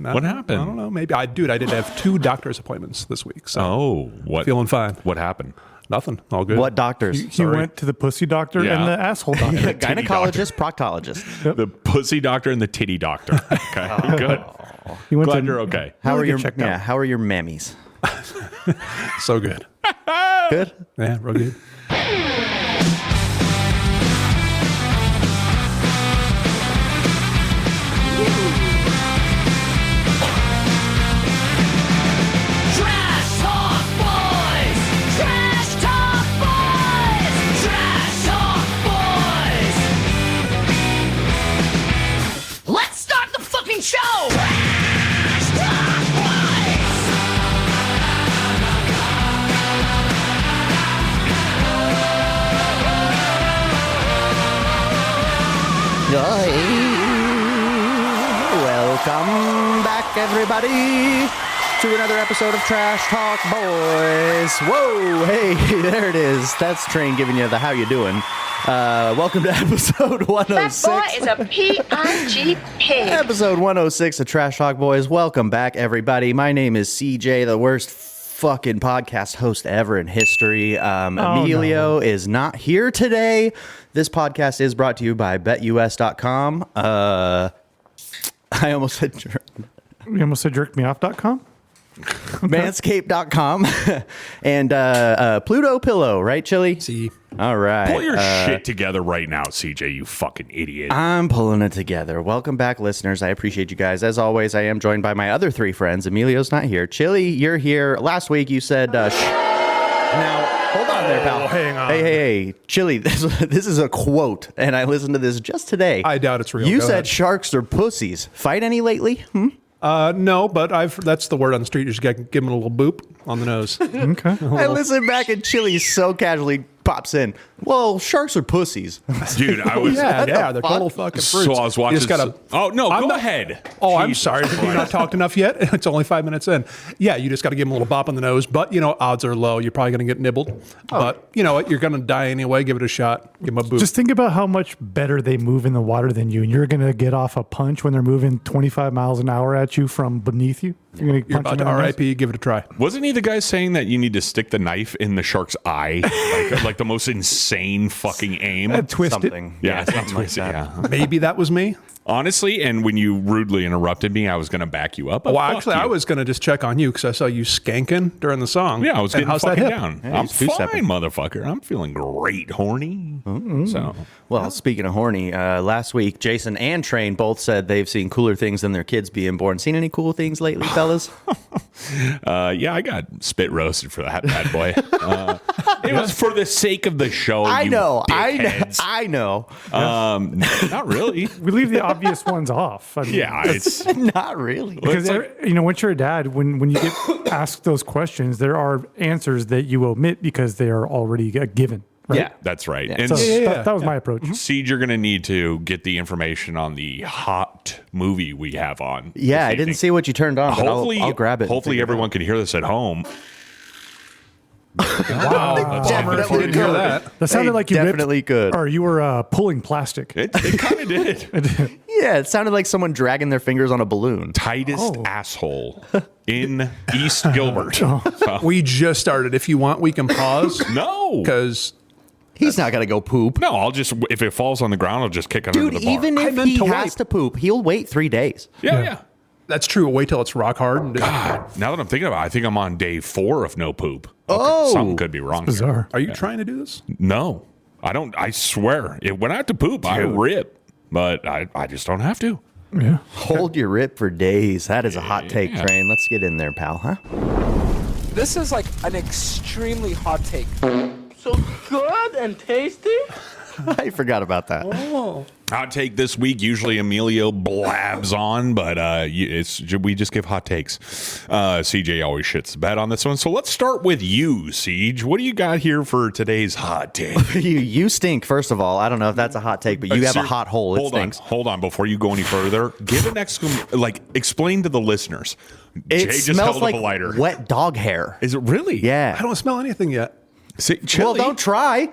What happened? I don't know. Maybe I did have 2 doctor's appointments this week. So what? Feeling fine. What happened? Nothing. All good. What doctors? He went to the pussy doctor and the asshole doctor. Gynecologist, proctologist. The pussy doctor and the titty doctor. Okay, good. Glad you're okay. How are your checked out. How are your mammies? So good. Good. Yeah, real good. Show! Trash Talk Boys! Welcome back, everybody, to another episode of Trash Talk Boys. Whoa, hey, there it is. That's Train giving you the how you doing. Welcome to episode 106. That boy is a P-I-G pig. Episode 106 of Trash Talk Boys. Welcome back, everybody. My name is CJ, the worst fucking podcast host ever in history. Emilio is not here today. This podcast is brought to you by BetUS.com. I almost said You almost said jerkmeoff.com? Manscaped.com and Pluto Pillow, right, Chili? See. All right. Pull your shit together right now, CJ, you fucking idiot. I'm pulling it together. Welcome back, listeners. I appreciate you guys. As always, I am joined by my other 3 friends. Emilio's not here. Chili, you're here. Last week you said, now, hold on there, pal. Hang on. Hey. Chili, this is a quote, and I listened to this just today. I doubt it's real. You Go said ahead. sharks are pussies. Fight any lately? No, but that's the word on the street. You just got to give him a little boop on the nose. Okay. I listen back and Chili so casually pops in. Well, sharks are pussies. Dude, I was... yeah, they're total fucking fruits. So I was watching... You just gotta, oh, no, I'm go not- ahead. Oh, I'm Jesus sorry. Have you not Christ. talked enough yet? It's only 5 minutes in. Yeah, you just got to give him a little bop on the nose. But, odds are low. You're probably going to get nibbled. But, you know what? You're going to die anyway. Give it a shot. Give him a boop. Just think about how much better they move in the water than you, and you're going to get off a punch when they're moving 25 miles an hour at you from beneath you. You're You're about to RIP. Give it a try. Wasn't he the guy saying that you need to stick the knife in the shark's eye? like the most insane fucking aim? Twist Something. Yeah, something like twist that. it, yeah. Maybe that was me. Honestly, and when you rudely interrupted me, I was going to back you up. but Well, fuck actually, you. I was going to just check on you because I saw you skanking during the song. Yeah, I was And getting how's that fucking hip? down. Hey, I'm he's fine, two-stepping. motherfucker. I'm feeling great, horny. So, Well, speaking of horny, last week, Jason and Train both said they've seen cooler things than their kids being born. Seen any cool things lately, fellas? yeah, I got spit roasted for that bad boy. It was for the sake of the show. I you know. dickheads. Not really. We leave the obvious ones off. I mean, Yeah, it's Not really. Because, once you're a dad, when you get asked those questions, there are answers that you omit because they are already a given. Right? Yeah. that's right. Yeah. And So Yeah. that was my approach. Siege, you're going to need to get the information on the hot movie we have on. Yeah, this I didn't evening. see what you turned on, but I'll grab it. and Hopefully, figure it everyone out. can hear this at home. Wow. That's Definitely if you didn't hear could. that. That sounded Hey, like you definitely ripped, could. or you were pulling plastic. It kind of did. Yeah, it sounded like someone dragging their fingers on a balloon. Tightest asshole in East Gilbert. So- We just started. If you want, we can pause. no, Because He's not going to go poop. no. I'll just if it falls on the ground, I'll just kick it under Dude, the bar. even I if meant he to has wait. to poop, he'll wait 3 days. yeah. that's true. Wait till it's rock hard. And God, now that I'm thinking about it, I think I'm on day 4 of no poop. Oh. something could be wrong. Here. Bizarre. Are you trying to do this? No, I don't. I swear, when I have to poop, I rip, but I just don't have to. Yeah. Hold your rip for days. That is a hot take, Yeah. Train. Let's get in there, pal, huh? This is like an extremely hot take. So good and tasty. I forgot about that. Hot take this week. Usually Emilio blabs on, but we just give hot takes. CJ always shits the bed on this one. So let's start with you, Siege. What do you got here for today's hot take? You stink, first of all. I don't know if that's a hot take, but you have a hot hole. It stinks. Hold on. Before you go any further, give an explain to the listeners. It Jay just smells held like up a lighter. wet dog hair. Is it really? Yeah. I don't smell anything yet. See, Well, chili. don't try.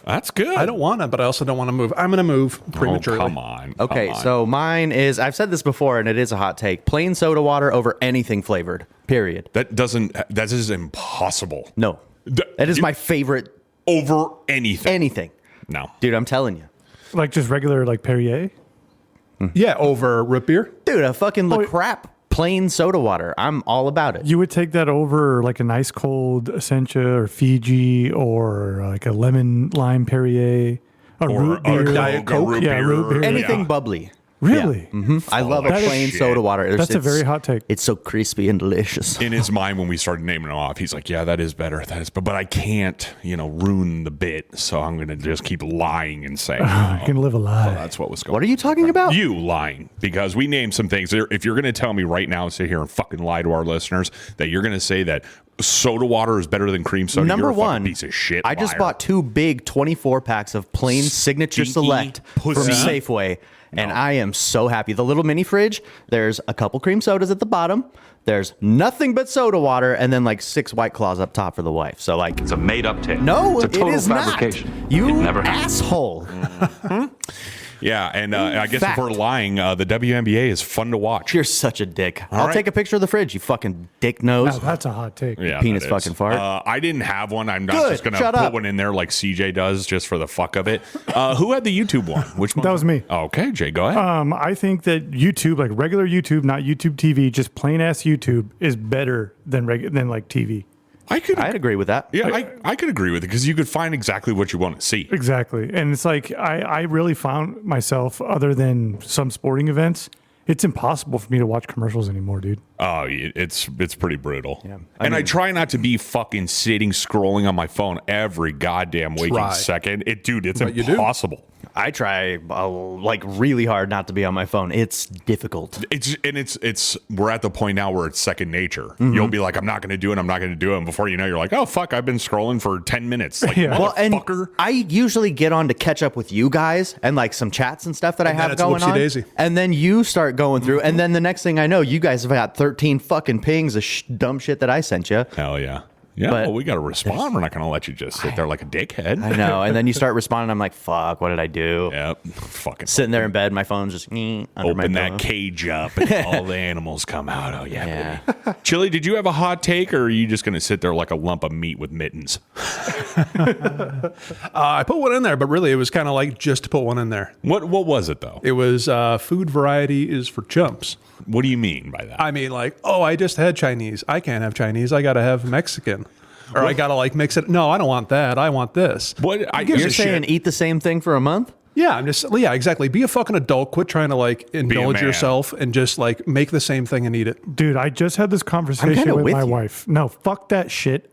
That's good. I don't want to, but I also don't want to move. I'm going to move prematurely. Oh, come on. Okay, come on. so mine is, I've said this before, and it is a hot take. Plain soda water over anything flavored, period. that is impossible. No. That is my favorite Over anything. anything. No. Dude, I'm telling you. Like just regular like Perrier. Yeah, over root beer. Dude, a fucking La Crap plain soda water. I'm all about it. You would take that over like an ice cold Essentia or Fiji or like a lemon lime Perrier, a root beer, Diet Coke. Yeah, root beer. Anything Yeah. bubbly. Really? I love a That is plain shit. soda water. That's a very hot take. It's so crispy and delicious. In his mind, when we started naming them off, he's like, "Yeah, that is better. That is, but I can't, ruin the bit. So I'm going to just keep lying and saying I can live a lie. that's what was going. What are you talking about? You lying because we named some things. If you're going to tell me right now, sit here and fucking lie to our listeners that you're going to say that soda water is better than cream soda, Number you're a fucking one, piece of shit. I just liar. bought 2 big 24 packs of plain Signature Stinky Select from pussy. Safeway, and I am so happy. The little mini fridge, there's a couple cream sodas at the bottom. There's nothing but soda water, and then like 6 White Claws up top for the wife. So like, It's a made-up tale. no, it's a it total is fabrication. not. You It never happened. asshole. Yeah, and I guess Fact. if we're lying, the WNBA is fun to watch. You're such a dick. I'll right. take a picture of the fridge, you fucking dick nose. Now, that's a hot take. Yeah, Penis that is. fucking fart. I didn't have one. I'm not Good. just going to Shut put up. one in there like CJ does just for the fuck of it. Who had the YouTube one? Which one? That was me. Okay, Jay, go ahead. I think that YouTube, like regular YouTube, not YouTube TV, just plain ass YouTube, is better than like TV. I'd agree with that. Yeah, I could agree with it because you could find exactly what you want to see. Exactly. And it's like I really found myself, other than some sporting events, it's impossible for me to watch commercials anymore, dude. Oh, it's pretty brutal. Yeah. I try not to be fucking sitting scrolling on my phone every goddamn waking Try. second. It's But you do. impossible. I try like really hard not to be on my phone. It's difficult. It's we're at the point now where it's second nature. Mm-hmm. You'll be like, I'm not going to do it. I'm not going to do it. And before you know, you're like, oh fuck, I've been scrolling for 10 minutes. Like, Yeah. Well, and motherfucker. I usually get on to catch up with you guys and like some chats and stuff that I And then have it's going on. whoopsie-daisy. And then you start going through, and then the next thing I know, you guys have got 13 fucking pings of dumb shit that I sent you. Hell yeah. Yeah, But well, we got to respond. We're not going to let you just sit there like a dickhead. I know. And then you start responding. I'm like, fuck, what did I do? Yep. Fucking Sitting there in bed, my phone's just under my open that pillow. cage up and all the animals come out. Oh, yeah, Yeah. baby. Chili, did you have a hot take or are you just going to sit there like a lump of meat with mittens? I put one in there, but really it was kind of like just to put one in there. What was it, though? It was food variety is for chumps. What do you mean by that? I mean, like, oh, I just had Chinese. I can't have Chinese. I got to have Mexican. Or I got to like mix it. No, I don't want that. I want this. What? You're saying eat the same thing for a month? Yeah, yeah, exactly. Be a fucking adult. Quit trying to like indulge man. yourself and just like make the same thing and eat it. Dude, I just had this conversation kinda with with my you. wife. No, fuck that shit.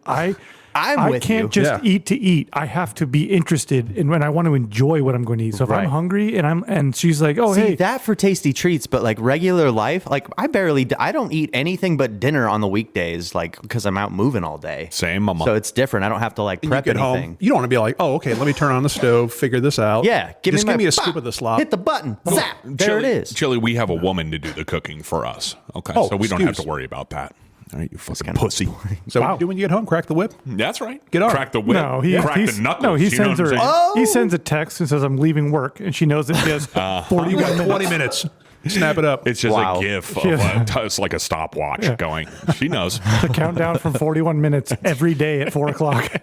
I'm I with can't you. just Yeah. eat to eat. I have to be interested in when I want to enjoy what I'm going to eat. So if Right. I'm hungry and she's like, "Oh, See, hey, that for tasty treats, but like regular life, like I don't eat anything but dinner on the weekdays, like because I'm out moving all day. Same, I'm So it's different. I don't have to like You prep get anything. home. You don't want to be like, oh, okay, let me turn on the stove, figure this out. Yeah, give me a pop, scoop of the slop. Hit the button. Zap. There it is. Chili, we have a woman to do the cooking for us. Okay, Oh, so we don't have excuse. to worry about that. All right, you fucking pussy. So what do you do when you get home? Crack the whip. That's right. Get on it. Crack the whip. no, he crack he's, the knuckles. no, he you know sends what I'm her. saying? He sends a text and says I'm leaving work, and she knows that she has 41 You got minutes. 20 minutes. Snap it up. It's just Wow. a gif of Yeah. it's like a stopwatch going. She knows. The countdown from 41 minutes every day at 4:00.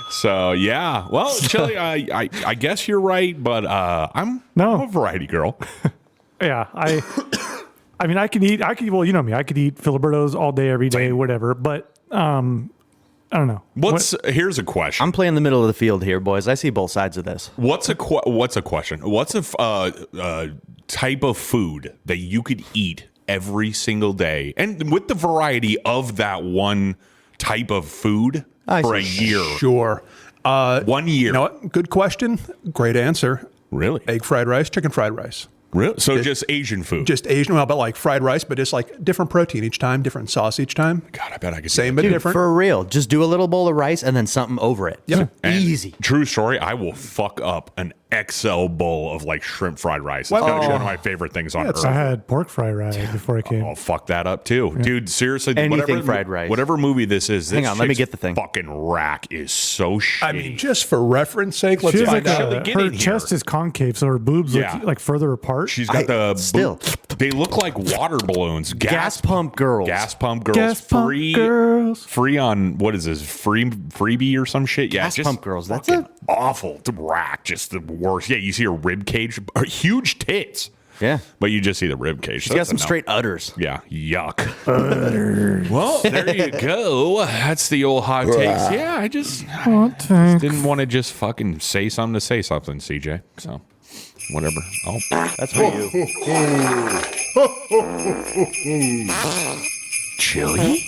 So yeah, well, Chili, I guess you're right, but I'm No. a variety girl. Yeah, I mean, I could eat. Well, you know me. I could eat Filibertos all day, every day, whatever. But I don't know. Here's a question. I'm playing the middle of the field here, boys. I see both sides of this. What's a question? What's a type of food that you could eat every single day, and with the variety of that one type of food for a year? Sure. 1 year. You know what? Good question. Great answer. Really? Egg fried rice, chicken fried rice. Really? So just Asian food. Just Asian, well, but like fried rice, but just like different protein each time, different sauce each time. God, I bet I could. Same, do but that. different. For real, just do a little bowl of rice and then something over it. Yep. And Easy. True story. I will fuck up an XL bowl of like shrimp fried rice. It's gotta be one of my favorite things on earth. I had pork fry ride before I came. I'll fuck that up too, dude. Seriously, Anything fried rice. Whatever movie this is, Hang on, let me get the thing. Fucking rack is so shitty. I mean, just for reference sake, let's She has find like out. Get her in here. chest is concave, so her boobs Yeah. look like further apart. She's got still. They look like water balloons. Gas pump girls. Gas pump girls. Gas pump free. girls. Free on what is this? Freebie or some shit? Yeah, Gas just pump girls. That's fucking it. awful. The rack, just the worst. Yeah, you see her rib cage, huge tits. Yeah. But you just see the rib cage. She's got some straight udders. Yeah, yuck. Well, there you go. That's the old hot takes. Yeah, I just didn't want to just fucking say something to say something, CJ. So, whatever. Oh, That's for you. chili?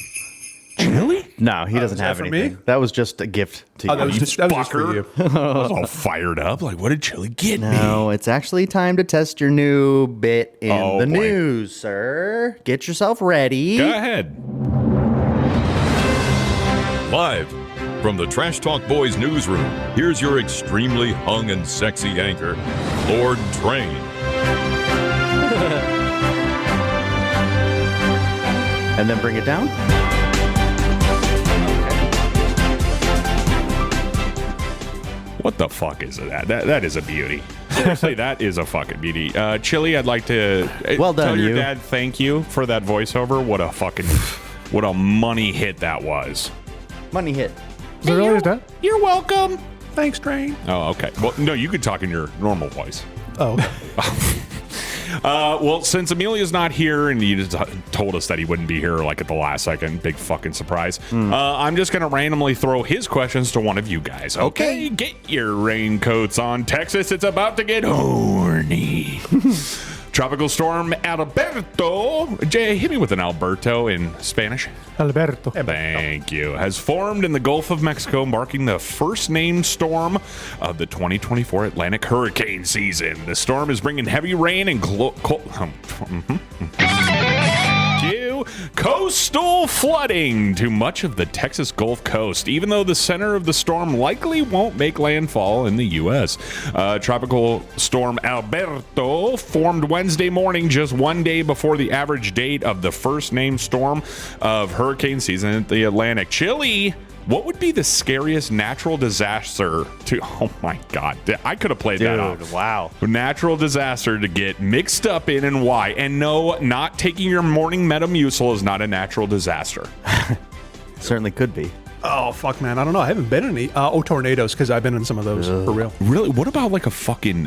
Chili? No, he doesn't have for anything. me? That was just a gift to Oh, you. that was just for fucker. you. I was all fired up. Like, what did chili get me? No, it's actually time to test your new bit in Oh, the boy. news, sir. Get yourself ready. Go ahead. Live from the Trash Talk Boys newsroom, here's your extremely hung and sexy anchor, Lord Train. And then bring it down. What the fuck is that? That is a beauty. Seriously, that is a fucking beauty. Chili, I'd like to Well done, tell your you. dad thank you for that voiceover. What a money hit that was. Money hit. Is it really that? You're welcome. Thanks, Train. Oh, okay. Well, no, you could talk in your normal voice. Oh, Well, since Amelia's not here and he just told us that he wouldn't be here like at the last second, big fucking surprise, I'm just going to randomly throw his questions to one of you guys. Okay? Get your raincoats on, Texas. It's about to get horny. Tropical storm Alberto. Jay, hit me with an Alberto in Spanish. Alberto. Thank you. Has formed in the Gulf of Mexico, marking the first named storm of the 2024 Atlantic hurricane season. The storm is bringing heavy rain and coastal flooding to much of the Texas Gulf Coast, even though the center of the storm likely won't make landfall in the U.S. Tropical storm Alberto formed Wednesday morning, just one day before the average date of the first named storm of hurricane season at the Atlantic. Chile. What would be the scariest natural disaster to... Oh, my God. I could have played that off. Wow. Natural disaster to get mixed up in and why. And no, not taking your morning Metamucil is not a natural disaster. Certainly could be. oh, fuck, man. I don't know. I haven't been in any tornadoes because I've been in some of those for real. Really? What about like a fucking...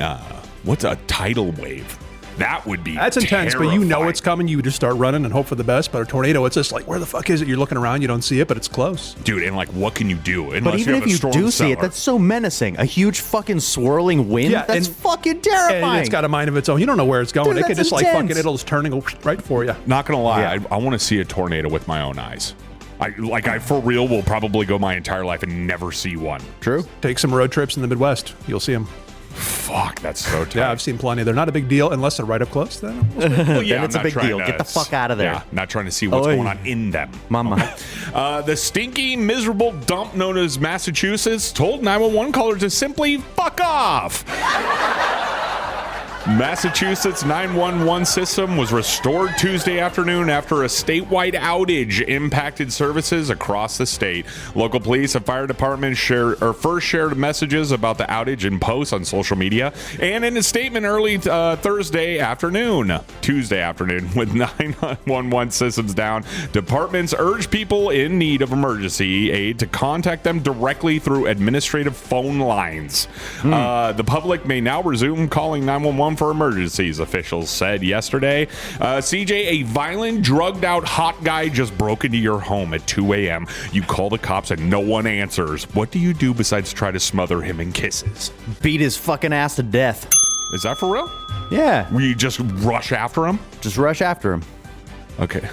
what's a tidal wave? That would be That's intense, but you know terrifying. it's coming. You just start running and hope for the best. But a tornado, it's just like, where the fuck is it? You're looking around, you don't see it, but it's close. Dude, and like, what can you do? Unless But even have if a you storm do see it, cellar. that's so menacing. A huge fucking swirling wind. Yeah, That's and- fucking terrifying. And it's got a mind of its own. You don't know where it's going. Dude, it could that's just like intense. fucking, it'll just turning right for you. Not gonna lie, Yeah. I want to see a tornado with my own eyes. I for real will probably go my entire life and never see one. True. Take some road trips in the Midwest. You'll see them. Fuck, that's so tough. Yeah, I've seen plenty. They're not a big deal unless they're right up close. Then Well, yeah, Then it's I'm a not big trying deal. to Get the fuck out of there. Yeah, not trying to see what's Oy. going on in them. Mama. The stinky, miserable dump known as Massachusetts told 911 callers to simply fuck off. Massachusetts 911 system was restored Tuesday afternoon after a statewide outage impacted services across the state. Local police and fire departments first shared messages about the outage in posts on social media and in a statement early Tuesday afternoon, with 911 systems down. Departments urged people in need of emergency aid to contact them directly through administrative phone lines. The public may now resume calling 911 for emergencies, officials said yesterday. CJ, a violent, drugged-out hot guy just broke into your home at 2 a.m. You call the cops and no one answers. What do you do besides try to smother him in kisses? Beat his fucking ass to death. Is that for real? Yeah. Will you just rush after him? Just rush after him. Okay.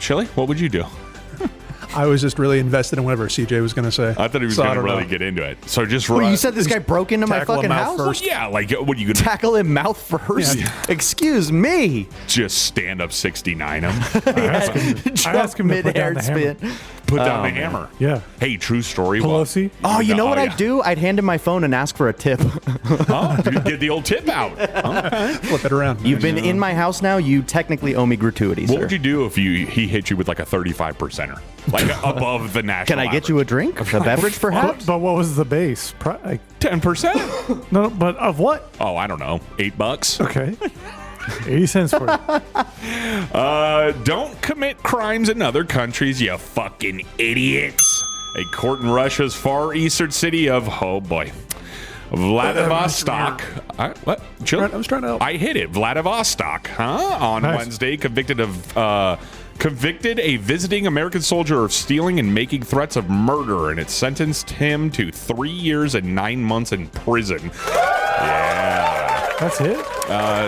Chili, what would you do? I was just really invested in whatever CJ was going to say. I thought he was So I going to don't really know. get into it. So just Well, run. you said this guy broke into my Tackle him fucking out house? first. Yeah, like, what are you going to Tackle him mouth first? Excuse me. just stand up 69 him? I asked him to put Jump down mid-air the hammer. spin. Put down the hammer. Yeah. Hey, true story. Pelosi? Oh, you know what yeah. I'd do? I'd hand him my phone and ask for a tip. Oh, you get the old tip out. Okay. Flip it around. You've been in my house now. You technically owe me gratuity, What sir. would you do if he hit you with like a 35%er? Like above the national Can I get you a drink? A beverage, perhaps? But what was the base? Like, 10%? no, but of what? Oh, I don't know. $8? Okay. 80 cents for it. Don't commit crimes in other countries, you fucking idiots. A court in Russia's far eastern city of, oh boy, Vladivostok. What? Chill. I was trying to help. I hit it. Vladivostok, huh? On Nice. Wednesday, convicted a visiting American soldier of stealing and making threats of murder, and it sentenced him to 3 years and 9 months in prison. Yeah. That's it?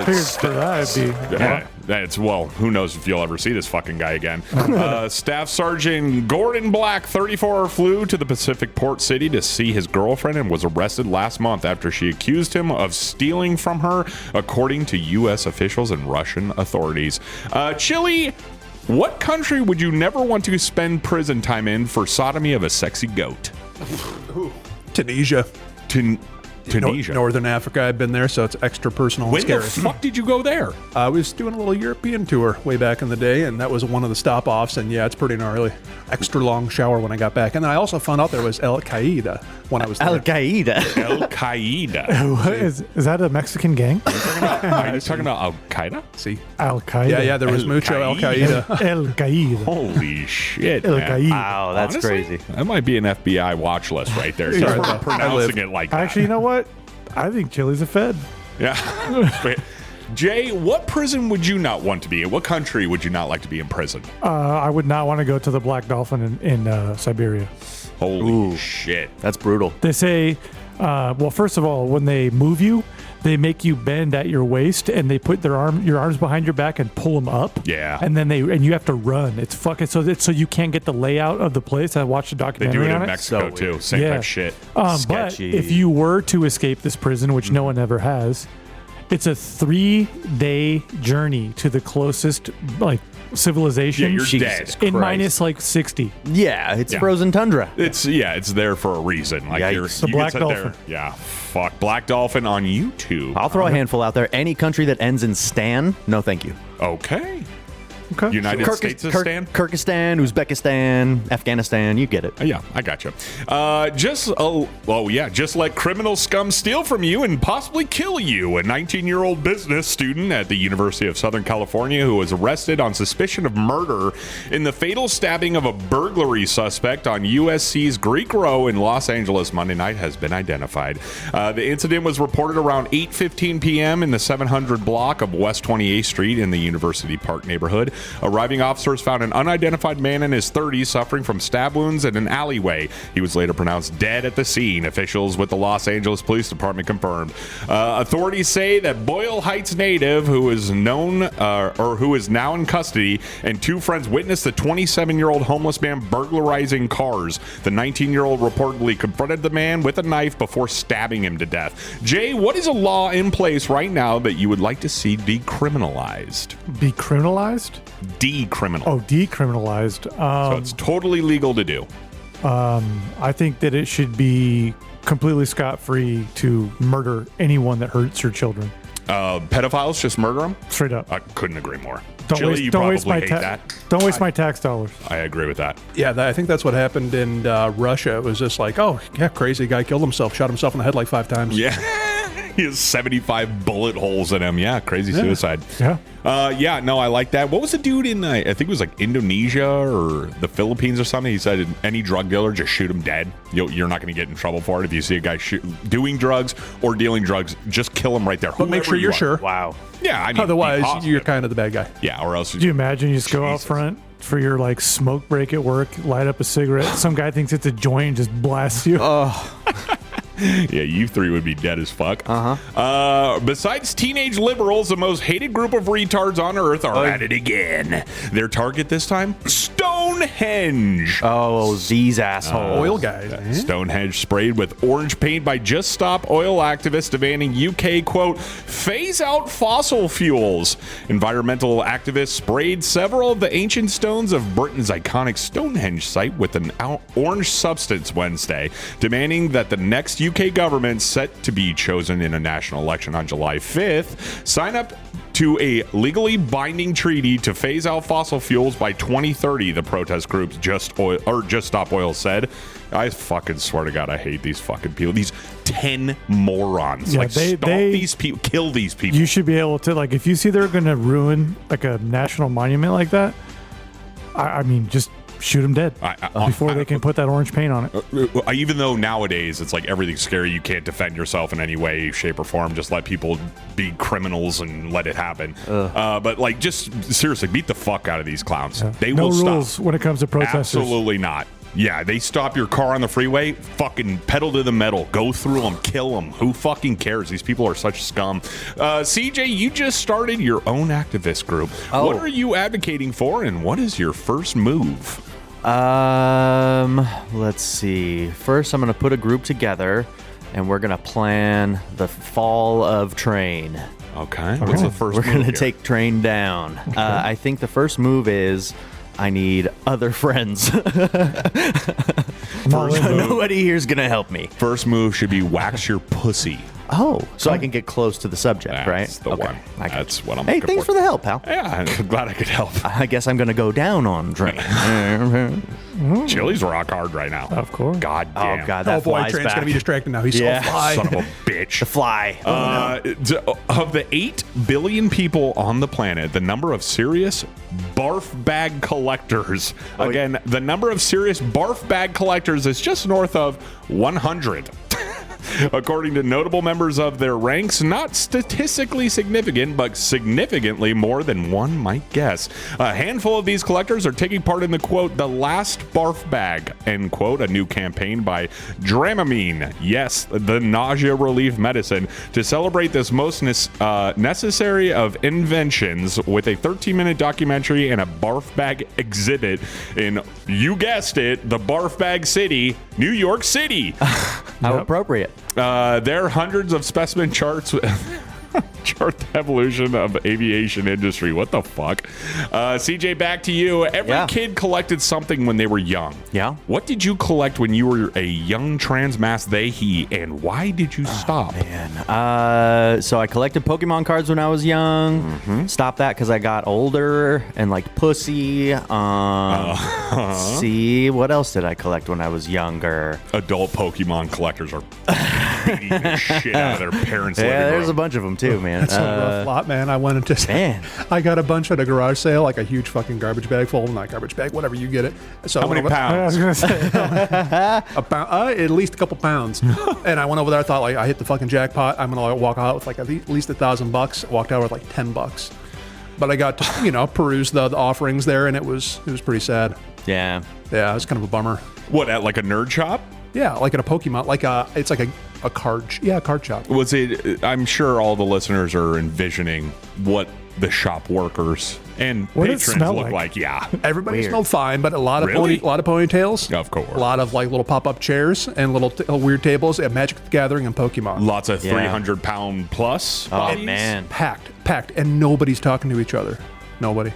Figured for that, it'd be. Yeah, that's, well, who knows if you'll ever see this fucking guy again. Staff Sergeant Gordon Black, 34, flew to the Pacific Port City to see his girlfriend and was arrested last month after she accused him of stealing from her, according to U.S. officials and Russian authorities. Chile, what country would you never want to spend prison time in for sodomy of a sexy goat? Tunisia. Tunisia. Northern Africa. I've been there, so it's extra personal and When scary. the fuck did you go there? I was doing a little European tour way back in the day, and that was one of the stop-offs, and yeah, it's pretty gnarly. Extra long shower when I got back. And then I also found out there was Al Qaeda when I was there. Al Qaeda. Al Qaeda. What is that a Mexican gang? Are you talking about Al Qaeda? See? Al Qaeda. Yeah, there was Al mucho Al Qaeda. Qaeda. El Qaeda. Holy shit, El man. Qaeda. Wow, that's Honestly, crazy. That might be an FBI watch list right there. Sorry, Just though. for I pronouncing live. it like that. Actually, you know what? I think Chile's a Fed. Yeah. Jay, what prison would you not want to be in? What country would you not like to be in prison? I would not want to go to the Black Dolphin in Siberia. Holy shit. That's brutal. They say, well, first of all, when they move you, they make you bend at your waist and they put your arms behind your back and pull them up. Yeah. And then you have to run. It's fucking so you can't get the layout of the place. I watched a They documentary do it on in Mexico, So too. weird. Same Yeah. type of shit. But Sketchy. if you were to escape this prison, which no one ever has, it's a 3-day journey to the closest civilization. Yeah, you're Jesus dead. in Christ. minus 60. Yeah, it's Yeah. frozen tundra. It's there for a reason. Like Yikes. The you Black can sit Dolphin. there. Yeah. Fuck. Black Dolphin on YouTube. I'll throw a handful out there. Any country that ends in Stan, no thank you. Okay. Okay. United States of Stan? Kyrgyzstan, Uzbekistan, Afghanistan, you get it. Yeah, I got you. Just let criminal scum steal from you and possibly kill you. A 19-year-old business student at the University of Southern California who was arrested on suspicion of murder in the fatal stabbing of a burglary suspect on USC's Greek Row in Los Angeles Monday night has been identified. The incident was reported around 8:15 p.m. in the 700 block of West 28th Street in the University Park neighborhood. Arriving officers found an unidentified man in his 30s suffering from stab wounds in an alleyway. He was later pronounced dead at the scene. Officials with the Los Angeles Police Department confirmed. Authorities say that Boyle Heights native, who is now in custody, and two friends witnessed the 27-year-old homeless man burglarizing cars. The 19-year-old reportedly confronted the man with a knife before stabbing him to death. Jay, what is a law in place right now that you would like to see decriminalized? Decriminalized? Decriminal. Oh, decriminalized. So it's totally legal to do. I think that it should be completely scot-free to murder anyone that hurts your children. Pedophiles, just murder them? Straight up. I couldn't agree more. Don't Chili, waste, you don't waste probably my hate that. Don't waste my tax dollars. I agree with that. Yeah, I think that's what happened in Russia. It was just like, oh, yeah, crazy guy killed himself, shot himself in the head like 5 times. Yeah. He has 75 bullet holes in him. Yeah, crazy suicide. Yeah. No, I like that. What was the dude in, I think it was like Indonesia or the Philippines or something? He said any drug dealer, just shoot him dead. You're not going to get in trouble for it. If you see a guy doing drugs or dealing drugs, just kill him right there. But make sure you're sure. Wow. Yeah, I mean, be Otherwise, positive. you're kind of the bad guy. Yeah, or else Do you imagine you just go out Jesus. front for your smoke break at work, light up a cigarette, some guy thinks it's a joint and just blasts you? Yeah, you three would be dead as fuck. Besides teenage liberals, the most hated group of retards on earth are at it again. Their target this time? Stone Stonehenge. Oh, these assholes. Oil guys. eh? Stonehenge sprayed with orange paint by Just Stop Oil activists demanding UK, quote, phase out fossil fuels. Environmental activists sprayed several of the ancient stones of Britain's iconic Stonehenge site with an orange substance Wednesday, demanding that the next UK government, set to be chosen in a national election on July 5th, sign up to a legally binding treaty to phase out fossil fuels by 2030, the protest group Just Stop Oil said. I fucking swear to God, I hate these fucking people. These 10 morons. Yeah, like, stop these people. Kill these people. You should be able to, like, if you see they're going to ruin like a national monument like that, I mean, just shoot them dead before they can put that orange paint on it. Even though nowadays it's like everything's scary, you can't defend yourself in any way, shape, or form. Just let people be criminals and let it happen. But like, just seriously, beat the fuck out of these clowns. Yeah. They no will rules stop. when it comes to protesters. Absolutely not. Yeah, they stop your car on the freeway, fucking pedal to the metal, go through them, kill them. Who fucking cares? These people are such scum. CJ, you just started your own activist group. What are you advocating for, and what is your first move? Let's see. First, I'm going to put a group together, and we're going to plan the fall of Train. Okay. What's the first We're move going to here? take Train down. I think the first move is I need other friends. Nobody here's going to help me. First move should be wax your pussy. Oh, so I can get close to the subject, That's right? the one. That's what I'm Hey, looking thanks for the help, pal. Yeah, I'm glad I could help. I guess I'm going to go down on Train. Chili's rock hard right now. Of course. God damn. Oh, God, Oh, that boy, flies Train's back. going to be distracted now. He's Yeah. so fly. Son of a bitch. The fly. Of the 8 billion people on the planet, the number of serious barf bag collectors, again, the number of serious barf bag collectors is just north of 100. According to notable members of their ranks, not statistically significant, but significantly more than one might guess. A handful of these collectors are taking part in the, quote, the last barf bag, end quote, a new campaign by Dramamine, yes, the nausea relief medicine, to celebrate this most necessary of inventions with a 13-minute documentary and a barf bag exhibit in, you guessed it, the Barf Bag City, New York City. How appropriate. There are hundreds of specimen charts chart the evolution of aviation industry. What the fuck? CJ, back to you. Every kid collected something when they were young. Yeah. What did you collect when you were a young trans mass they, he, and why did you stop? So I collected Pokemon cards when I was young. Stopped that because I got older and like pussy. See, what else did I collect when I was younger? Adult Pokemon collectors are beating the shit out of their parents' living Yeah, there's a room. bunch of them too, man. That's a rough lot, man. I went into Man. I got a bunch at a garage sale, like a huge fucking garbage bag full, not garbage bag, whatever you get it. So How many I pounds? was going to say, A pound, at least a couple pounds. And I went over there. I thought, like, I hit the fucking jackpot. I'm gonna walk out with like at least $1,000. Walked out with like $10. But I got to, peruse the offerings there, and it was pretty sad. Yeah. Yeah, it was kind of a bummer. What, at like a nerd shop? Yeah, like at a Pokemon, it's like a card, card shop. Was it? I'm sure all the listeners are envisioning what the shop workers and What did it patrons smell look like? like. Yeah, Everybody Weird. smelled fine, but a lot of Really? a lot of ponytails, Of course. a lot of like little pop up chairs and little weird tables at Magic the Gathering and Pokemon. lots of Yeah. 300-pound plus. Oh, bodies. man. Packed, and nobody's talking to each other. Nobody.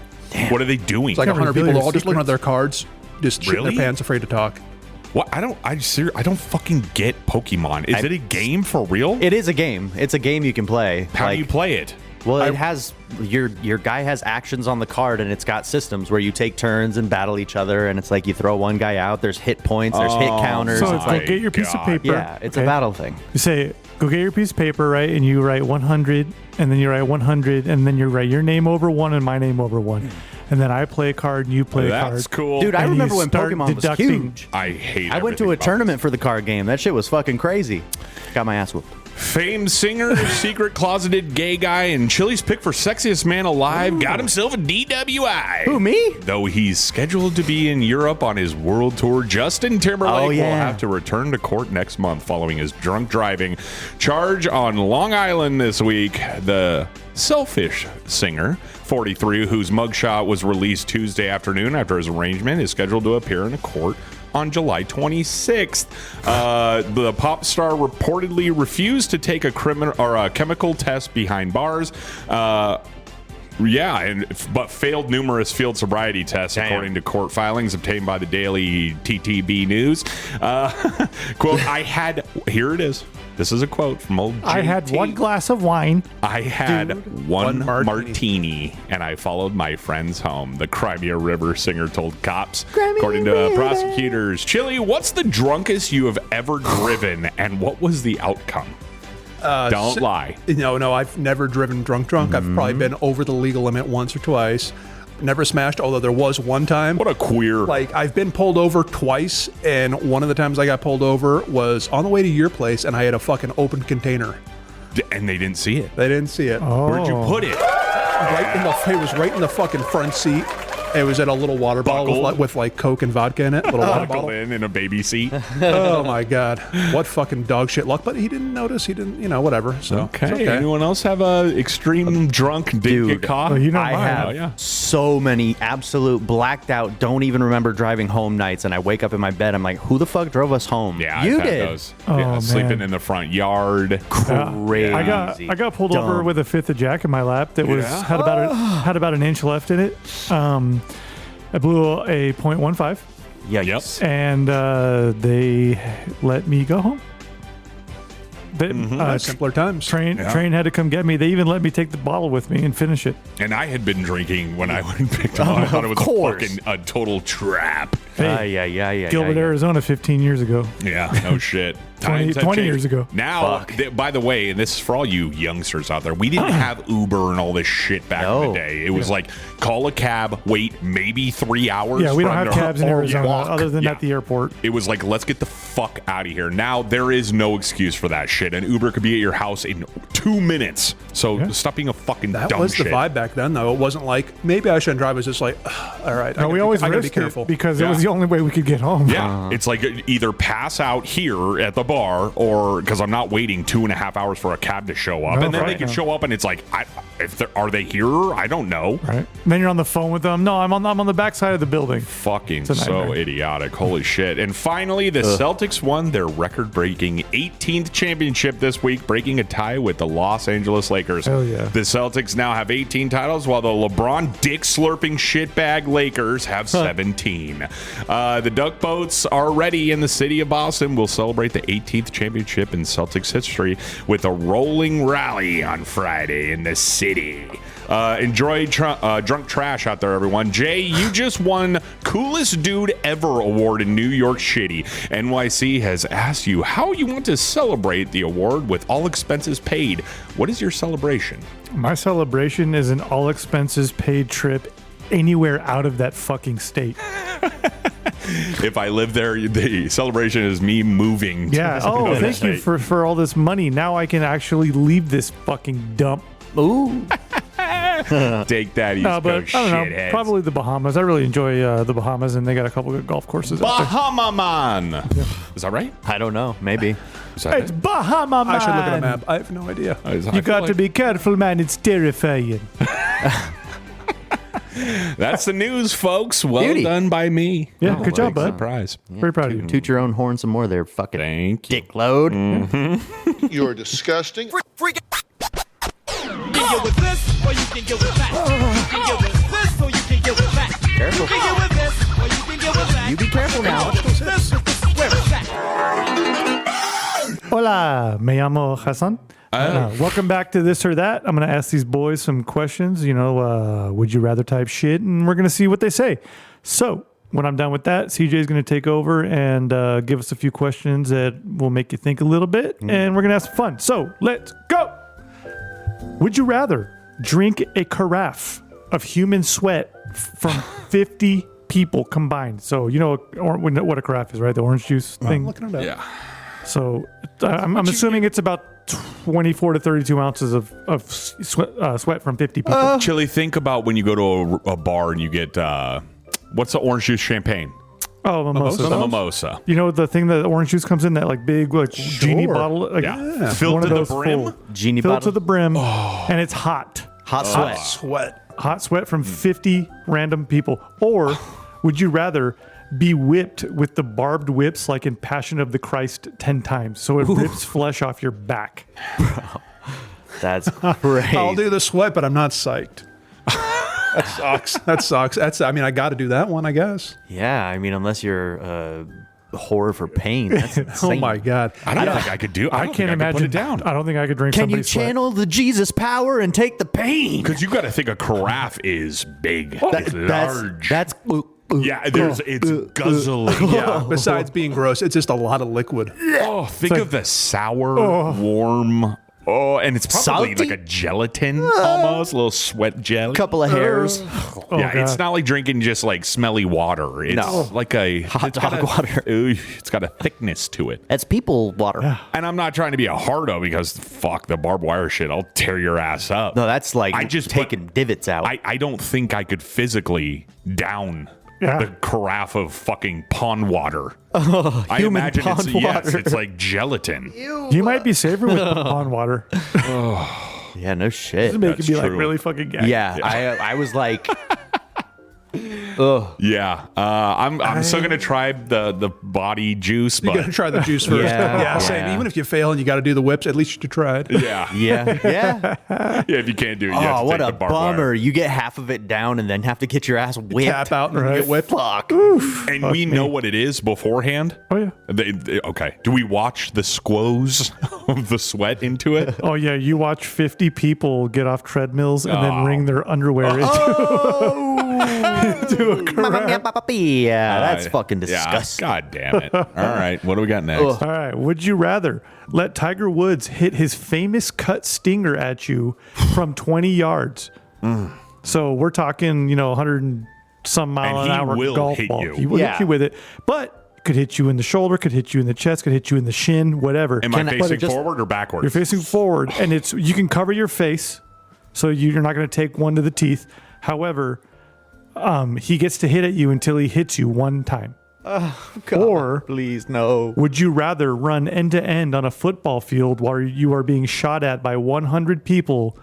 What are they doing? It's like Can't 100 people reveal your all just looking at secrets. their cards, just shitting Really? their pants, afraid to talk. What? I don't fucking get Pokemon. Is it a game for real? It is a game. It's a game you can play. How do you play it? Well, it has your guy has actions on the card, and it's got systems where you take turns and battle each other, and it's like you throw one guy out. There's hit points. There's hit counters. so It's it's like, go get your piece of God. paper. yeah, it's a Okay. battle thing. You say, go get your piece of paper, right? And you write 100, and then you write 100, and then you write your name over 1 and my name over 1. And then I play a card, and you play a card. That's cool. Dude, I And you remember when start Pokemon was deducting- huge. I hate. I went to everything a about tournament for the card game. That shit was fucking crazy. Got my ass whooped. Famed singer, secret closeted gay guy, and Chili's pick for sexiest man alive got himself a DWI. Who, me? Though he's scheduled to be in Europe on his world tour, Justin Timberlake will have to return to court next month following his drunk driving charge on Long Island this week. The Selfish singer, 43, whose mugshot was released Tuesday afternoon after his arraignment, is scheduled to appear in a court on July 26th. The pop star reportedly refused to take a chemical test behind bars. But failed numerous field sobriety tests, according to court filings obtained by the daily TTB News. Quote, here it is. This is a quote from old JT. I had one glass of wine. I had one martini, and I followed my friends home, the Crimea River singer told cops. According to prosecutors. Chili, what's the drunkest you have ever driven, and what was the outcome? Don't lie. No, I've never driven drunk. I've probably been over the legal limit once or twice. Never smashed, although there was one time. What a queer. Like, I've been pulled over twice, and one of the times I got pulled over was on the way to your place, and I had a fucking open container. And they didn't see it. They didn't see it. Oh. Where'd you put it? It was right in the fucking front seat. It was at a little water bottle with Coke and vodka in it. Little water bottle in a baby seat. Oh my god, what fucking dog shit luck! But he didn't notice. He didn't, whatever. So okay. It's okay. Anyone else have a extreme drunk didn't get caught? Well, I have so many absolute blacked out, don't even remember driving home nights, and I wake up in my bed. I'm like, who the fuck drove us home? Yeah, you I've had did. those. Oh, sleeping man. in the front yard. Crazy. I got pulled over with a fifth of Jack in my lap that had about an inch left in it. I blew a .15. Yikes. And they let me go home. Simpler times. Train had to come get me. They even let me take the bottle with me and finish it. And I had been drinking when I went and picked up. I thought it was a total trap. Hey, Gilbert, Arizona, 15 years ago. Yeah, no shit. 20 years ago. Now, by the way, and this is for all you youngsters out there, we didn't have Uber and all this shit back in the day. It was like, call a cab, wait maybe 3 hours. Yeah, we don't have cabs in Arizona walk. other than at the airport. It was like, let's get the fuck out of here. Now, there is no excuse for that shit. An Uber could be at your house in 2 minutes. So stop being a fucking dumb shit. That was the vibe back then, though. It wasn't like, maybe I shouldn't drive. It was just like, all right. No, we always I gotta be risked careful. it because it was the only way we could get home. Yeah, it's like either pass out here at the bar or because I'm not waiting 2.5 hours for a cab to show up. And then they can show up and it's like, are they here? I don't know. Right. And then you're on the phone with them. No, I'm on the backside of the building. Fucking so idiotic. Holy shit. And finally, the Celtics won their record-breaking 18th championship this week, breaking a tie with the Los Angeles Lakers. Hell yeah. The Celtics now have 18 titles, while the LeBron dick-slurping shitbag Lakers have 17. The Duck Boats are ready in the city of Boston. We'll celebrate the 18th championship in Celtics history with a rolling rally on Friday in the city. Enjoy drunk trash out there, everyone. Jay, you just won Coolest Dude Ever Award in New York City. NYC has asked you how you want to celebrate the award with all expenses paid. What is your celebration? My celebration is an all expenses paid trip anywhere out of that fucking state. If I live there, the celebration is me moving. Yeah. Oh, thank you for all this money. Now I can actually leave this fucking dump. Ooh. Take that, you but I don't know. shitheads. Probably the Bahamas. I really enjoy the Bahamas, and they got a couple good golf courses. Bahama Man. Yeah. Is that right? I don't know. Maybe. It's Bahama Man. I should look at a map. I have no idea. You got to be careful, man. It's terrifying. That's the news, folks. Well done by me. Yeah, good job, bud. Surprise. Yeah. Very proud of you. Toot your own horn some more there, fucking Thank you. dick load. Mm-hmm. You're disgusting. Freak. You can get with this, or you can get with that. You can get with this, or you can get with that. Careful. You can get with this, or you can get with that. You be careful now. This is where it's at. Hola, me llamo Hassan. Welcome back to This or That. I'm going to ask these boys some questions, would you rather type shit, and we're going to see what they say. So when I'm done with that, CJ is going to take over and give us a few questions that will make you think a little bit, and we're going to have some fun. So let's go. Would you rather drink a carafe of human sweat from 50 people combined? So you know what a carafe is, right? The orange juice thing. I'm looking it up. Yeah. So I'm assuming it's about 24 to 32 ounces of sweat from 50 people. Chili, think about when you go to a bar and you get what's the orange juice champagne? Oh, mimosa. The mimosa. You know the thing that orange juice comes in, that like big like genie bottle, like Filled one to of the those brim. full, Genie filled bottle? to the brim, and it's hot. Hot sweat. Sweat. Hot sweat from 50 random people. Or would you rather be whipped with the barbed whips like in Passion of the Christ 10 times, so it rips flesh off your back? That's great. I'll do the sweat, but I'm not psyched. That sucks. I mean, I got to do that one, I guess. Yeah, I mean, unless you're a whore for pain. That's insane. Oh my God. I don't think I could do. I can't imagine put it down. I don't think I could drink. Can you somebody's sweat. channel the Jesus power and take the pain? Because you got to think a carafe is big. It's large. That's yeah, it's guzzling. Yeah. Besides being gross, it's just a lot of liquid. Oh, think of the sour, warm. Oh, and it's probably Salty? like a gelatin almost, a little sweat gel. couple of hairs. Yeah, God. it's not like drinking just like smelly water. It's No. like a Hot it's got dog a- water. It's got a thickness to it. That's people water. And I'm not trying to be a hardo because fuck the barbed wire shit. I'll tear your ass up. No, that's like I just taking divots out. I don't think I could physically down Yeah. the carafe of fucking pond water. I human imagine pond water. it's like gelatin. You might be safer with pond water. yeah, no shit. It's making That's me like true. really fucking gag. Yeah, I was like, Yeah, I'm still gonna try the body juice, You got to but try the juice first. Yeah. Same. Yeah. Even if you fail and you got to do the whips, at least you tried. yeah, yeah. If you can't do it, you have Oh, to what take a the barbed bummer. wire. You get half of it down and then have to get your ass whipped. Tap out and get whipped. Fuck. And we know what it is beforehand. Oh yeah. Okay. Do we watch the squoze of the sweat into it? Oh yeah. You watch 50 people get off treadmills and then wring their underwear into a Mamma mia, papa pia. That's Uh, fucking yeah. disgusting. God damn it. All right. What do we got next? Ugh. All right. Would you rather let Tiger Woods hit his famous cut stinger at you from 20 yards? So we're talking, 100 and some mile And an he hour will golf hit ball. you. He will Yeah. hit you with it, but could hit you in the shoulder, could hit you in the chest, could hit you in the shin, whatever. Am I but facing it just- forward or backward? You're facing forward, and you can cover your face, so you're not going to take one to the teeth. However, he gets to hit at you until he hits you one time. Or Please, no. would you rather run end to end on a football field while you are being shot at by 100 people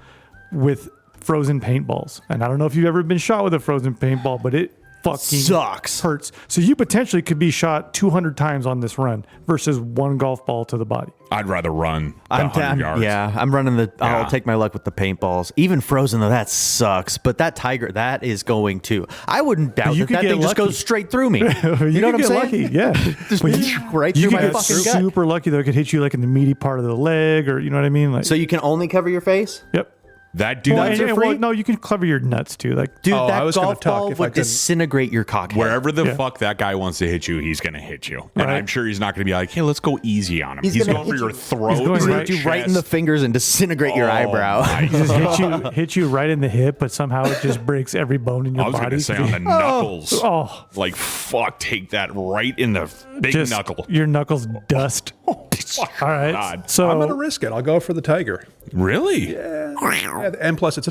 with frozen paintballs? And I don't know if you've ever been shot with a frozen paintball, but it fucking Sucks. hurts. So you potentially could be shot 200 times on this run versus one golf ball to the body. I'd rather run the I'm 100 down. yards. Yeah, I'm running the. Yeah. I'll take my luck with the paintballs. Even frozen though, that sucks. But that tiger, that is going to. I wouldn't doubt You that could that get thing just lucky. goes straight through me. You know could what I'm get saying? lucky, yeah. Just But right you through could my get fucking gut. super lucky though. It could hit you like in the meaty part of the leg, or you know what I mean? Like, So you can only cover your face, yep. That dude, Well, And- are and- free? well, no, you can cover your nuts too. Like, dude. Oh, I that was gonna golf talk ball if I would couldn't- disintegrate your cockhead. wherever the Yeah. fuck that guy wants to hit you, he's going to hit you. And Right. I'm sure he's not going to be like, hey, let's go easy on him. He's He's gonna going for hit your you. throat. He's going your right- Hit you right in the chest. fingers and disintegrate your eyebrow. my just God. hit you right in the hip, but somehow it just breaks every bone in your I was going body. to say on the knuckles. Oh, Like, fuck, take that right in the big just knuckle. your knuckles dust. All right. God. I'm So going to risk it. I'll go for the tiger. Really? And plus, it's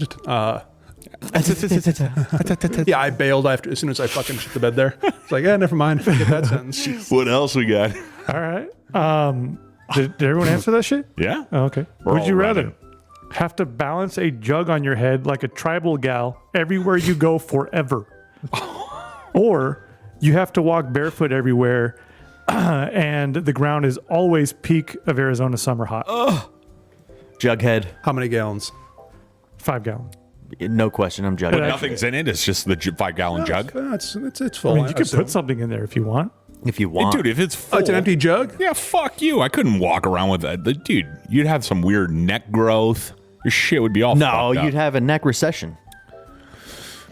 yeah, I bailed after as soon as I fucking shit the bed there. It's like, yeah, never mind. Forget that sentence. What else we got? all right. Did everyone answer that shit? Yeah. Oh, okay. We're Would all you rather running. have to balance a jug on your head like a tribal gal everywhere you go forever, or you have to walk barefoot everywhere, and the ground is always peak of Arizona summer hot? Jughead, How many gallons? 5 gallon. no question. I'm Jughead. Nothing's in it. It's just the 5-gallon jug. It's full. I mean, you could assume. put something in there if you want. If you want, Dude, if it's full. Oh, it's an empty jug? Yeah, fuck you. I couldn't walk around with that. Dude, you'd have some weird neck growth. Your shit would be all no, fucked up. you'd have a neck recession.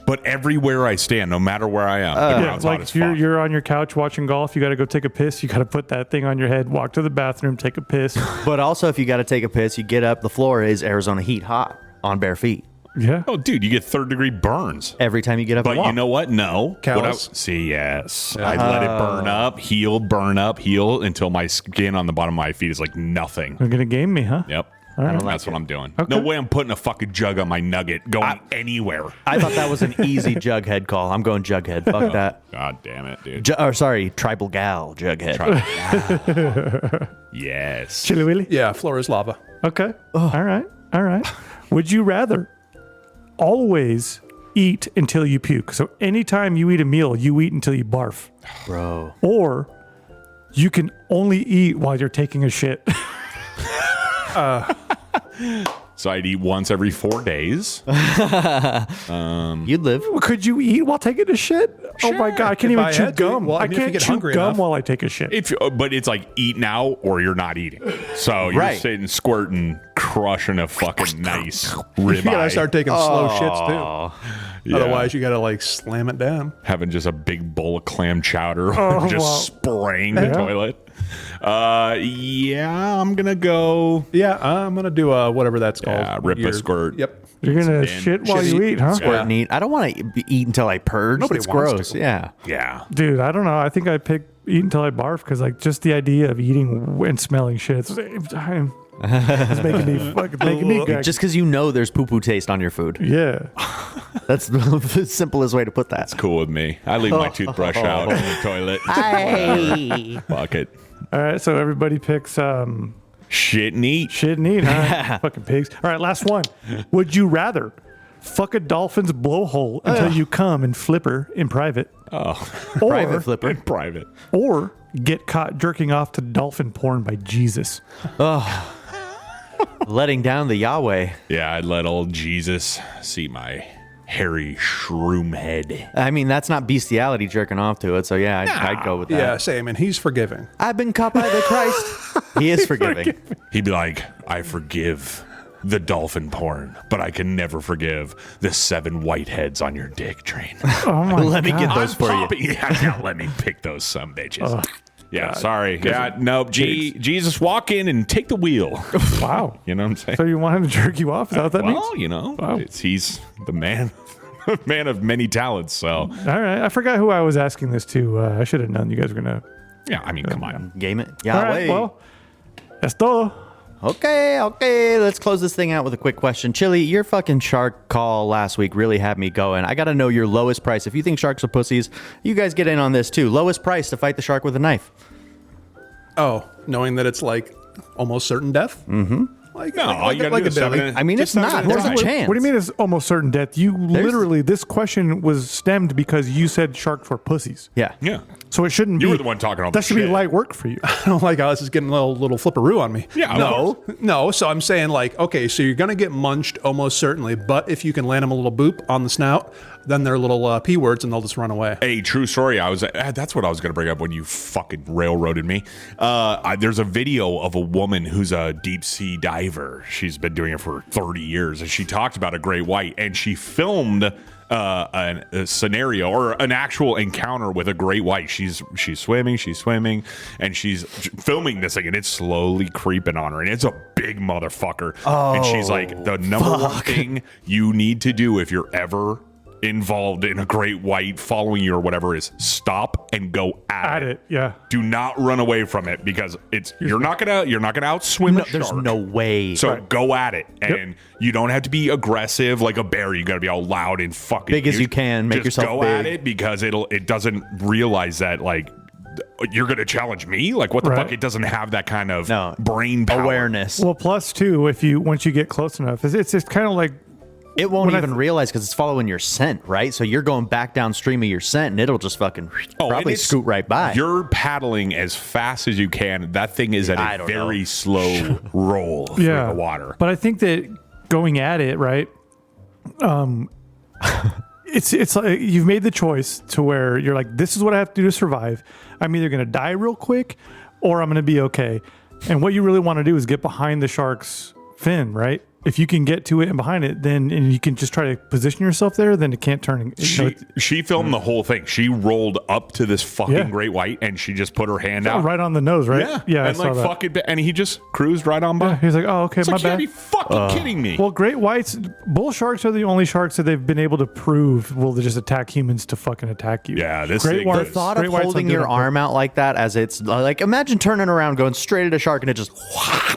But everywhere I stand, no matter where I am, the Yeah, ground's hot like as if you're, fuck. you're on your couch watching golf, you got to go take a piss. You got to put that thing on your head, walk to the bathroom, take a piss. But also, if you got to take a piss, you get up. The floor is Arizona heat hot on bare feet. Yeah. Oh, dude, you get third-degree burns. Every time you get up and But walk. you know what? No. Callus? Yes. I let it burn up, heal until my skin on the bottom of my feet is like nothing. You're gonna game me, huh? Yep. right. That's what I'm doing. Okay. No way I'm putting a fucking jug on my nugget going anywhere. I thought that was an easy Jughead call. I'm going Jughead. Fuck that. God damn it, dude. Sorry, Tribal Gal Jughead. Yes. Chili Willy? Yeah, floor is lava. Okay. All right. All right. Would you rather always eat until you puke? So anytime you eat a meal, you eat until you barf. Bro. Or you can only eat while you're taking a shit. So I'd eat once every 4 days. You'd live. Could you eat while taking a shit? Oh my God. I can't If even I chew had to, gum. well, I I mean, if you can't get chew hungry gum enough. while I take a shit. But it's like eat now or you're not eating. So you're Right. sitting squirting, crushing a fucking nice You ribeye. gotta start taking slow shits too. Yeah. Otherwise, you gotta like slam it down. Having just a big bowl of clam chowder Oh, just wow. spraying the Yeah. toilet. Yeah, I'm gonna go. Yeah, I'm gonna do whatever that's called. Yeah, rip a Your- squirt. Yep. You're going to in. shit while Shit you eat. eat, huh? Squirt and eat. I don't want to eat until I purge. Nobody It's wants gross. to. Yeah. Yeah. Dude, I don't know. I think I pick eat until I barf because, like, just the idea of eating and smelling shit at the same time is making me gag. Just because you know there's poo-poo taste on your food. Yeah. That's the simplest way to put that. Cool with me. I leave my toothbrush out in the toilet. Fuck it. All right. So everybody picks Shit and eat. shit and eat, huh? Fucking pigs. All right. Last one. Would you rather fuck a dolphin's blowhole until you come and flipper in private? Oh, Private flipper. in private. Or get caught jerking off to dolphin porn by Jesus? Letting down the Yahweh. Yeah, I'd let old Jesus see my hairy shroom head. I mean, that's not bestiality jerking off to it. So yeah, I'd go with that. Yeah, same. And he's forgiving. I've been caught by the Christ. He is forgiving. He'd be like, I forgive the dolphin porn, but I can never forgive the 7 whiteheads on your dick train. Oh my Let me get God. those for you. Yeah, let me pick those some bitches. Yeah, sorry. Yeah, nope. Jesus, walk in and take the wheel. Wow. You know what I'm saying? So you want him to jerk you off? Is that what that means? Well, you know, Wow. he's the man, man of many talents. So, All right. I forgot who I was asking this to. I should have known you guys were going to. yeah, I mean, come on. Game it. All Yahweh. right. Well, that's todo. Okay. Let's close this thing out with a quick question. Chili, your fucking shark call last week really had me going. I got to know your lowest price. If you think sharks are pussies, you guys get in on this too. Lowest price to fight the shark with a knife. Oh, knowing that it's like almost certain death. Mm-hmm. Like, No, all you gotta do is Billy. 7 I mean, it's not. There's a chance. What do you mean it's almost certain death? You literally, this question was stemmed because you said sharks were pussies. Yeah. Yeah. So it shouldn't be. You were the one talking all That the should be shit. light work for you. I don't like how this is getting a little flipperoo on me. Yeah, of no. So I'm saying like, okay, so you're gonna get munched almost certainly, but if you can land them a little boop on the snout, then they're little p words and they'll just run away. Hey, true story. That's what I was going to bring up when you fucking railroaded me. There's a video of a woman who's a deep sea diver. She's been doing it for 30 years, and she talked about a great white, and she filmed a scenario or an actual encounter with a great white. She's swimming, and she's filming this thing, and it's slowly creeping on her, and it's a big motherfucker. And she's like, the number one thing you need to do if you're ever involved in a great white following you or whatever is stop and go at it. Yeah. Do not run away from it because you're not gonna outswim a There's shark. no way. So go at it, and you don't have to be aggressive like a bear. You got to be all loud and fucking Big as huge. you can. Make Just yourself go at big. it because it doesn't realize that like you're gonna challenge me. Like what the Right. fuck? It doesn't have that kind of No. brain power. Awareness. Well, plus too, once you get close enough, it's just kind of like It won't when I even realize because it's following your scent, right? So you're going back downstream of your scent, and it'll just fucking Oh, and probably it's- scoot right by. You're paddling as fast as you can. That thing is I at a don't very know. slow roll through the water. But I think that going at it, right? It's like you've made the choice to where you're like, this is what I have to do to survive. I'm either going to die real quick or I'm going to be okay. And what you really want to do is get behind the shark's fin, right? if you can get to it and behind it, then and you can just try to position yourself there, then it can't turn. She filmed the whole thing. She rolled up to this fucking great white and she just put her hand out right on the nose, right? Yeah, I and saw like that. fucking, and he just cruised right on by. Yeah, he's like, oh, okay, It's my like, you bad. gotta be fucking kidding me. Well, great whites, bull sharks are the only sharks that they've been able to prove will just attack humans to fucking attack you. Yeah, this great thing white, The thought of great whites holding don't do your that. arm out like that as it's like, imagine turning around, going straight at a shark, and it just.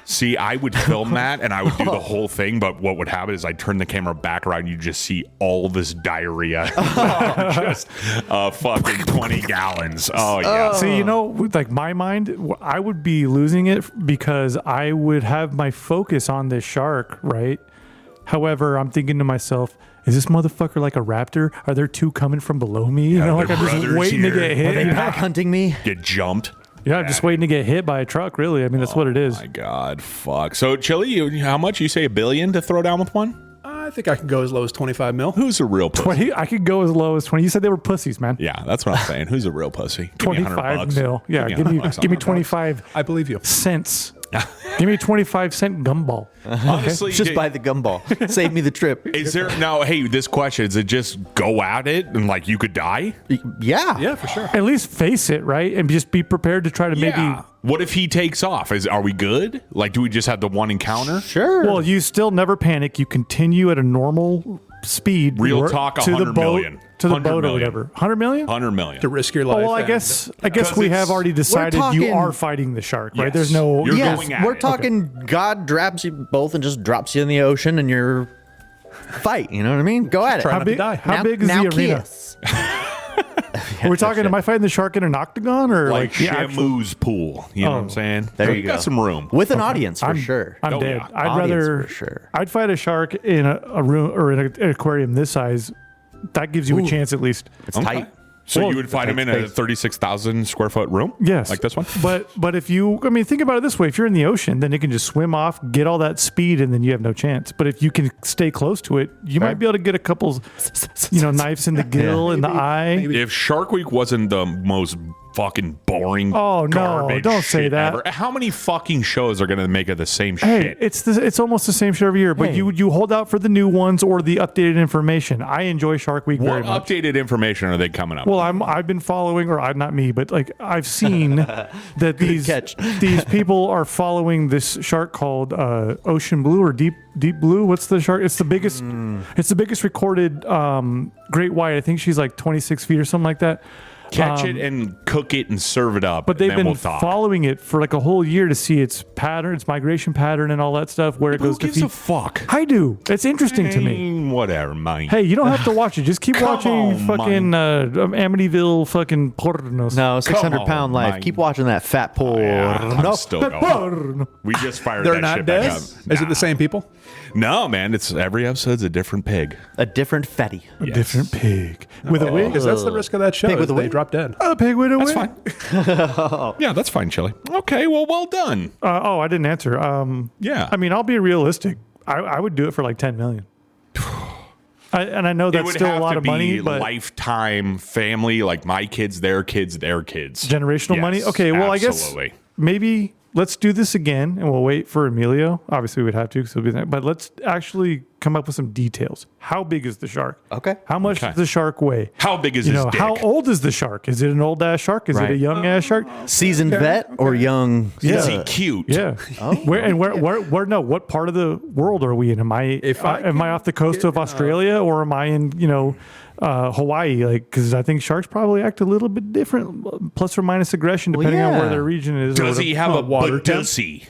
See, I would film that and I would do the whole thing, but what would happen is I'd turn the camera back around and you just see all this diarrhea. Just fucking 20 gallons. Oh, yeah. See, with like my mind, I would be losing it because I would have my focus on this shark, right? However, I'm thinking to myself, is this motherfucker like a raptor? Are there two coming from below me? Like they're I'm just brothers waiting here. to get hit. Are they pack hunting me? Get jumped. Yeah, I'm just waiting to get hit by a truck, really. I mean, that's what it is. My God, fuck. So, Chili, how much? You say $1 billion to throw down with one? I think I can go as low as 25 mil. Who's a real pussy? 20, I could go as low as 20. You said they were pussies, man. Yeah, that's what I'm saying. Who's a real pussy? Give me 25 $100. mil. Yeah, give me $100 give me on it. 25 I believe you. cents. Give me a 25-cent gumball. Honestly, Just buy the gumball. Save me the trip. is there now? Hey, this question is it just go at it and like you could die? Yeah. Yeah, for sure. At least face it, right? And just be prepared to try to maybe. What if he takes off? Are we good? Like, do we just have the one encounter? Sure. Well, you still never panic. You continue at a normal speed. Real talk, to the 100 boat, million. to the 100 boat or million. whatever. 100 million? 100 million. To risk your Oh, life. well, I and- guess Because we have it's- already decided you talking- are fighting the shark, right? Yes. There's no. You're yes, going at we're it. talking God grabs you both and just drops you in the ocean and you're fight. You know what I mean? Go at it. Try How not to big? die. How big is the arena? Kiss. Are we talking? Am I fighting the shark in an octagon or Like the actual- Shamu's pool. You know what I'm saying? There So you we got go. some room. With an audience for sure. I'm Oh, dead. yeah. I'd Audience rather. for sure. I'd fight a shark in a room or in an aquarium this size. That gives you a chance at least. It's Okay. tight. So Well, you would fight him in a space. 36,000 square foot room? Yes. Like this one? But if you, I mean, think about it this way: if you're in the ocean, then it can just swim off, get all that speed, and then you have no chance. But if you can stay close to it, you might be able to get a couple, knives in the gill, in the eye. If Shark Week wasn't the most fucking boring Oh, no, garbage don't say shit that. ever, how many fucking shows are going to make it the same Hey, shit? it's almost the same show every year, but Hey. you hold out for the new ones or the updated information. I enjoy Shark Week very What much. updated information are they coming up Well, with? I've been following, or not me, but like I've seen that these catch. these people are following this shark called Ocean Blue or Deep Blue. What's the shark? It's the biggest. It's the biggest recorded great white. I think she's like 26 feet or something like that. Catch it and cook it and serve it up. But they've and then been we'll talk. following it for like a whole year to see its pattern, its migration pattern, and all that stuff. Where it Who goes to gives a feed. fuck? I do. It's interesting to me. Whatever, mate. Hey, you don't have to watch it. Just keep Come watching on, fucking Amityville fucking pornos. No, 600 on, pound life. Mike. Keep watching that fat porn. Yeah, I'm No. still going. Porno. We just fired They're that not shit dead? back up. Is it the same people? No, man. It's every episode's a different pig. A different fatty. A different pig with a wig. Because that's the risk of that show. Pig with is a they wig? drop dead. A pig with a That's wig. fine. Yeah, that's fine, Chili. Okay, well done. I didn't answer. Yeah. I mean, I'll be realistic. I would do it for like 10 million. I know It that's would still have a lot to of money, be but lifetime family, like my kids, their kids, their kids. generational Yes, money. Okay, well, I guess absolutely. maybe let's do this again, and we'll wait for Emilio. Obviously, we'd have to, because he'll be there. But let's actually come up with some details. How big is the shark? Okay. How much does the shark weigh? How big is his dick? How old is the shark? Is it an old ass shark? Is it a Right. young ass shark? Seasoned vet or young? Is he cute? Yeah. Where? No. What part of the world are we in? Am I am I off the coast of Australia or am I in Hawaii? Like, because I think sharks probably act a little bit different, plus or minus aggression, depending on where yeah. their region is. or Does he have a water temp? badusi?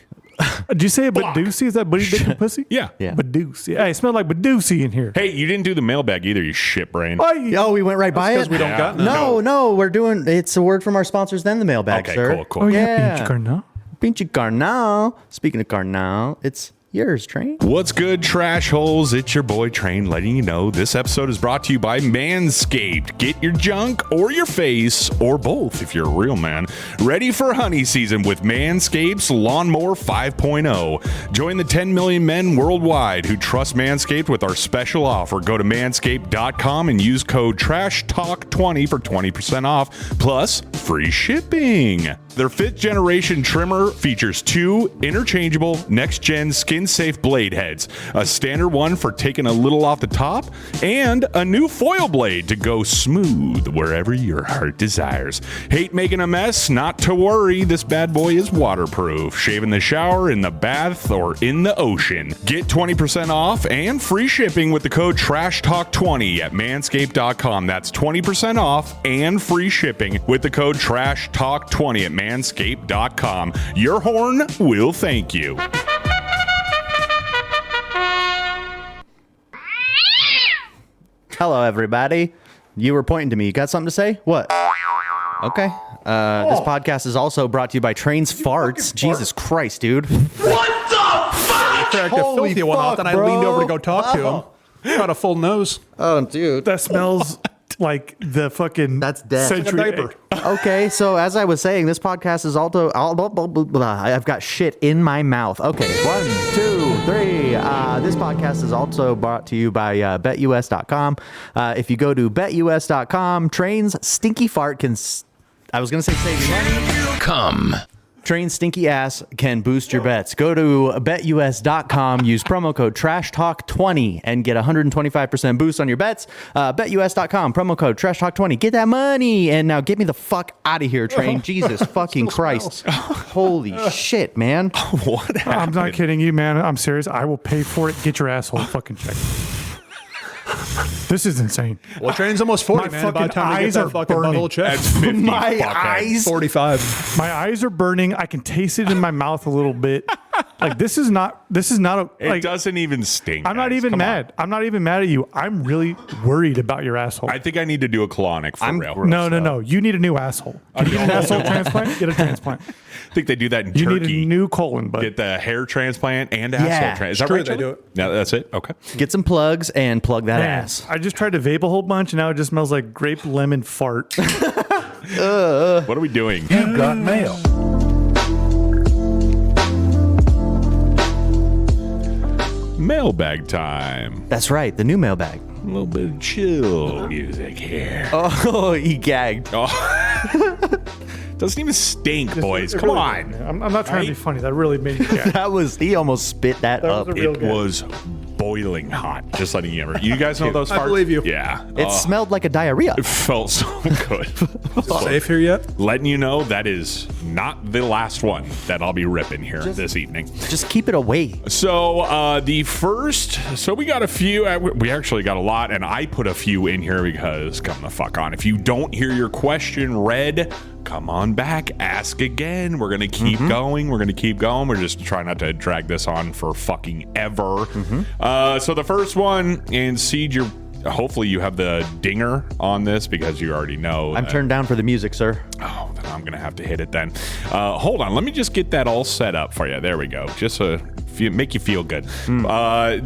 Did you say a badoosie? Is that buddy dick and pussy? Yeah. Yeah. Badoosie. Hey, it smelled like badoosie in here. Hey, you didn't do the mailbag either, you shit brain. Oh, we went right by it. Because we don't got none. No, we're doing. It's a word from our sponsors. Then the mailbag, Okay, sir. cool. Oh yeah, Yeah. pinch carnal. Pinchy Carnal. Speaking of Carnal, it's yours, Train. What's good, trash holes? It's your boy Train letting you know this episode is brought to you by Manscaped. Get your junk or your face, or both if you're a real man, ready for honey season with Manscaped's Lawnmower 5.0. Join the 10 million men worldwide who trust Manscaped with our special offer. Go to manscaped.com and use code TRASHTALK20 for 20% off, plus free shipping. Their 5th generation trimmer features 2 interchangeable next-gen skin-safe blade heads, a standard one for taking a little off the top, and a new foil blade to go smooth wherever your heart desires. Hate making a mess? Not to worry, this bad boy is waterproof. Shave in the shower, in the bath, or in the ocean. Get 20% off and free shipping with the code TRASHTALK20 at manscaped.com. That's 20% off and free shipping with the code TRASHTALK20 at manscaped.com. Your horn will thank you. Hello, everybody. You were pointing to me. You got something to say? What? Okay. This podcast is also brought to you by Trains Farts. Jesus Christ, dude. What the fuck? Cracked a Holy filthy one off, fuck, and I bro. leaned over to go talk to him. Got a full nose. Oh, dude. That smells like the fucking That's death. century Like a diaper. Okay, so as I was saying, this podcast is also... I've got shit in my mouth. Okay, 1, 2, 3. This podcast is also brought to you by BetUS.com. If you go to BetUS.com, Train's stinky fart can... I was going to say save you money. Come. Train's stinky ass can boost your bets. Go to BetUS.com, use promo code TRASHTALK20 and get 125% boost on your bets. BetUS.com, promo code TRASHTALK20. Get that money. And now get me the fuck out of here, Train. Jesus fucking Christ. Holy shit, man. What happened? I'm not kidding you, man. I'm serious. I will pay for it. Get your asshole fucking checked. This is insane. Well, Train's almost 40, My man. By the fucking time we get eyes that are fucking burning. butthole checked. That's 50. My fuckhead. eyes. 45. My eyes are burning. I can taste it in my mouth a little bit. Like this is not a It like doesn't even stink. I'm not guys. even Come mad. on. I'm not even mad at you. I'm really worried about your asshole. I think I need to do a colonic for real. No. You need a new asshole. Can you get an asshole transplant? Get a transplant. I think they do that in You Turkey. need a new colon, bud. Get the hair transplant and Yeah, asshole transplant. Is that true, right? they Charlie? do it. No, that's it. Okay. Get some plugs and plug that Man, ass. I just tried to vape a whole bunch, and now it just smells like grape lemon fart. What are we doing? You got mail. Mailbag time. That's right, the new mailbag. A little bit of chill music here. Oh, he gagged. Doesn't even stink, boys. Come on. I'm not trying to be funny. That really made me gag. He almost spit that up. was a real It gag. was boiling hot. Just letting you ever. You guys know those farts? I believe you. Yeah. It smelled like a diarrhea. It felt so good. Safe here yet? Letting you know that is not the last one that I'll be ripping here this evening. Just keep it away. So we got a few. We actually got a lot, and I put a few in here because come the fuck on. If you don't hear your question read, come on back, ask again. We're gonna keep going. We're just trying not to drag this on for fucking ever. So the first one, and Siege, hopefully you have the dinger on this because you already know. I'm turned down for the music, sir. Oh, then I'm gonna have to hit it then. Hold on, let me just get that all set up for you. There we go. Just make you feel good.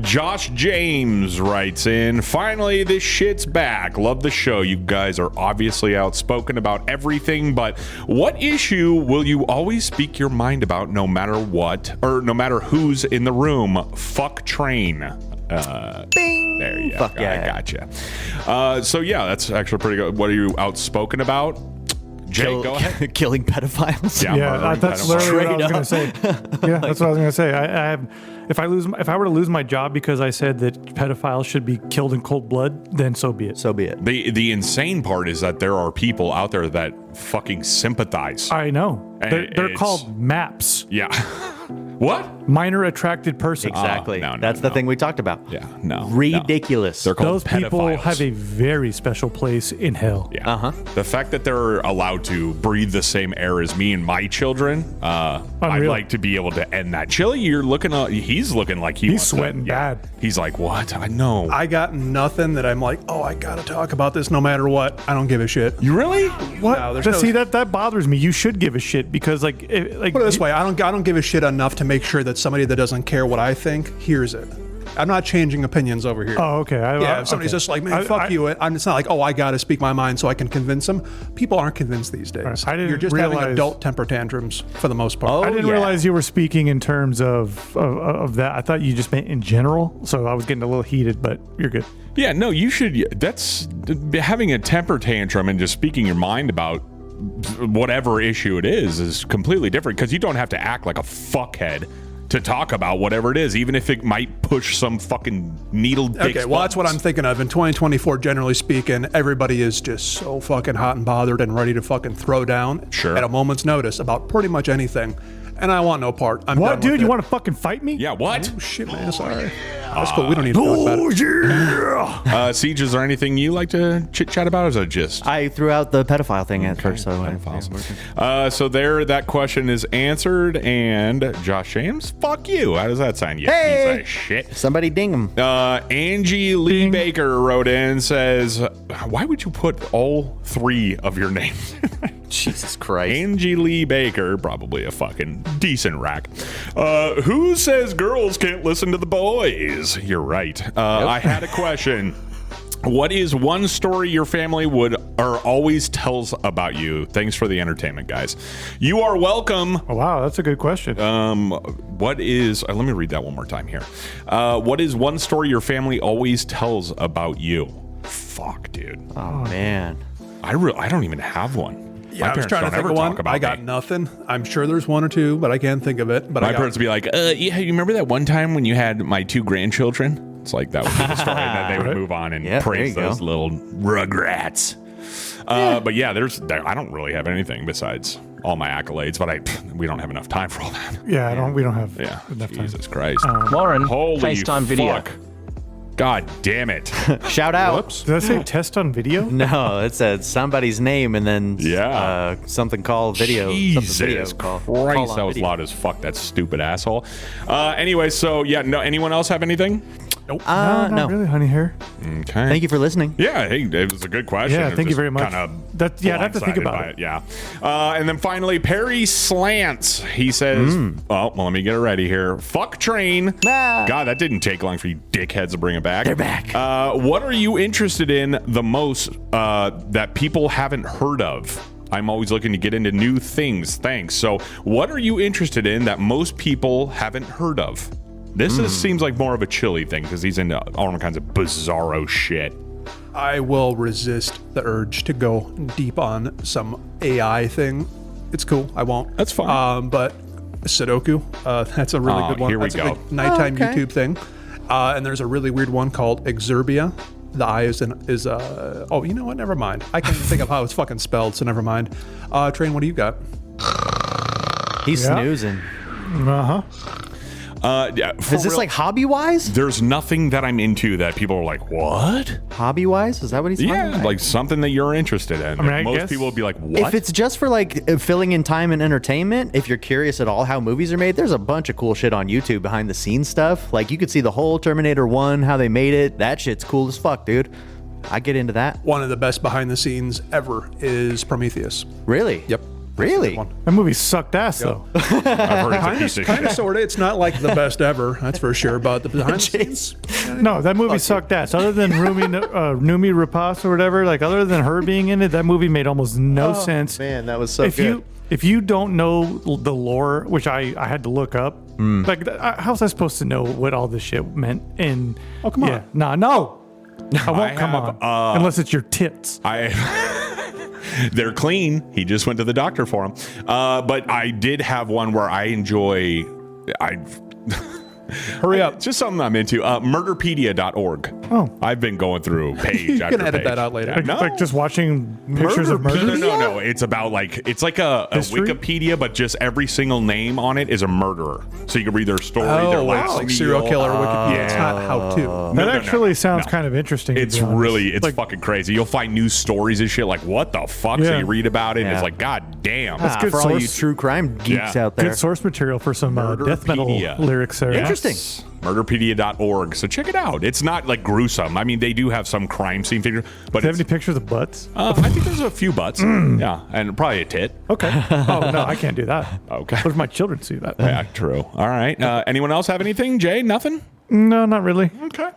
Josh James writes in, finally, this shit's back. Love the show. You guys are obviously outspoken about everything, but what issue will you always speak your mind about no matter what, or no matter who's in the room? Fuck Train. Bing. There you go. Fuck yeah. I gotcha. So yeah, that's actually pretty good. What are you outspoken about? Jay, go ahead. Killing pedophiles. Yeah, murdering that's pedophiles. literally what I was going to say. Yeah, that's what I was going to say. I have, if I were to lose my job because I said that pedophiles should be killed in cold blood, then so be it. So be it. The insane part is that there are people out there that fucking sympathize. I know. They're It's- called MAPS. Yeah. What? Minor attracted person. Exactly. no, That's the no. thing we talked about. Yeah. No. Ridiculous. They're called Those people pedophiles. have a very special place in hell. Yeah. Uh-huh. The fact that they're allowed to breathe the same air as me and my children, I'd Unreal. like to be able to end that. Chili, he's looking like He's wants to- sweating bad. He's like, what? I know. I got nothing that I'm like, oh, I gotta talk about this no matter what. I don't give a shit. You really? What? No, there's To no- see that bothers me. You should give a shit because like Put it this way, I don't give a shit enough to make sure that somebody that doesn't care what I think hears it. I'm not changing opinions over here. Oh, okay. Yeah, if somebody's just like, man, fuck you. It's not like, oh, I got to speak my mind so I can convince them. People aren't convinced these days. Right. I didn't You're just having realize- adult temper tantrums for the most part. Oh, I didn't yeah. realize you were speaking in terms of that. I thought you just meant in general. So I was getting a little heated, but you're good. Yeah, no, you should. That's having a temper tantrum and just speaking your mind about whatever issue it is completely different because you don't have to act like a fuckhead to talk about whatever it is, even if it might push some fucking needle dick. Okay, well, that's what I'm thinking of. In 2024, generally speaking, everybody is just so fucking hot and bothered and ready to fucking throw down at a moment's notice about pretty much anything. And I want no part. I'm What, done with dude? You it. want to fucking fight me? Yeah, what? Oh, shit, man. Sorry. That's cool. We don't need to talk about it. Siege, is there anything you like to chit-chat about, or is it just... I threw out the pedophile thing at first, so So there, that question is answered, and Josh James, fuck you. How does that sound? You Hey! piece of shit. somebody ding him. Angie Lee Baker wrote in, says, why would you put all three of your names? Jesus Christ. Angie Lee Baker, probably a fucking decent rack. Who says girls can't listen to the boys? You're right. I had a question. What is one story your family would or always tells about you? Thanks for the entertainment, guys. You are welcome. Oh, wow, that's a good question. What is... let me read that one more time here. What is one story your family always tells about you? Fuck, dude. Oh, man. I don't even have one. Yeah, I was trying to think of one. I got nothing. I'm sure there's one or two, but I can't think of it. But my parents would be like, yeah, you remember that one time when you had my 2 grandchildren? It's like that would be the story that they would move on and praise those little rugrats. But yeah, I don't really have anything besides all my accolades, but we don't have enough time for all that. Yeah, we don't have enough time. Jesus Christ. Lauren, Holy FaceTime video. fuck. God damn it. Shout out. Whoops. Did I say test on video? No, it said somebody's name and then something called video. Jesus video Christ, call that was video. loud as fuck, that stupid asshole. Anyway, so yeah, no. Anyone else have anything? Nope. No, not really, honey hair. Okay. Thank you for listening. Yeah, hey, it was a good question. Yeah, thank you very much. I'd I'd have to think about it. Yeah. And then finally, Perry Slants. He says, well, let me get it ready here. Fuck train. God, that didn't take long for you dickheads to bring it back. They're back. What are you interested in the most that people haven't heard of? I'm always looking to get into new things. Thanks. So what are you interested in that most people haven't heard of? This seems like more of a Chili thing because he's into all kinds of bizarro shit. I will resist the urge to go deep on some AI thing. It's cool. I won't. That's fine. But Sudoku, that's a really good one. Here we That's go. a big nighttime YouTube thing. And there's a really weird one called Extravaganza. The I is oh, you know what? Never mind. I can't even think of how it's fucking spelled, so never mind. Train, what do you got? He's snoozing. Uh-huh. Yeah, Is this like hobby wise? There's nothing that I'm into that people are like, what? Hobby wise? Is that what he's talking Yeah, about? like something that you're interested in. I mean, I Most guess- people would be like, what? If it's just for like filling in time and entertainment, if you're curious at all how movies are made, there's a bunch of cool shit on YouTube behind the scenes stuff. Like you could see the whole Terminator 1, how they made it. That shit's cool as fuck, dude. I get into that. One of the best behind the scenes ever is Prometheus. Really? Yep. Really? That movie sucked ass, though. I've heard it's a piece of Kind of, shit. sort of. It's not like the best ever, that's for sure. But the behind the scenes, No, that movie sucked ass. Other than Numi Rapace or whatever, like other than her being in it, that movie made almost no sense. Man, that was so If you don't know the lore, which I had to look up, like how was I supposed to know what all this shit meant? And Oh, come on. no, I won't come have, on unless it's your tits. They're clean. He just went to the doctor for them. But I did have one where I enjoy. hurry up. Just something I'm into. Murderpedia.org. Oh. I've been going through page You after can edit page. that out later. Yeah, no. Like just watching pictures of murder. No. It's about it's like a History? Wikipedia, but just every single name on it is a murderer. So you can read their story, Oh, their wow. last Like meal. serial killer Wikipedia. It's not how to. That actually sounds kind of interesting. to It's be honest. really, it's like, fucking crazy. You'll find news stories and shit like, what the fuck? So Yeah. you read about it and it's Yeah. like, god damn. That's good for all you source. true crime geeks Yeah. out there. good source material for some death metal Murderpedia. lyrics there. Interesting. Murderpedia.org. So check it out. It's not like gruesome. I mean, they do have some crime scene figure, but Do you have it's, any pictures of butts? I think there's a few butts. Yeah, and probably a tit. Okay. Oh no, I can't do that. Okay. What if my children see that? Yeah, true. All right. Anyone else have anything? Jay, nothing? No, not really. Okay.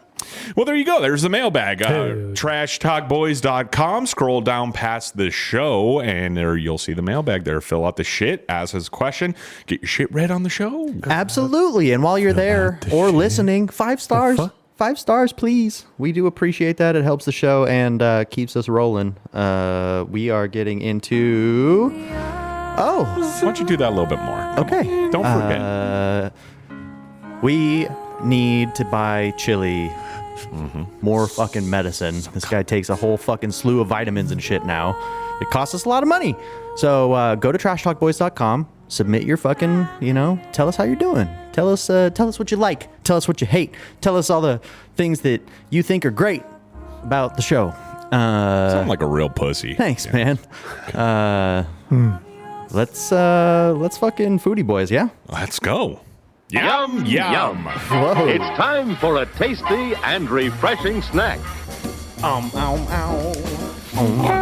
Well, there you go. There's the mailbag. Dude. TrashTalkBoys.com. Scroll down past the show, and there you'll see the mailbag there. Fill out the shit, ask his question, get your shit read on the show. Absolutely. And while you're there or listening, 5 stars. 5 stars, please. We do appreciate that. It helps the show and keeps us rolling. We are getting into... Oh. Why don't you do that a little bit more? Okay. Don't forget. We need to buy Chili more fucking medicine. This guy takes a whole fucking slew of vitamins and shit now. It costs us a lot of money. So go to trashtalkboys.com, submit your fucking, tell us how you're doing. Tell us what you like. Tell us what you hate. Tell us all the things that you think are great about the show. Sound like a real pussy. Thanks, man. Let's fucking Foodie Boys, yeah? Let's go. Yum, yum. Whoa. It's time for a tasty and refreshing snack. Ow, ow.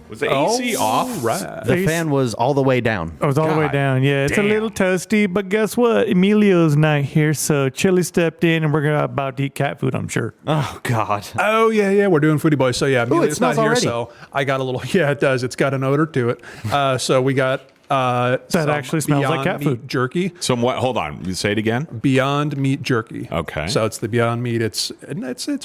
Was the AC off? Right. The fan was all the way down. I was all the way God down. Yeah, it's damn. a little toasty, but guess what? Emilio's not here, so Chili stepped in, and we're about to eat cat food, I'm sure. Oh, God. Oh, yeah, we're doing Foodie Boys. So, yeah, Amelia's not smells here, already. so I got a little... Yeah, it does. It's got an odor to it. So we got... that actually smells like cat food. Jerky. So what? Hold on. You say it again. Beyond Meat jerky. Okay. So it's the Beyond Meat. It's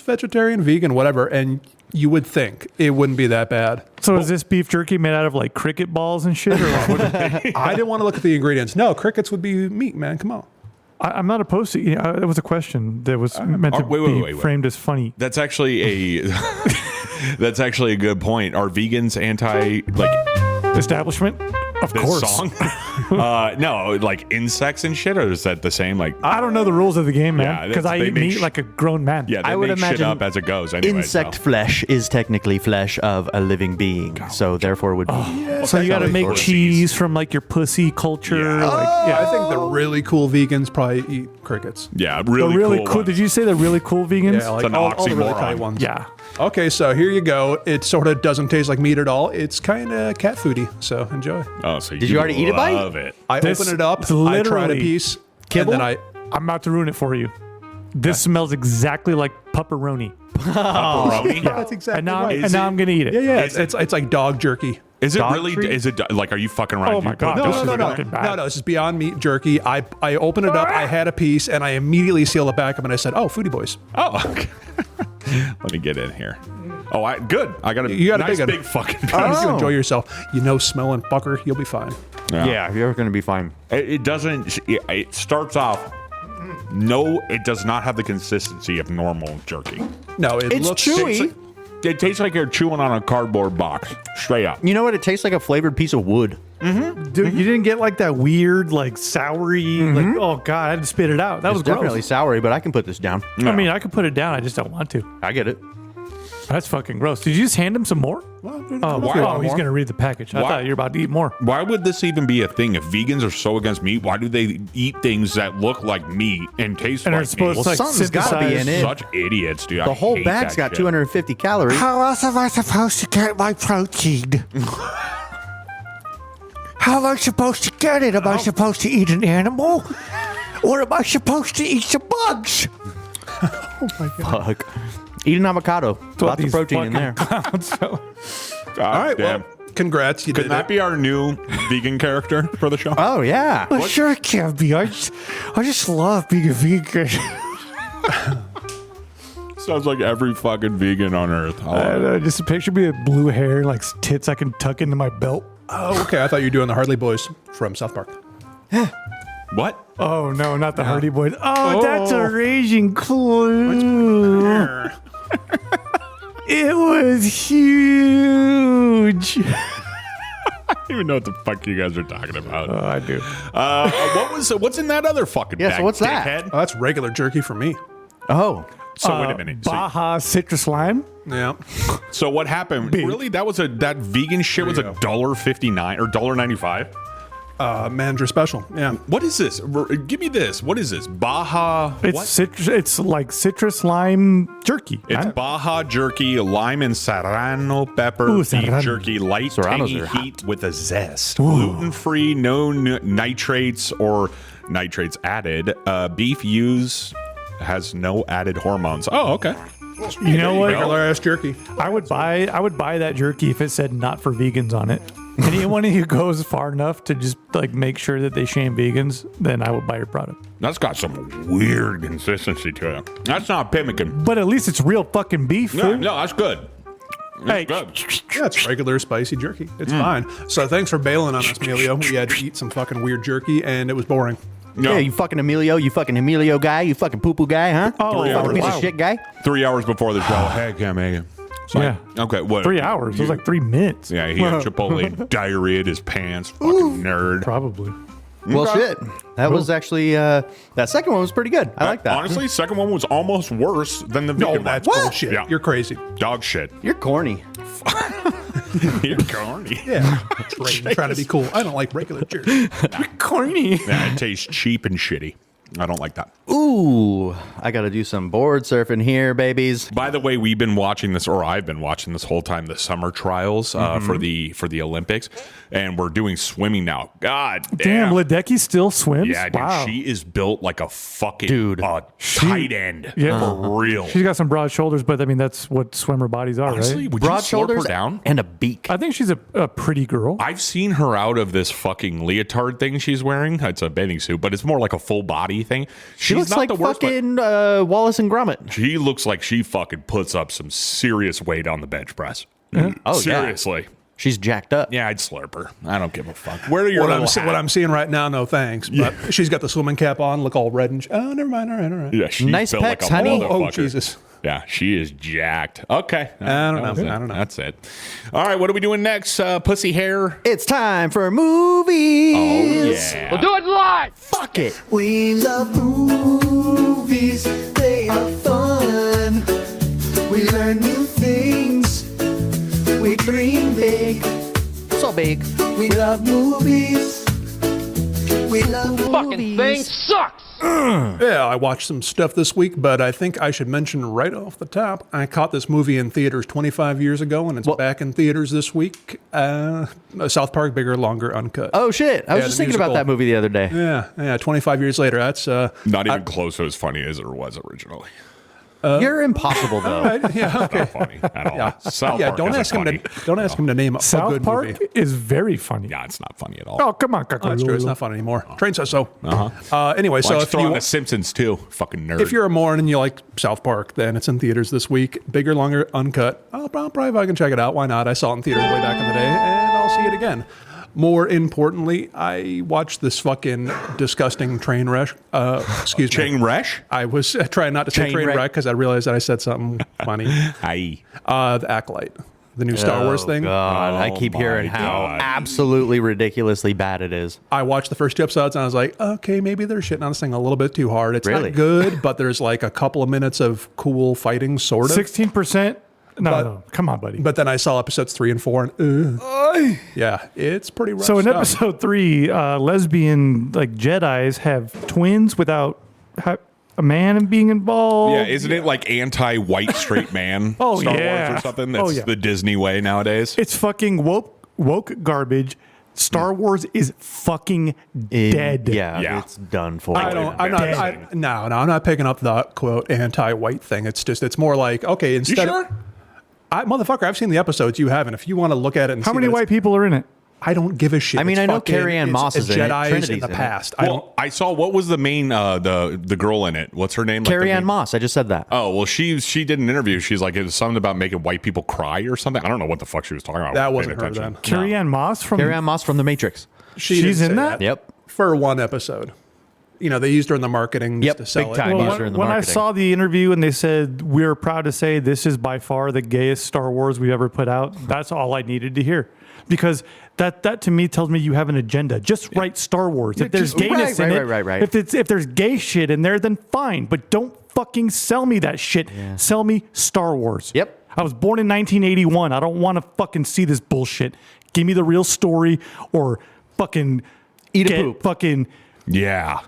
vegetarian, vegan, whatever. And you would think it wouldn't be that bad. So is this beef jerky made out of like cricket balls and shit? Or what? I didn't want to look at the ingredients. No, crickets would be meat, man. Come on. I'm not opposed to. It was a question that was meant to be framed as funny. That's actually a that's actually a good point. Are vegans anti Establishment? Of this course. song? No, like insects and shit, or is that the same? Like I don't know the rules of the game, Yeah, man, because that's- I they eat make meat like a grown man. yeah, they I would make shit imagine up as it goes. Anyway, Insect flesh is technically flesh of a living being, so therefore would be. So you got to Technically make sort of cheese from like your pussy culture. Yeah. I think the really cool vegans probably eat crickets. Yeah, The really, really cool. cool. Did you say the really cool vegans? Yeah, like an all the really oxymoron. tight ones. Yeah. Okay, so here you go. It sort of doesn't taste like meat at all. It's kind of cat foody, so enjoy. Oh, so Did you already eat a bite? Love it. I This open it up, is I tried a literally piece, kibble? and then I'm about to ruin it for you. This smells exactly like pepperoni. Pepperoni? That's exactly And now, right. and now I'm gonna eat it. Yeah, it's like dog jerky. Is it Dog really? treat? Is it like? Are you fucking around? Oh You my put God, this this in is the- fucking bad. No, this is Beyond Meat jerky. I opened it up, I had a piece, and I immediately sealed it back up, and I said, "Oh, Foodie Boys." Oh, okay. Let me get in here. Oh, good. I got a You got a nice big one. big fucking. If you enjoy yourself, smelling fucker, you'll be fine. Yeah, you're going to be fine. It doesn't. It starts off. No, it does not have the consistency of normal jerky. No, it It's looks chewy. It tastes like you're chewing on a cardboard box, straight up. You know what? It tastes like a flavored piece of wood. Dude, you didn't get like that weird, like soury, like oh god, I had to spit it out. That was It's definitely gross. soury, but I can put this down. I mean, I could put it down. I just don't want to. I get it. That's fucking gross. Did you just hand him some more? Oh, he's gonna read the package. I Why? thought you were about to eat more. Why would this even be a thing? If vegans are so against meat, why do they eat things that look like meat and taste And like are supposed meat? to like something's gotta be synthesize. in it. Such idiots, dude. The whole bag's got 250 calories. How else am I supposed to get my protein? How am I supposed to get it? Am I supposed to eat an animal? Or am I supposed to eat some bugs? Fuck. Eat an avocado. Lots of protein in there. All All right, well, congrats. You Could did that it. be our new vegan character for the show? Oh, yeah. Well, sure it can be. I just love being a vegan. Sounds like every fucking vegan on earth. Just a picture of me with blue hair, like tits I can tuck into my belt. Oh, okay. I thought you were doing the Harley Boys from South Park. What? Oh no, not the Hardy Boys. Oh, that's a raging clue. It was huge. I don't even know what the fuck you guys are talking about. I do. What's in that other fucking Yeah, bag? so what's that? dickhead? Oh, that's regular jerky for me. Oh. So wait a minute. Baja citrus lime. Yeah. So what happened? Really? That vegan shit was $1.59 or $1.95? Manager special. Yeah. What is this? Give me this. What is this? Baja. It's what? citrus. It's like citrus lime jerky. It's man. Baja jerky, lime and serrano pepper, Ooh, beef serrano. jerky, light Serranos tangy are hot. heat with a zest. Gluten-free, no nitrates or nitrates added. Beef has no added hormones. Oh, okay. You know what? Regular ass jerky. I would buy that jerky if it said not for vegans on it. Anyone who goes far enough to just like make sure that they shame vegans, then I would buy your product. That's got some weird consistency to it. That's not pemmican. But at least it's real fucking beef. No, Food. that's good. Hey, Good. Yeah, it's regular spicy jerky. It's fine. So thanks for bailing on us, Emilio. We had to eat some fucking weird jerky, and it was boring. No. Yeah, you fucking Emilio guy, you fucking poo-poo guy, huh? Oh, you fucking piece wow. of shit guy. 3 hours before the show. Hey, can't make it. yeah. Okay, what? 3 hours. It was like 3 minutes. Yeah, he had Chipotle diarrhea in his pants. Fucking nerd. Probably. Well, shit. That was actually, that second one was pretty good. I like that. Honestly, second one was almost worse than the No, vegan that's one. bullshit. Yeah. You're crazy. Dog shit. You're corny. You're corny. Yeah. Trying to be cool. I don't like regular jerky. Corny. Yeah, it tastes cheap and shitty. I don't like that. Ooh, I got to do some board surfing here, babies. By the way, we've been watching this, or I've been watching this whole time, the summer trials for the Olympics, and we're doing swimming now. God Damn, damn. Ledecky still swims? Yeah, dude, Wow. she is built like a fucking Dude. tight end. Yeah. For real. She's got some broad shoulders, but I mean, that's what swimmer bodies are, Honestly, right? would Broad you slurp shoulders her down? and a beak. I think she's a pretty girl. I've seen her out of this fucking leotard thing she's wearing. It's a bathing suit, but it's more like a full body thing. She looks like fucking Wallace and Gromit. She looks like she fucking puts up some serious weight on the bench press. Oh, Seriously. yeah. She's jacked up. Yeah, I'd slurp her. I don't give a fuck. Where are your What little I'm seeing right now, no thanks. But she's got the swimming cap on, look all red and... Oh, never mind. All right. Yeah, she's Nice built like pecs, a honey. motherfucker. Oh, Jesus. Yeah, she is jacked. Okay. I don't know. That was it. I don't know. That's it. All right, what are we doing next? Pussy hair? It's time for movies. Oh, yeah. We'll do it live. Fuck it. We love movies, they are fun. We learn new things, we dream big. So big. We love movies, we love Fucking thing sucks. Yeah, I watched some stuff this week, but I think I should mention right off the top, I caught this movie in theaters 25 years ago, and it's back in theaters this week. South Park, Bigger, Longer, Uncut. Oh, shit. I was Yeah, just the thinking about musical. that movie the other day. Yeah, 25 years later. That's Not even close to as funny as it was originally. You're impossible, though. yeah, okay. Not funny at all. South Yeah, Park don't isn't ask him funny. to don't ask him to name a South good Park movie. is very funny. Yeah, it's not funny at all. Oh, come on. Oh, that's true. It's not fun anymore. Train says so. Anyway, Why so don't you if throw on you The Simpsons too? Fucking nerd. if you're a moron and you like South Park, then it's in theaters this week. Bigger, Longer, Uncut. I'll probably I can check it out. Why not? I saw it in theaters way back in the day, and I'll see it again. More importantly, I watched this fucking disgusting train wreck. Excuse me. Chain Resh? I was trying not to say Train train wreck. wreck because I realized that I said something funny. Aye. The Acolyte, the new Star Wars thing. God, I keep my hearing how God. absolutely ridiculously bad it is. I watched the first 2 episodes and I was like, okay, maybe they're shitting on this thing a little bit too hard. It's Really? not good, but there's like a couple of minutes of cool fighting, sort of. 16%? No, But- no. Come on, buddy. But then I saw episodes 3 and 4, and yeah, it's pretty rough. So in stuff. episode 3, lesbian like Jedis have twins without a man being involved. Yeah, isn't it like anti-white straight man Oh, Star yeah. Wars or something? Oh, That's yeah. the Disney way nowadays. It's fucking woke garbage. Star Wars is fucking dead. Yeah, it's done for. I'm not picking up the quote anti-white thing. It's more like, okay, You instead sure? of motherfucker, I've seen the episodes, you haven't. If you want to look at it and How see many that white people are in it? I don't give a shit. I mean, It's I know fucking- Carrie-Anne Moss it's is in it. Jedis Trinity's in the in it. past. Well, I saw what was the main the girl in it? What's her name? Like the Carrie-Anne main- Moss. I just said that. Oh well, she did an interview. She's like, it was something about making white people cry or something. I don't know what the fuck she was talking about. That I wasn't her wasn't paying then. Carrie-Anne Moss from Carrie-Anne Moss from The Matrix. She She's didn't in say that? Yep. for one episode. You know, they used her in the marketing Yep, to sell big it. time. Well, Used her in the when I marketing. saw the interview and they said, we're proud to say this is by far the gayest Star Wars we've ever put out, that's all I needed to hear. Because that to me tells me you have an agenda. Just write Star Wars. If there's gayness in it, right. if there's gay shit in there, then fine. But don't fucking sell me that shit. Sell me Star Wars. Yep. I was born in 1981. I don't want to fucking see this bullshit. Give me the real story or fucking Eat a poop. Fucking Yeah.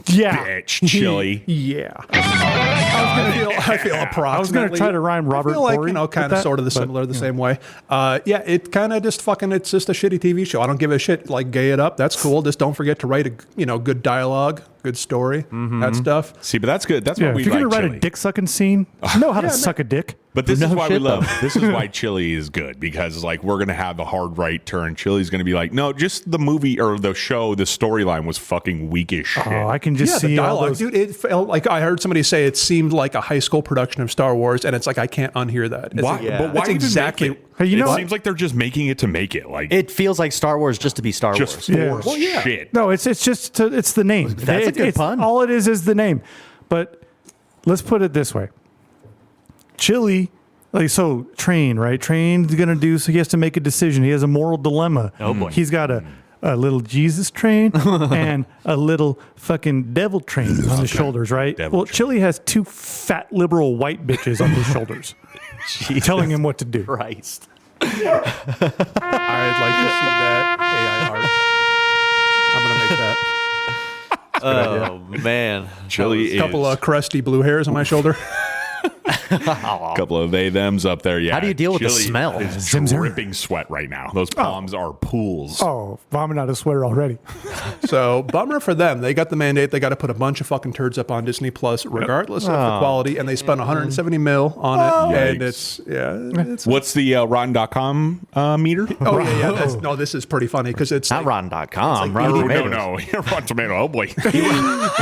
Yeah. Bitch, chili. Yeah. I feel approximately. I was going to try to rhyme Robert I feel like, Horry kind with of that, sort of the but, similar, the same way. Yeah, it kind of just fucking, it's just a shitty TV show. I don't give a shit. Like, gay it up. That's cool. Just don't forget to write good dialogue, good story, that stuff. See, but that's good. That's Yeah, what we if you're like going to write chili. a dick sucking scene, know how to suck a dick. But this is why we shit, love. though. This is why chili is good, because like we're gonna have a hard right turn. Chili's gonna be like, no, just the movie or the show. The storyline was fucking weak as shit. Oh, I can just see the all dialogue, those. dude. It felt like I heard somebody say it seemed like a high school production of Star Wars, and it's like I can't unhear that. It's Why? like, But why that's even exactly. make it? Hey, you know it what? seems like they're just making it to make it. Like It feels like Star Wars just to be Star just Wars. for shit. No, it's just it's the name. That's a good pun. All it is the name. But let's put it this way: Chili, like so, Train, right? Train's gonna do. So he has to make a decision. He has a moral dilemma. Oh, boy. He's got a little Jesus train and a little fucking devil train on his shoulders, right? Devil Well, train. Chili has two fat liberal white bitches on his shoulders, telling him what to do. Christ. I'd like to see that AI art. I'm gonna make that. Oh man, Chili is A couple of crusty blue hairs on my shoulder. a couple of they thems up there. Yeah. How do you deal with the Chili smell? Is Zim-zim. dripping sweat right now. Those palms are pools. Oh, vomit out a sweater already. So bummer for them. They got the mandate. They got to put a bunch of fucking turds up on Disney Plus, regardless of the quality. And they spent 170 mil on it. And Yikes. it's What's the Rotten.com meter? oh yeah. No, this is pretty funny because it's Not like, Rotten.com. It's like Rotten No, Tomatoes. no. Rotten Tomato. Oh boy.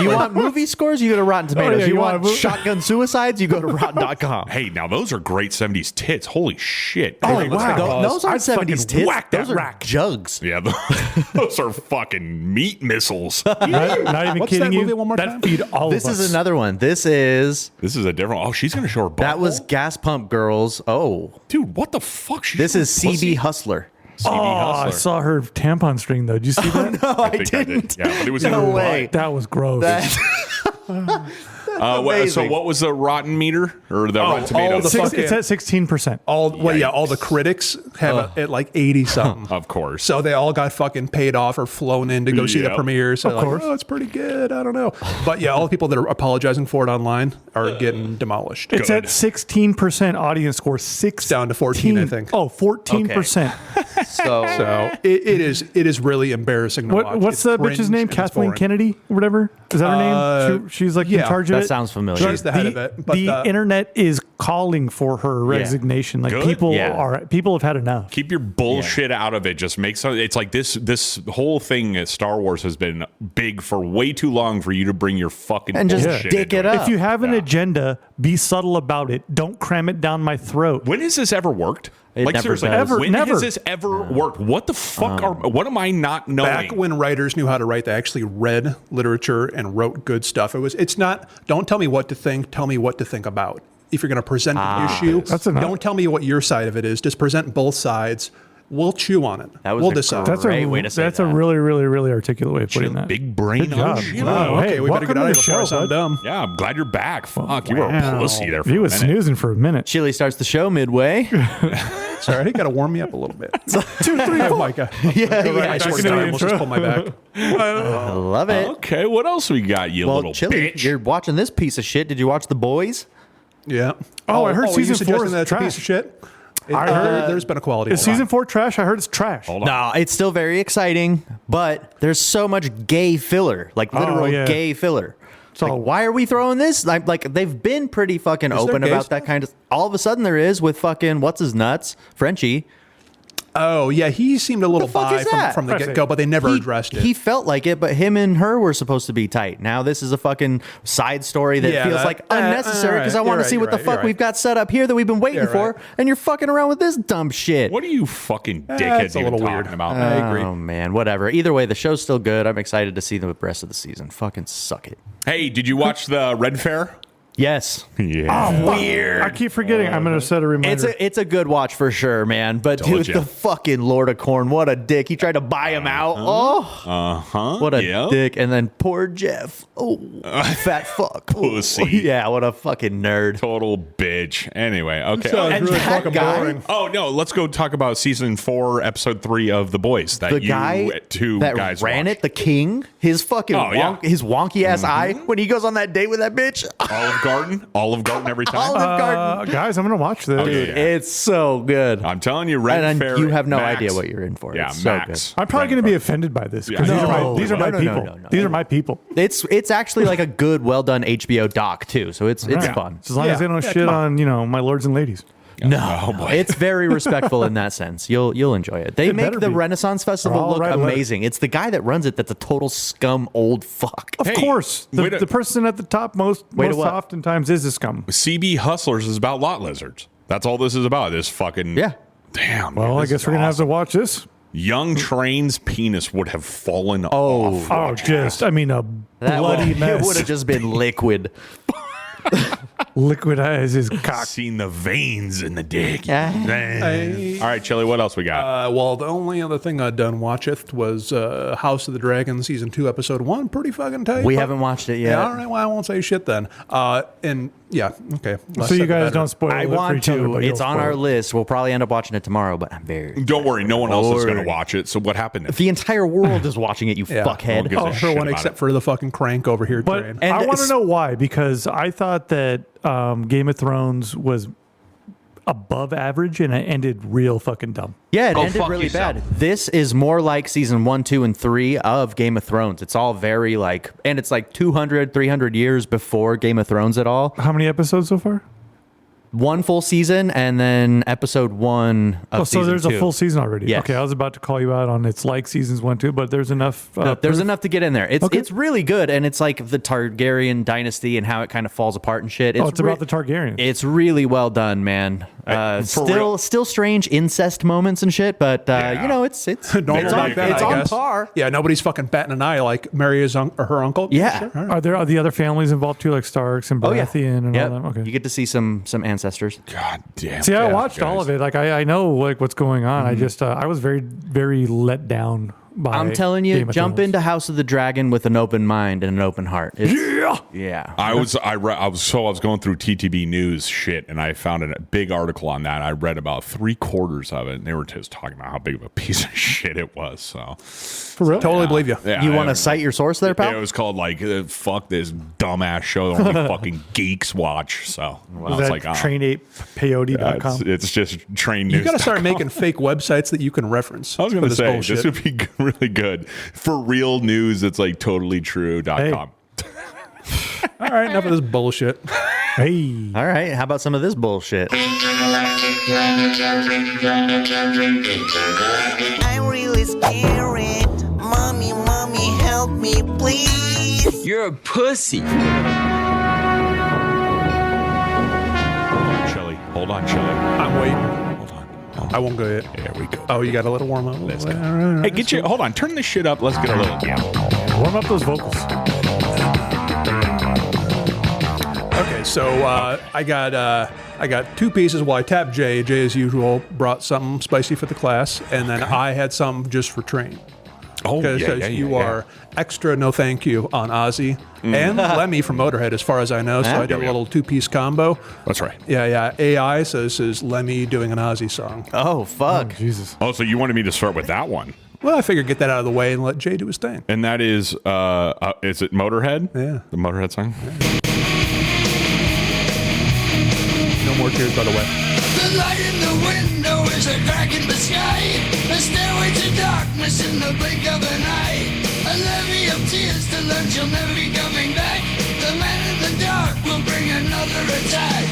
You want movie scores? You go to Rotten Tomatoes. yeah, you you want want shotgun suicides? You go to Rotten.com. Hey, now those are great 70s tits. Holy shit. Oh, Hey, wow. Those aren't I'd fucking 70s tits. whack that Those are rack. jugs. Yeah, those are fucking meat missiles. Not even What's kidding that you. movie one more that time? feed all This of us. is another one. This is This is a different. Oh, she's gonna show her. that was butthole? Gas Pump Girls. Oh, dude. What the fuck? She's this showing is CB pussy? Hustler. CB I Hustler. saw her tampon string though. Did you see that? No, I think I did. didn't. Yeah, but it was no in her way. That was gross. So amazing. what was the Rotten meter or the Rotten all Tomatoes? the Six, fucking- it's at 16%. all the critics have it at like 80 something. Of course. So they all got fucking paid off or flown in to go see the Yep. premiere. So Of like, course. oh, it's pretty good. I don't know. But yeah, all the people that are apologizing for it online are getting demolished. It's Good. at 16% audience score. Six Down to 14, I think. Oh, 14%. So So it is really embarrassing to watch. What's It's the cringe bitch's name? and it's Kathleen boring. Kennedy or whatever? Is that her name? She's like in yeah, charge of that it. sounds familiar. She's the head of it. But the internet is calling for her resignation. Like Good. people Yeah. people have had enough. Keep your bullshit out of it. Just make some. It's like this whole thing at Star Wars has been big for way too long for you to bring your fucking And just bullshit dick into it up. If you have an agenda, be subtle about it. Don't cram it down my throat. When has this ever worked? It Like never seriously, does. Ever, when never. has this ever worked? What the fuck what am I not knowing? Back when writers knew how to write, they actually read literature and wrote good stuff. It's not, don't tell me what to think, tell me what to think about. If you're going to present an issue, That's enough. don't tell me what your side of it is. Just present both sides. We'll chew on it. That was we'll a decide. That's Great way to say that's that. a really, really, really articulate way of putting that. Big brain. Good job. Chili. Wow. Okay, Hey, we better welcome get out to of the here before I show, sound bud. dumb. Yeah, I'm glad you're back. Fuck, you were a Wow. pussy there for He a was minute. snoozing for a minute. Chili starts the show midway. Sorry, you got to warm me up a little bit. 2, 3, 4. Micah. yeah, I swear into to God, the I almost just intro. pulled my back. I love it. Okay, what else we got, you Well, little Chili, bitch? you're watching this piece of shit. Did you watch The Boys? Yeah. Oh, I heard you season 4 suggesting is that's a trash. piece of shit? I heard- there's been a quality. Is season 4 trash? I heard it's trash. Hold on. No, it's still very exciting, but there's so much gay filler, like literal yeah. gay filler. So all- why are we throwing this? Like they've been pretty fucking there open gay about stuff? that kind of. All of a sudden there is with fucking what's his nuts, Frenchie. Oh, yeah. He seemed a little The fuck bi is that? from the get-go, but they never addressed it. He felt like it, but him and her were supposed to be tight. Now this is a fucking side story that Yeah, feels that- like unnecessary because I want to see what the fuck we've got set up here that we've been waiting You're for, right. and you're fucking around with this dumb shit. What are you fucking it's dickheads a even little talking weird. about? I agree. Oh man, whatever. Either way, the show's still good. I'm excited to see the rest of the season. Fucking suck it. Hey, did you watch the Red Fair? Yes. Yeah. Weird. I keep forgetting. I'm going to set a reminder. It's a good watch for sure, man. But Told dude, ya. the fucking Lord of Corn, what a dick. He tried to buy him out. Oh, what a dick. And then poor Jeff. Oh, fat fuck. Pussy. Yeah, what a fucking nerd. Total bitch. Anyway, okay. Sounds And really that fucking guy- boring. Oh no, let's go talk about season 4, episode 3 of The Boys. That The you guy two that guys ran watched. it, the king, his fucking Oh, yeah. his wonky ass eye when he goes on that date with that bitch. Olive Garden every time. Olive Garden. Guys, I'm going to watch this. Okay. Dude, it's so good. I'm telling you, Red And Fair. you have no Max. idea what you're in for. Yeah, It's so Max. I'm probably going to be offended by this because Yeah. these are my No, people. no. These are my people. It's actually like a good, well done HBO doc too. So it's Right. fun. As long as they don't shit on, my lords and ladies. No, Oh, boy. it's very respectful in that sense. You'll enjoy it. They It make better the be. Renaissance Or Festival I'll look write a letter. amazing. It's the guy that runs it that's a total scum old fuck. Of course. wait a- The person at the top most Wait a what? oftentimes is a scum. CB Hustlers is about lot lizards. That's all this is about. This fucking Yeah. Damn. Well, man, I this guess is we're going to have to awesome. watch this. Young Train's penis would have fallen off. Oh, watching just, I mean, a That bloody it mess. would have just been liquid. Liquid as his cock. Seen the veins in the dick. Yeah. Dang. All right, Chili, what else we got? Well, the only other thing I'd done watcheth was House of the Dragon season 2 episode 1. Pretty fucking tight. We haven't watched it yet. Yeah, all right. Well, I won't say shit then. And yeah, okay. Less So you said the guys better. don't spoil I it for want each other, to. but It's you'll on spoil our it. list. We'll probably end up watching it tomorrow, but I'm very. Don't worry, no one else is going to Lord. watch it. So what happened? The entire world is watching it, you Yeah. fuckhead. Well, gives a Oh, shit for one about except it. for the fucking crank over here. But Train. And I want to it's- know why, because I thought that Game of Thrones was above average and it ended real fucking dumb. Yeah, it Go ended fuck really yourself. bad. This is more like season 1, 2, and 3 of Game of Thrones. It's all very like, and it's like 200, 300 years before Game of Thrones at all. How many episodes so far? One full season, and then episode 1 of Oh, so season there's 2. a full season already. Yes. Okay, I was about to call you out on it's like seasons 1, 2, but there's enough. No, there's proof? enough to get in there. It's Okay. it's really good, and it's like the Targaryen dynasty and how it kind of falls apart and shit. Oh, it's about the Targaryens. It's really well done, man. Still strange incest moments and shit, but it's Normal it's back on, then, it's I on guess. par. Yeah, nobody's fucking batting an eye like Mary is or her uncle. Yeah. Sure. Are there the other families involved too, like Starks and Oh yeah, Baratheon and Yep. all them? Okay. You get to see some ancestors. God damn. See, I Yeah, watched all guys. of it. Like I know like what's going on. I just I was very very let down by. I'm telling you, Game of jump Thrones. into House of the Dragon with an open mind and an open heart. Yeah. I was going through TTB News shit, and I found a big article on that. I read about 3/4 of it, and they were just talking about how big of a piece of shit it was. So, For real? Totally believe you. yeah, You want to cite your source there, pal? It was called like "fuck this dumbass show that only fucking geeks watch." So I Was was that like, oh. train8peyote.com? It's just train news. You got to start making fake websites that you can reference. I was for going to this say bullshit. this would be really good for real news. It's like totallytrue.com. All right, enough of this bullshit. Hey. All right. How about some of this bullshit? I'm really scared. Mommy, help me, please. You're a pussy. Hold on, Chili. I'm waiting. Hold on. I won't go yet. There we go. Oh, you got a little warm up. Let's go. All right, Hey, get you. Hold on. Turn this shit up. Let's get a little. Yeah. Warm up those vocals. Okay, so I got 2 pieces. Well, I tapped Jay. Jay, as usual, brought something spicy for the class, and then I had some just for train. Oh, Because you are extra no thank you on Ozzy and Lemmy from Motorhead, as far as I know. So I did a little 2-piece combo. That's right. Yeah. AI says this is Lemmy doing an Ozzy song. Oh, fuck. Jesus. Oh, so you wanted me to start with that one? Well, I figured get that out of the way and let Jay do his thing. And that is it Motorhead? Yeah. The Motorhead song? No more tears, by the way. The light in the window is a crack in the sky. A stairway to darkness in the blink of an eye. A levee of tears to learn she'll never be coming back. The man in the dark will bring another attack.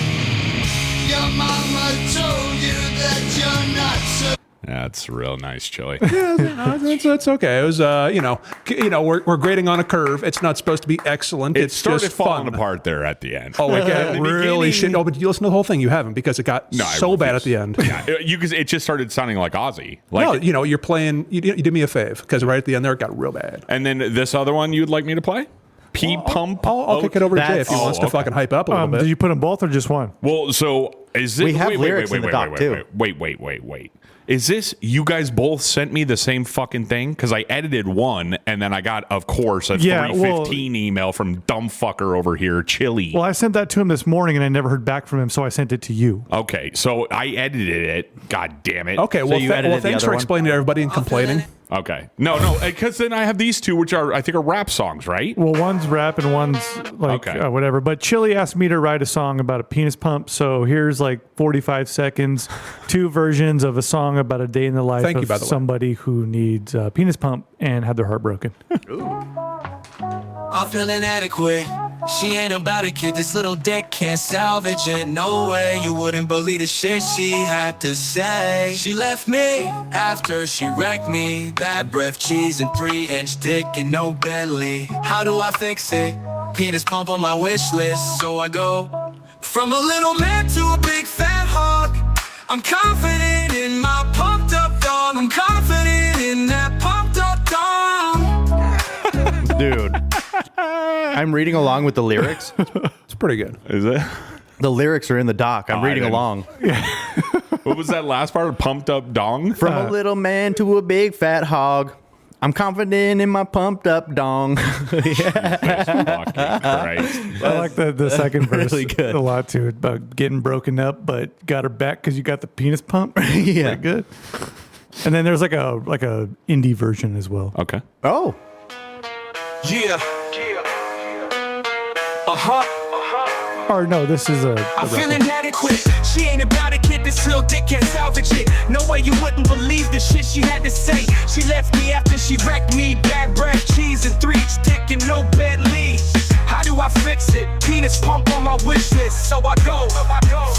Your mama told you that you're not so. That's real nice, Chili. That's okay. It was, we're grading on a curve. It's not supposed to be excellent. It It's started just falling fun. apart there at the end. Oh, it got In the really beginning- shit. Oh, but you listen to the whole thing. You haven't because it got No, I so bad refuse. at the end. Yeah, it just started sounding like Ozzy. Like, No, you're playing. You did me a fave because right at the end there it got real bad. and then this other one you'd like me to play? P Pump. I'll kick it over to Jay if he That's- wants to fucking hype up a little bit. Did you put them both or just one? Well, so is it? We have lyrics in the doc, too. Wait. Is this you guys both sent me the same fucking thing? Because I edited one and then I got, of course, a 315 email from dumb fucker over here, Chili. Well, I sent that to him this morning and I never heard back from him, so I sent it to you. Okay, so I edited it. God damn it. Okay, well, thanks for explaining to everybody and complaining. Okay. No, because then I have these two, which I think are rap songs, right? Well, one's rap and one's like whatever. But Chili asked me to write a song about a penis pump. So here's like 45 seconds, 2 versions of a song about a day in the life of somebody who needs a penis pump and had their heart broken. I'm feeling inadequate. She ain't about a kid. This little dick can't salvage it. No way, you wouldn't believe the shit she had to say. She left me after she wrecked me. Bad breath, cheese, and 3-inch dick and no belly. How do I fix it? Penis pump on my wish list. So I go from a little man to a big fat hog. I'm confident in my pumped up dog. I'm confident in that pumped up dog. Dude, I'm reading along with the lyrics. It's pretty good. Is it? The lyrics are in the doc. I'm reading along. What was that last part? Pumped up dong? From a little man to a big fat hog. I'm confident in my pumped up dong. Fucking Christ. I like the second verse really good. a lot too, about getting broken up, but got her back because you got the penis pump. Yeah. Pretty good. And then there's like a indie version as well. Okay. Oh. Yeah. Or no, this is a I'm feeling inadequate. She ain't about to get this little dick can't salvage it. No way you wouldn't believe the shit she had to say. She left me after she wrecked me. Bad breath, cheese, and 3-inch dick and no belly. How do I fix it? Penis pump on my wish list. So I go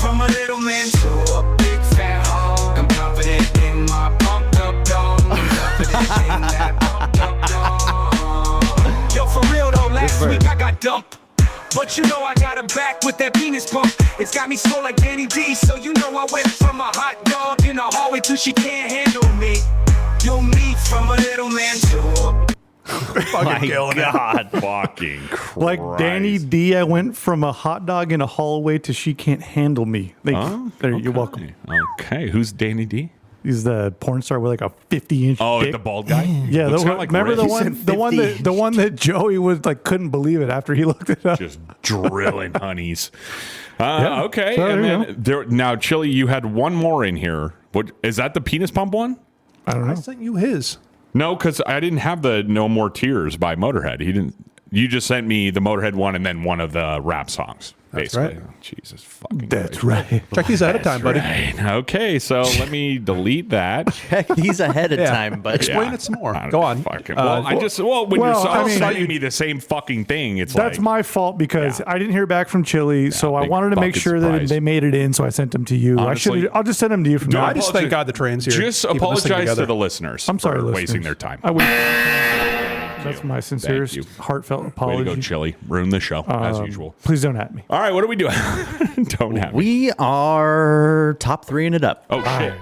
from a little man to a big fat hog. I'm confident in my pumped up dog. I'm confident in that pumped up dog. Yo, for real though, last week I got dumped. But you know I got him back with that penis pump. It's got me so like Danny D. So you know I went from a hot dog in the hallway till she can't handle me. You'll meet from a little man to a My God. Fucking Christ. like Danny D. I went from a hot dog in a hallway to she can't handle me. You're welcome. Okay. Who's Danny D? He's the porn star with like a 50-inch. Oh, dick. the bald guy? Yeah, Looks kinda like remember Rick. the one that Joey was like couldn't believe it after he looked it up. Just drilling honeys. Yeah. Okay. So, And then now, Chili, you had one more in here. What is that? The penis pump one? I don't know. I sent you his. No, because I didn't have the No More Tears by Motorhead. He didn't. You just sent me the Motorhead one and then one of the rap songs. That's basically. right. Jesus fucking That's Christ. right. Check these ahead of time, buddy. Right. Okay, so let me delete that. Check these ahead of time, but Explain it some more. Go on. Fucking, when you're sending me the same fucking thing, it's that's like my fault because I didn't hear back from Chili, so I big wanted to make fucking sure surprise. that they made it in, so I sent them to you. Honestly, I'll just send them to you from Dude, now. I just thank God the train's here. Just keeping this thing apologize together. to the listeners. I'm sorry, for listeners. wasting their time. That's my sincerest, heartfelt Way apology. to go, Chili. Ruin the show as usual. Please don't at me. All right, what are we doing? Don't have me. we are top 3 and it up. Oh shit.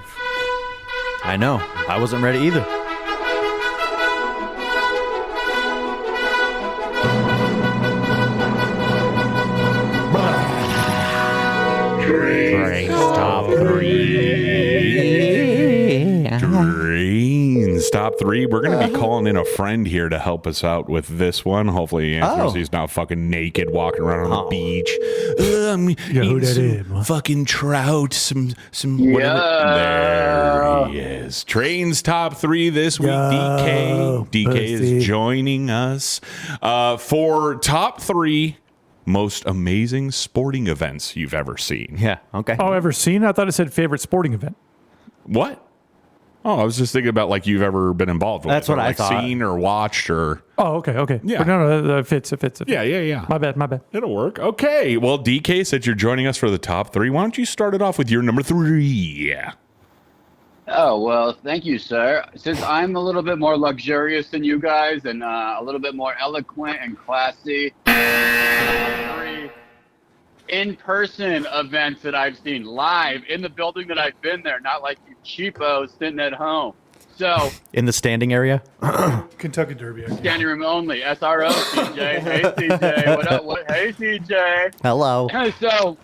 I know. I wasn't ready either. Top 3. Dreams top 3. We're going to be calling in a friend here to help us out with this one. Hopefully he answers. He's not fucking naked walking around on the beach. who that is, fucking trout. Some whatever. There he is. Trains top 3 this week. DK pussy. is joining us for top 3 most amazing sporting events you've ever seen. Yeah, okay. Oh, ever seen? I thought it said favorite sporting event. What? Oh, I was just thinking about like you've ever been involved with. That's what I like thought. Seen or watched or. Oh, okay. Yeah. But no, it fits. It fits. Yeah. My bad. It'll work. Okay. Well, DK said you're joining us for the top 3. Why don't you start it off with your number 3? Oh, well, thank you, sir. Since I'm a little bit more luxurious than you guys and a little bit more eloquent and classy, 3 in-person events that I've seen live in the building that I've been there, not like you cheapos sitting at home. So in the standing area? Kentucky Derby. Standing room only. SRO, CJ. Hey, CJ. What up? Hey, CJ. Hello. So,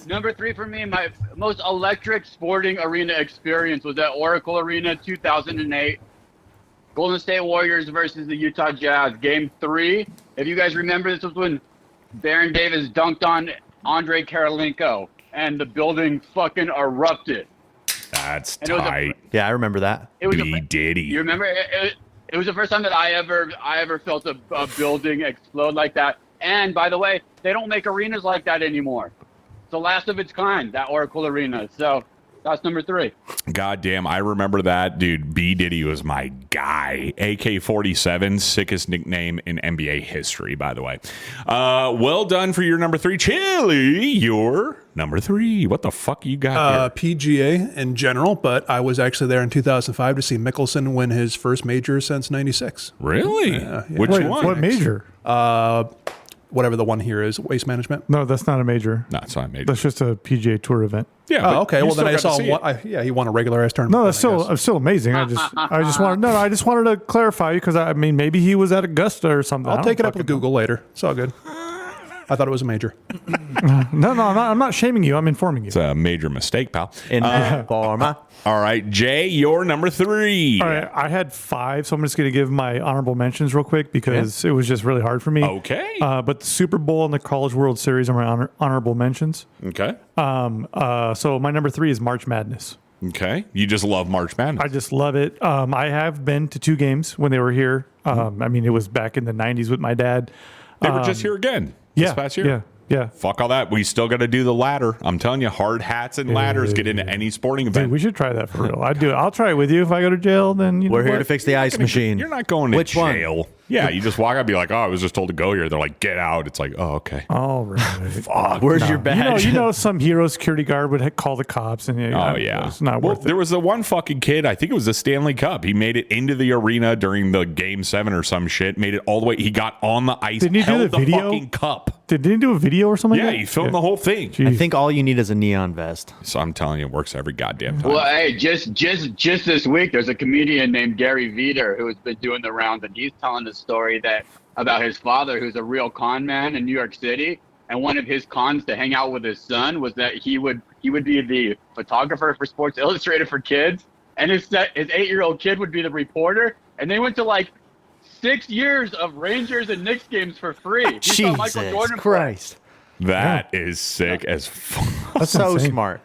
number 3 for me, my most electric sporting arena experience was at Oracle Arena 2008. Golden State Warriors versus the Utah Jazz. Game 3. If you guys remember, this was when Baron Davis dunked on Andre Karolinko, and the building fucking erupted. That's tight. Yeah, I remember that. It was B. Diddy. You remember? It was the first time that I ever felt a building explode like that. And by the way, they don't make arenas like that anymore. It's the last of its kind, that Oracle Arena. So that's number 3. God damn, I remember that. Dude, B. Diddy was my guy. AK-47, sickest nickname in NBA history, by the way. Well done for your number 3. Chili, your number 3. What the fuck you got here? PGA in general, but I was actually there in 2005 to see Mickelson win his first major since 96. Really? Yeah. Which one? What major? Whatever the one here is, Waste Management. No, that's not a major. No, it's not a major. That's just a PGA Tour event. Yeah. Oh, okay. Well, then I saw one. one. He won a regular ass tournament. No, that's still amazing. I just wanted to clarify because I mean maybe he was at Augusta or something. I'll take it up with Google later. It's all good. I thought it was a major. No, I'm not shaming you. I'm informing you. It's a major mistake, pal. Informa. All right, Jay, your number 3. All right, I had 5, so I'm just going to give my honorable mentions real quick because it was just really hard for me. Okay. But the Super Bowl and the College World Series are my honorable mentions. Okay. So my number 3 is March Madness. Okay. You just love March Madness. I just love it. I have been to 2 games when they were here. I mean, it was back in the 90s with my dad. They were just here again this past year. Yeah. Fuck all that. We still got to do the ladder. I'm telling you, hard hats and ladders get into any sporting event. Dude, we should try that for real. I'd do it. I'll try it with you. If I go to jail, then we're here to fix the ice machine. You're not going to Which jail. one? Yeah, you just walk out and be like, oh, I was just told to go here. They're like, get out. It's like, oh, okay. All right. Fuck. Where's your badge? You know, some hero security guard would call the cops. And it's not worth it. There was the one fucking kid, I think it was the Stanley Cup. He made it into the arena during the Game 7 or some shit. Made it all the way. He got on the ice. Didn't he do the video? Fucking cup. Didn't he do a video or something? Yeah, like that? he filmed the whole thing. I think all you need is a neon vest. So I'm telling you, it works every goddamn time. Well, hey, just this week, there's a comedian named Gary Veeder who has been doing the rounds, and he's telling the story about his father, who's a real con man in New York City. And one of his cons to hang out with his son was that he would be the photographer for Sports Illustrated for kids, and his 8-year-old kid would be the reporter. And they went to like 6 years of Rangers and Knicks games for free. He saw Michael Jesus Jordan Christ. That is sick as fuck. That's so smart.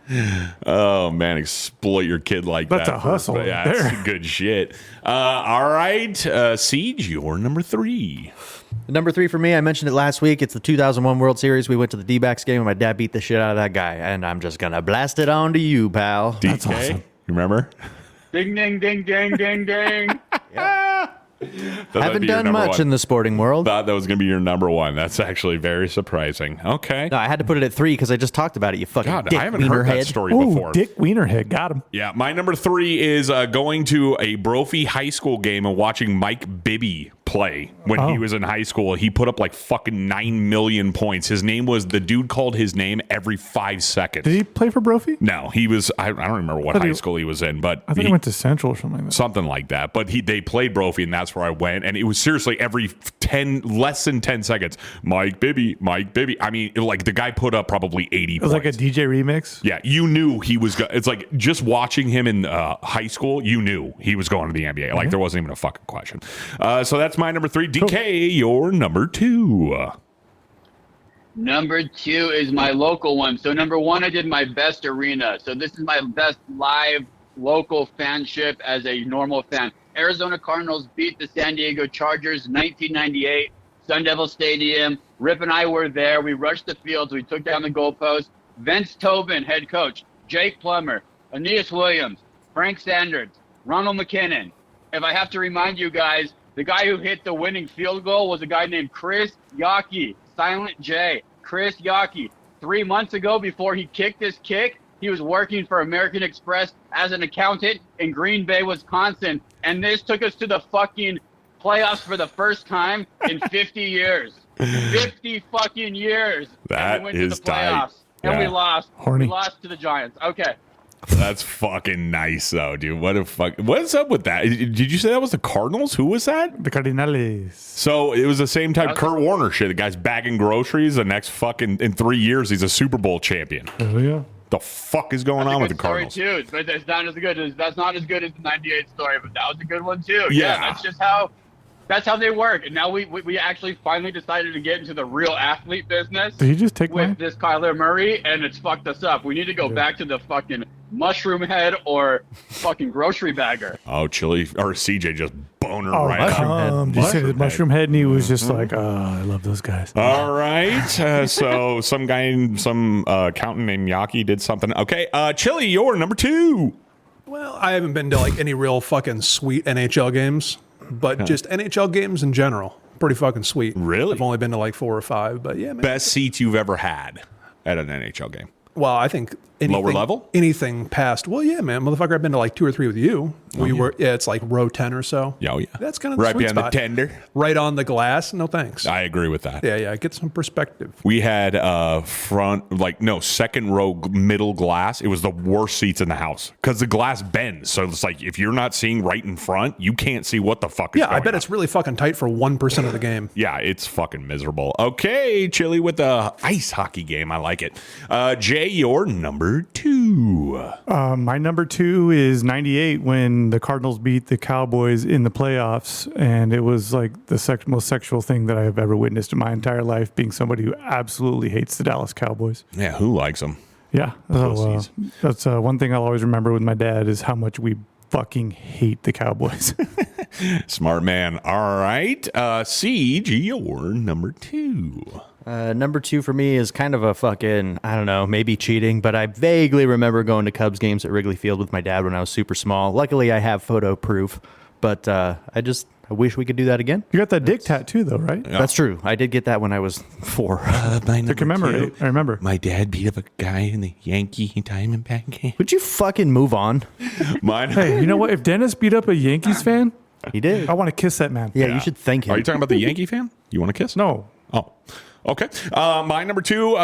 Oh, man, exploit your kid like That's that. a hustle right Yeah, that's there. good shit. All right, Siege, your number 3. Number 3 for me, I mentioned it last week. It's the 2001 World Series. We went to the D-backs game, and my dad beat the shit out of that guy. And I'm just going to blast it on to you, pal. DK, awesome. You remember? Ding, ding, ding, ding, ding, ding. Haven't done much in the sporting world. Thought that was going to be your number 1. That's actually very surprising. Okay. No, I had to put it at 3 because I just talked about it, you fucking God, dick I haven't heard that wienerhead. story Ooh, before. Dick Wienerhead. Got him. Yeah, my number 3 is going to a Brophy High School game and watching Mike Bibby play when he was in high school. He put up like fucking 9 million points. His name was, the dude called his name every 5 seconds. Did he play for Brophy? No, he was, I don't remember what high school he was in, but I think he went to Central or something like that. something like that. But they played Brophy, and that's where I went. And it was seriously every less than 10 seconds. Mike Bibby. I mean, like the guy put up probably 80 It was points. like a DJ remix. Yeah, you knew he was. It's like just watching him in high school, you knew he was going to the NBA. Like there wasn't even a fucking question. So that's my number 3. DK, your number 2. Number 2 is my local one. So number 1, I did my best arena. So this is my best live local fanship as a normal fan. Arizona Cardinals beat the San Diego Chargers 1998, Sun Devil Stadium. Rip and I were there. We rushed the fields. We took down the goalpost. Vince Tobin, head coach. Jake Plummer, Aeneas Williams, Frank Sanders, Ronald McKinnon. If I have to remind you guys, the guy who hit the winning field goal was a guy named Chris Yockey, Silent J. Chris Yockey. 3 months ago, before he kicked this kick, he was working for American Express as an accountant in Green Bay, Wisconsin. And this took us to the fucking playoffs for the first time in 50 years. 50 fucking years. That and we went is to the playoffs. tight. And Yeah. we lost. Horny. We lost to the Giants. Okay. That's fucking nice, though, dude. What's up with that? Did you say that was the Cardinals? Who was that? The Cardinales. So it was the same type Kurt Warner shit. The guy's bagging groceries. The next fucking in 3 years, he's a Super Bowl champion. Oh yeah. The fuck is going on with the Cardinals? Too, but that's not as good. That's not as good as the '98 story, but that was a good one too. Yeah, that's just how. That's how they work. And now we actually finally decided to get into the real athlete business. Did he just take with this Kyler Murray, and it's fucked us up. We need to go back to the fucking mushroom head or fucking grocery bagger. Oh, Chili or CJ just boner right mushroom up. head. Did you say the mushroom head? And he was just like, I love those guys. All right. So some accountant named Yaki did something. Okay. Chili, you're number 2. Well, I haven't been to like any real fucking sweet NHL games, but just NHL games in general, pretty fucking sweet. Really? I've only been to like 4 or 5, but yeah, man. Best seats you've ever had at an NHL game? Well, I think lower level, anything past. Well, yeah, man, motherfucker. I've been to like 2 or 3 with you. It's like row 10 or so. Oh yeah, that's kind of the right sweet behind spot. the tender, right on the glass. No thanks. I agree with that. Yeah, get some perspective. We had second row middle glass. It was the worst seats in the house because the glass bends. So it's like if you're not seeing right in front, you can't see what the fuck is going on. Yeah, I bet it's really fucking tight for 1% of the game. Yeah, it's fucking miserable. Okay, Chili with the ice hockey game. I like it. Jay, your number 2. My number 2 is 98 when the Cardinals beat the Cowboys in the playoffs. And it was like the most sexual thing that I have ever witnessed in my entire life, being somebody who absolutely hates the Dallas Cowboys. Yeah, who likes them? Yeah. So, that's one thing I'll always remember with my dad is how much we fucking hate the Cowboys. Smart man. All right. Siege, your number 2. Number 2 for me is kind of a fucking, I don't know, maybe cheating, but I vaguely remember going to Cubs games at Wrigley Field with my dad when I was super small. Luckily, I have photo proof, but I wish we could do that again. You got that dick tattoo, though, right? Yeah. That's true. I did get that when I was 4. To commemorate, I remember. My dad beat up a guy in the Yankee Diamondback game. Would you fucking move on? Mine. Hey, you know what? If Dennis beat up a Yankees fan, he did. I want to kiss that man. Yeah, you should thank him. Are you talking about the Yankee fan? You want to kiss? No. Oh. Okay. My number 2,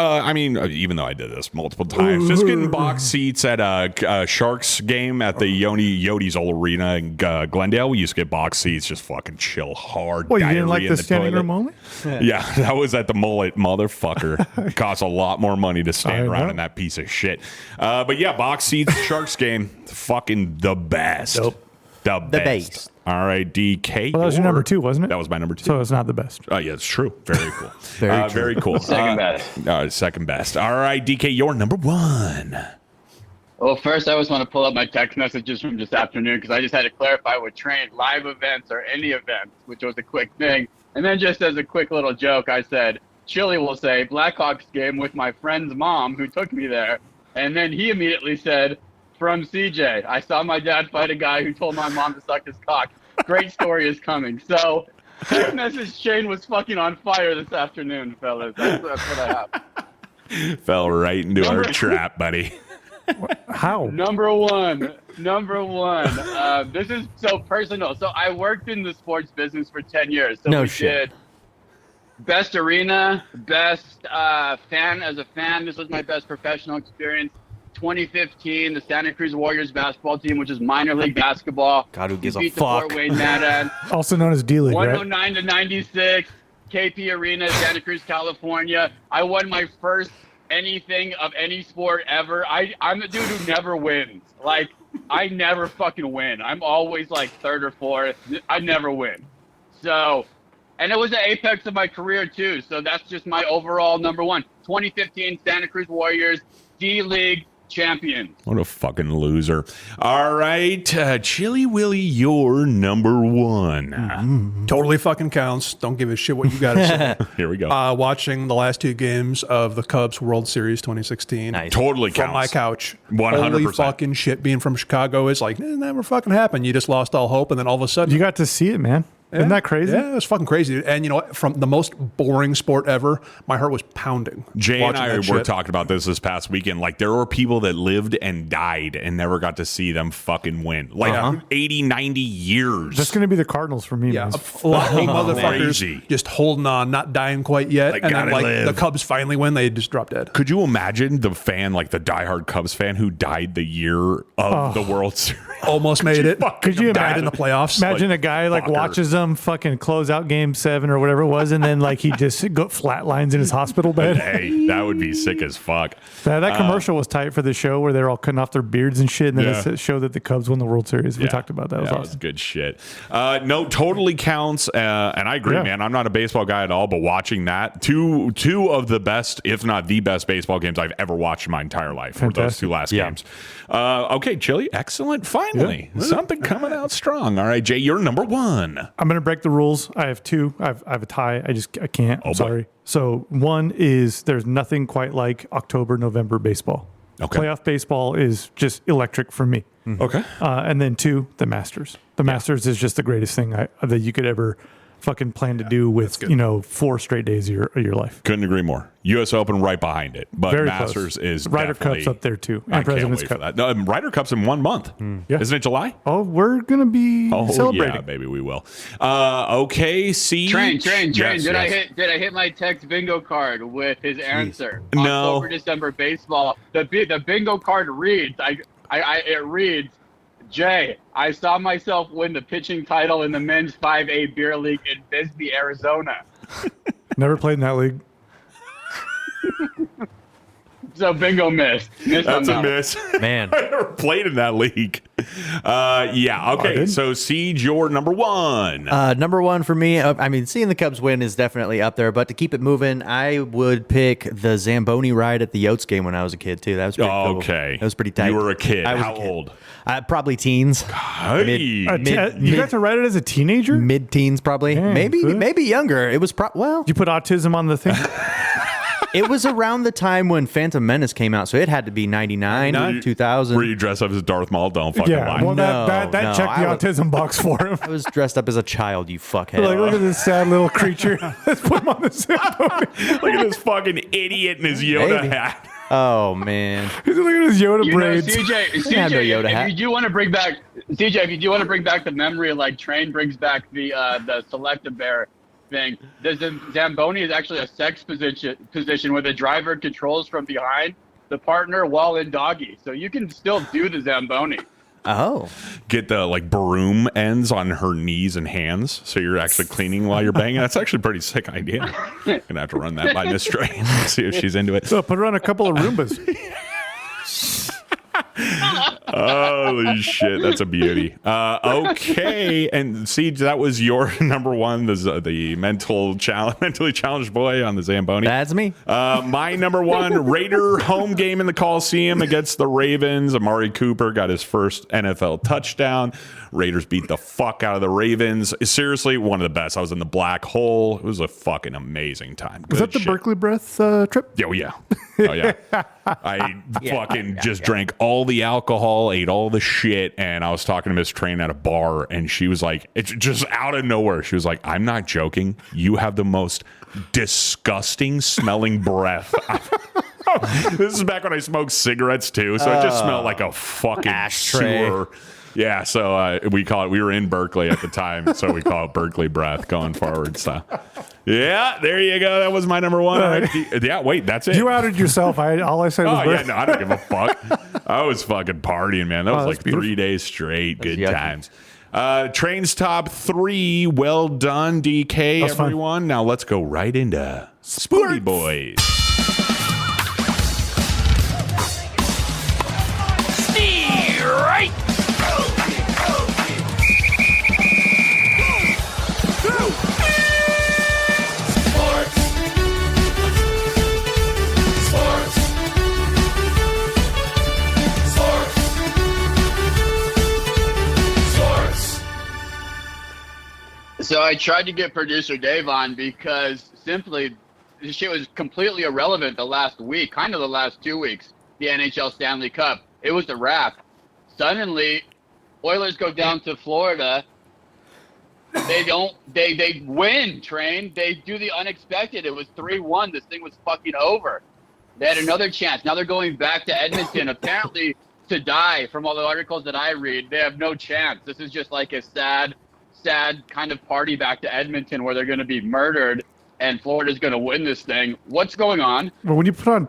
even though I did this multiple times, just getting box seats at a Sharks game at the Yode's old arena in Glendale. We used to get box seats, just fucking chill hard. Well, you didn't like the standing room only? Yeah, that was at the Mullet, motherfucker. Cost a lot more money to stand around in that piece of shit. But yeah, box seats, Sharks game, fucking the best. Nope. The best. All right, DK. Well, that was your number 2, wasn't it? That was my number 2. So it's not the best. Oh, yeah, it's true. Very cool. Very true. Very cool. Second best. Second best. All right, DK, you're number 1. Well, first, I always want to pull up my text messages from this afternoon because I just had to clarify with Train live events or any events, which was a quick thing. And then just as a quick little joke, I said, Chili will say, Blackhawks game with my friend's mom who took me there. And then he immediately said, from CJ, I saw my dad fight a guy who told my mom to suck his cock. Great story is coming. So, text message chain was fucking on fire this afternoon, fellas. That's what I have. Fell right into our trap, buddy. How? Number one. This is so personal. So I worked in the sports business for 10 years. So no we shit. did best arena, best fan as a fan. This was my best professional experience. 2015, the Santa Cruz Warriors basketball team, which is minor league basketball. God, who gives a beat fuck? the Fort Wayne Mad Ants. Also known as D-League, 109 to 96, KP Arena, Santa Cruz, California. I won my first anything of any sport ever. I'm the dude who never wins. Like, I never fucking win. I'm always like 3rd or 4th. I never win. So, and it was the apex of my career too. So that's just my overall number 1. 2015 Santa Cruz Warriors, D-League champions. What a fucking loser. All right, Chili Willy, you're number 1. Totally fucking counts. Don't give a shit what you got to say. Here we go. Watching the last 2 games of the Cubs World Series 2016. Nice. Totally From counts. my couch. 100%. Holy fucking shit. Being from Chicago is like, it never fucking happened. You just lost all hope, and then all of a sudden, You got to see it, man. Isn't that crazy? Yeah, it was fucking crazy. And you know what? From the most boring sport ever, my heart was pounding. Jay and watching I that were shit. talking about this past weekend. Like, there were people that lived and died and never got to see them fucking win. Like 80, 90 years. That's going to be the Cardinals for me, man. Fluffy motherfuckers Crazy. just holding on, not dying quite yet. Like, and then, gotta like, live. the Cubs finally win, they just drop dead. Could you imagine the fan, like the diehard Cubs fan who died the year of the World Series? Almost made it. Could you died imagine in the playoffs? Imagine a guy like fucker. watches them fucking close out Game 7 or whatever it was, and then like he just got flatlines in his hospital bed. Hey, that would be sick as fuck. That commercial was tight for the show where they're all cutting off their beards and shit, and then Yeah. it showed that the Cubs won the World Series. We talked about that. It was That awesome. was good shit. No, totally counts. And I agree, Yeah. man. I'm not a baseball guy at all, but watching that, two of the best, if not the best baseball games I've ever watched in my entire life were those Fantastic. two last games. Okay, Chili, excellent. Finally, something coming out strong. All right, Jay, you're number one. I'm going to break the rules. I have two. I have a tie. I can't. I'm boy. sorry. So one is there's nothing quite like October, November baseball. Okay. Playoff baseball is just electric for me. Okay. And then two, the Masters. The Masters is just the greatest thing that you could ever fucking plan to do with 4 straight days of your life. Couldn't agree more. U.S. Open right behind it, but Very Masters close. is Ryder definitely- Cup's up there too, and I can't President's wait Cup. for that. No, Ryder Cup's in 1 month. Yeah. Isn't it July? Oh, we're gonna be celebrating. Yeah, maybe we will. Okay, see. Train. Yes, Did yes. I hit my text bingo card with his answer? No. October, December baseball. The bingo card reads. It reads. Jay, I saw myself win the pitching title in the men's 5A beer league in Bisbee, Arizona. Never played in that league. So bingo missed. That's on a that one. miss. Man. I never played in that league. Yeah. Okay. So Siege, you're number one. Number one for me, I mean, seeing the Cubs win is definitely up there, but to keep it moving, I would pick the Zamboni ride at the Yotes game when I was a kid, too. That was pretty cool. Okay. That was pretty tight. You were a kid. I was How a kid. old? Probably teens. Hey. You got to write it as a teenager? Mid-teens, probably. Dang, maybe good. maybe younger. It was, well, You put autism on the thing? it was around the time when Phantom Menace came out, so it had to be 99, 2000. Where you dress up as Darth Maul? Don't fucking Yeah, lie. well, that No, checked the I was- autism box for him. I was dressed up as a child, you fuckhead. Like, look at this sad little creature. Let's put him on the Zamboni. Look at this fucking idiot in his Yoda Maybe. hat. Oh, man. Look at his Yoda You know, braids. CJ, have no Yoda if hat. you do want to bring back the memory, like Train brings back the Select-A-Bear thing, the Zamboni is actually a sex position where the driver controls from behind the partner while in doggy. So you can still do the Zamboni. Oh. Get the like broom ends on her knees and hands, so you're actually cleaning while you're banging. That's actually a pretty sick idea. Gonna have to run that by Miss Train, see if she's into it. So put her on a couple of Roombas. Holy shit, that's a beauty. Okay, and see, that was your number one, the mentally challenged boy on the Zamboni. That's me. My number one, Raider home game in the Coliseum against the Ravens. Amari Cooper got his first NFL touchdown. Raiders beat the fuck out of the Ravens. Seriously, one of the best. I was in the black hole. It was a fucking amazing time. Was that the Berkeley Breath trip? Oh, yeah. Oh, yeah. I just drank all the alcohol, ate all the shit, and I was talking to Miss Train at a bar, and she was like, it's just out of nowhere. She was like, I'm not joking. You have the most disgusting smelling breath. This is back when I smoked cigarettes, too, so it just smelled like a fucking ashtray. sewer. Yeah, so we were in Berkeley at the time, so we call it Berkeley breath going forward. So, yeah, there you go. That was my number one. Yeah, wait, that's it. You outed yourself. All I said was Oh, yeah, no, I don't give a fuck. I was fucking partying, man. That was that's like beautiful. 3 days straight. Good yucky. times. Train's top 3. Well done, DK, That's fun. everyone. Now let's go right into Foodie Boys. Right. So I tried to get producer Dave on because simply this shit was completely irrelevant the last week, kind of the last 2 weeks, the NHL Stanley Cup. It was a wrap. Suddenly, Oilers go down to Florida, They win, Train. They do the unexpected. It was 3-1. This thing was fucking over. They had another chance. Now they're going back to Edmonton. Apparently, to die, from all the articles that I read, they have no chance. This is just like a sad kind of party back to Edmonton where they're going to be murdered and Florida's going to win this thing. What's going on? Well, when you put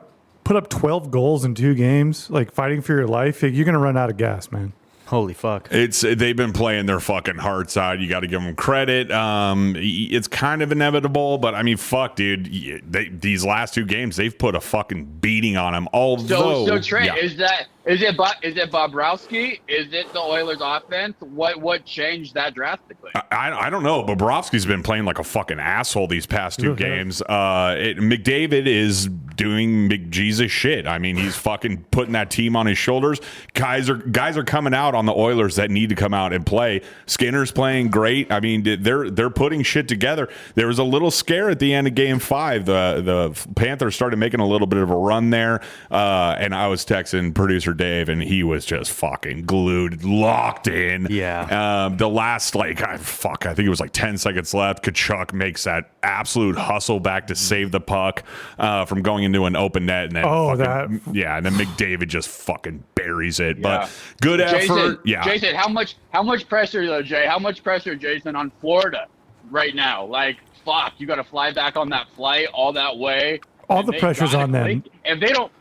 up 12 goals in 2 games, like fighting for your life, you're going to run out of gas, man. Holy fuck. They've been playing their fucking hearts out. You got to give them credit. It's kind of inevitable, but I mean, fuck, dude. These last 2 games, they've put a fucking beating on them. Although, so Trey, is it Bobrovsky? Is it the Oilers' offense? What changed that drastically? I don't know. Bobrovsky's been playing like a fucking asshole these past 2 games. McDavid is doing McJesus shit. I mean, he's fucking putting that team on his shoulders. Guys are coming out on the Oilers that need to come out and play. Skinner's playing great. I mean, they're putting shit together. There was a little scare at the end of Game 5. The Panthers started making a little bit of a run there, and I was texting producer Dave, and he was just fucking glued, locked in. Yeah. The last, I think it was like 10 seconds left. Kachuk makes that absolute hustle back to save the puck from going into an open net, and then and then McDavid just fucking buries it. Yeah. But good effort. Jason, how much pressure though, Jay? How much pressure, Jason, on Florida right now? Like, fuck, you got to fly back on that flight all that way. All the pressure's on them. If they don't.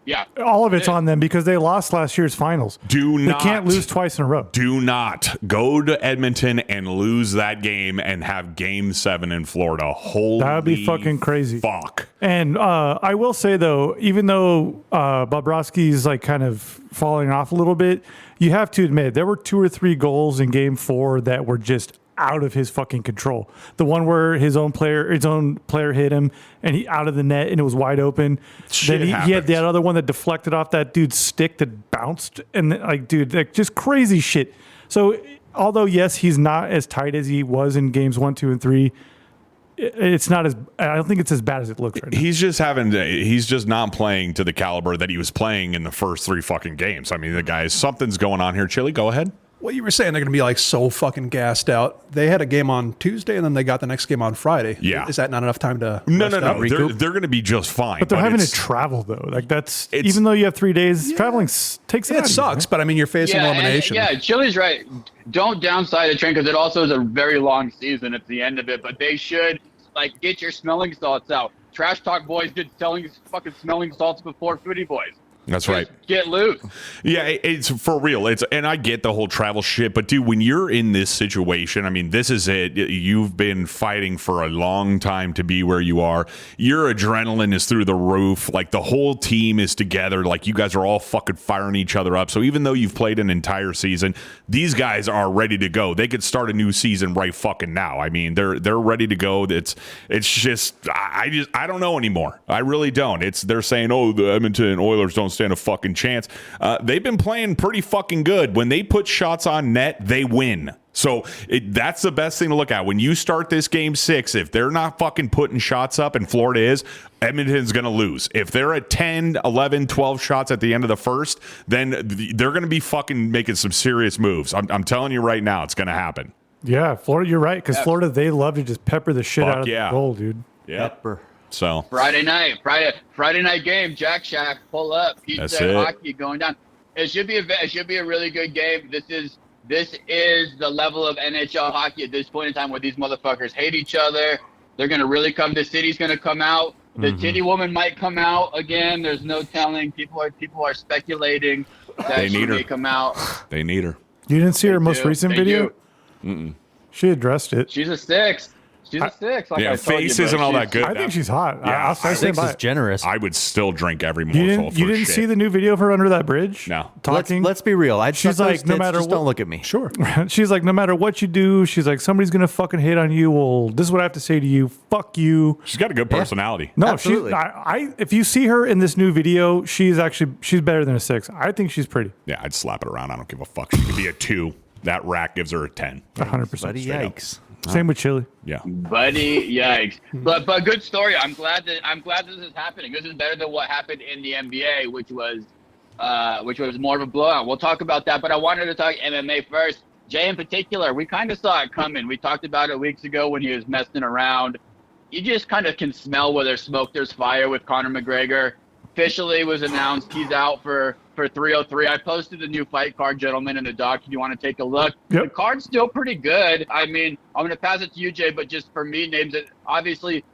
Yeah. All of it's on them because they lost last year's finals. They can't lose twice in a row. Do not go to Edmonton and lose that game and have Game 7 in Florida. Holy that would be fucking crazy. Fuck. And I will say, though, even though Bobrovsky's kind of falling off a little bit, you have to admit there were 2 or 3 goals in Game 4 that were just out of his fucking control. The one where his own player hit him and he out of the net and it was wide open. Then he had that other one that deflected off that dude's stick that bounced and just crazy shit. So although yes, he's not as tight as he was in games 1, 2, and 3. It's not as. I don't think it's as bad as it looks right now. He's just not playing to the caliber that he was playing in the first 3 fucking games. I mean, the guys, something's going on here. Chili, go ahead. Well, you were saying they're going to be so fucking gassed out. They had a game on Tuesday, and then they got the next game on Friday. Yeah. Is that not enough time to No. recoup? They're going to be just fine. But they're having to travel, though. Even though you have 3 days, traveling takes it sucks, but I mean, you're facing elimination. Chili's right. Don't downside the train because it also is a very long season. It's the end of it, but they should get your smelling salts out. Trash Talk Boys did fucking smelling salts before Foodie Boys. That's right. Get loose. Yeah, it's for real. And I get the whole travel shit, but dude, when you're in this situation, I mean, this is it. You've been fighting for a long time to be where you are. Your adrenaline is through the roof. The whole team is together. You guys are all fucking firing each other up. So even though you've played an entire season, these guys are ready to go. They could start a new season right fucking now. I mean, they're ready to go. It's just I don't know anymore. I really don't. They're saying, the Edmonton Oilers don't stand a fucking chance. They've been playing pretty fucking good. When they put shots on net, they win. So that's the best thing to look at. When you start this Game 6, if they're not fucking putting shots up, and Florida is, Edmonton's going to lose. If they're at 10, 11, 12 shots at the end of the first, then they're going to be fucking making some serious moves. I'm telling you right now, it's going to happen. Yeah, Florida, you're right. Because Florida, they love to just pepper the shit out of the goal, dude. Yeah. Pepper. So Friday night game, Jack Shack, pull up, pizza, hockey going down. It should be a really good game. This is the level of NHL hockey at this point in time where these motherfuckers hate each other. They're gonna really come. The city's gonna come out. The titty woman might come out again. There's no telling. People are speculating that she may come out. They need her. You didn't see her most recent video? Mm-mm. She addressed it. She's a 6. She's a 6. Face isn't all that good. I think she's hot. Yeah, I 6 is generous. I would still drink every morsel. You didn't see the new video of her under that bridge? No. Talking. Let's be real. She's like, no matter just what, don't look at me. Sure. She's like, no matter what you do, she's like, somebody's gonna fucking hate on you. Well, this is what I have to say to you. Fuck you. She's got a good personality. No, absolutely. If you see her in this new video, she's better than a 6. I think she's pretty. Yeah, I'd slap it around. I don't give a fuck. She could be a 2. That rack gives her a 10. 100%. Buddy, yikes. Same with Chili. Yeah. Buddy, yikes. But good story. I'm glad this is happening. This is better than what happened in the NBA, which was more of a blowout. We'll talk about that, but I wanted to talk MMA first. Jay in particular, we kind of saw it coming. We talked about it weeks ago when he was messing around. You just kind of can smell where there's smoke, there's fire with Conor McGregor. Officially was announced he's out for 303. I posted the new fight card, gentlemen, in the doc if you want to take a look. Yep. The card's still pretty good. I mean, I'm going to pass it to you, Jay, but just for me, names it. Obviously,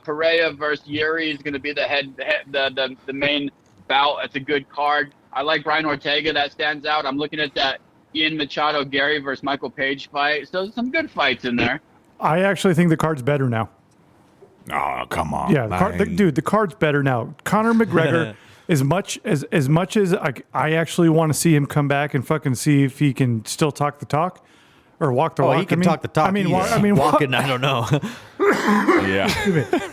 Pereira versus Yuri is going to be the main bout. It's a good card. I like Brian Ortega. That stands out. I'm looking at that Ian Machado Gary versus Michael Page fight. So some good fights in there. I actually think the card's better now. Oh, come on. Yeah, the card's better now. Conor McGregor, as much as I actually want to see him come back and fucking see if he can still talk the talk or walk the walk. He can talk the talk. Walking, I don't know. Yeah.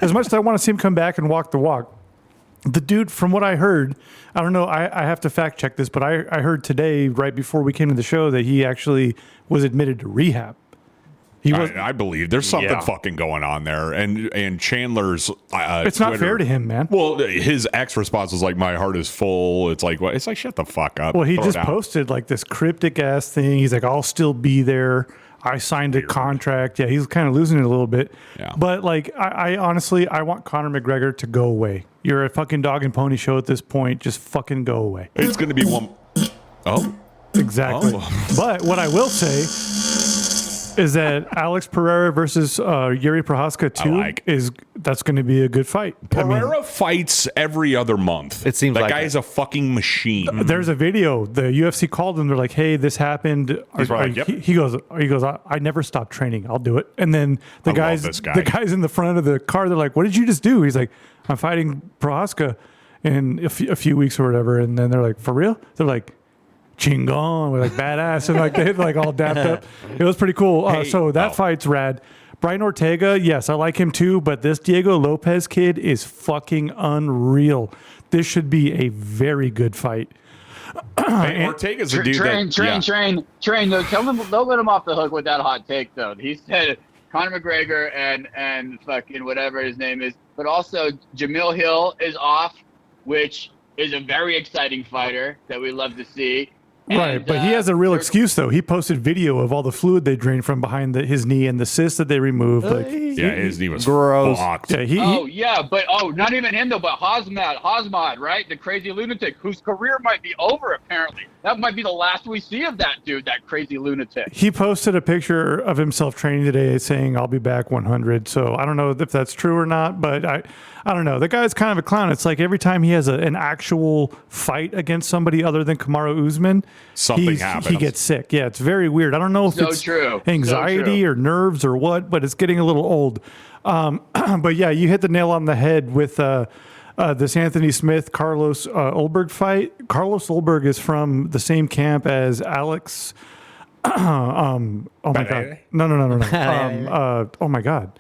As much as I want to see him come back and walk the walk, the dude, from what I heard, I don't know, I have to fact check this, but I heard today, right before we came to the show, that he actually was admitted to rehab. I believe there's something fucking going on there, and Chandler's. It's not fair to him, man. Well, his ex response was like, "My heart is full." It's like, what? It's like, shut the fuck up. Well, he just posted like this cryptic ass thing. He's like, "I'll still be there. I signed a contract." Yeah, he's kind of losing it a little bit. Yeah. But like, I honestly, I want Conor McGregor to go away. You're a fucking dog and pony show at this point. Just fucking go away. It's going to be one. Oh, exactly. Oh. But what I will say is that Alex Pereira versus Yuri Prochazka 2 that's going to be a good fight. Pereira fights every other month. It seems that like guy is a fucking machine. There's a video. The UFC called him. They're like, "Hey, this happened." He's like, yep. He goes, I never stopped training. I'll do it. And then the guys in the front of the car, they're like, "What did you just do?" He's like, "I'm fighting Prochazka in a few weeks or whatever." And then they're like, "For real?" They're like, "Chingon," we're like badass, and like they like all dapped up. It was pretty cool. So that fight's rad. Brian Ortega, yes, I like him too, but this Diego Lopez kid is fucking unreal. This should be a very good fight. Hey, Ortega's a dude. Train. No, don't let him off the hook with that hot take though. He said Conor McGregor and fucking whatever his name is, but also Jamil Hill is off, which is a very exciting fighter that we love to see. Right, but he has a real excuse though. He posted video of all the fluid they drained from behind his knee and the cyst that they removed. Like, his knee was gross. Fucked. Yeah, not even him though, but Hosmad, right? The crazy lunatic whose career might be over apparently. That might be the last we see of that dude, that crazy lunatic. He posted a picture of himself training today saying, "I'll be back 100." So I don't know if that's true or not, but I don't know. The guy's kind of a clown. It's like every time he has an actual fight against somebody other than Kamaru Usman, something happens. He gets sick. Yeah, it's very weird. I don't know if it's anxiety or nerves or what, but it's getting a little old. But yeah, you hit the nail on the head with this Anthony Smith Carlos Ulberg fight. Carlos Ulberg is from the same camp as Alex. Oh my god! No! Oh my god!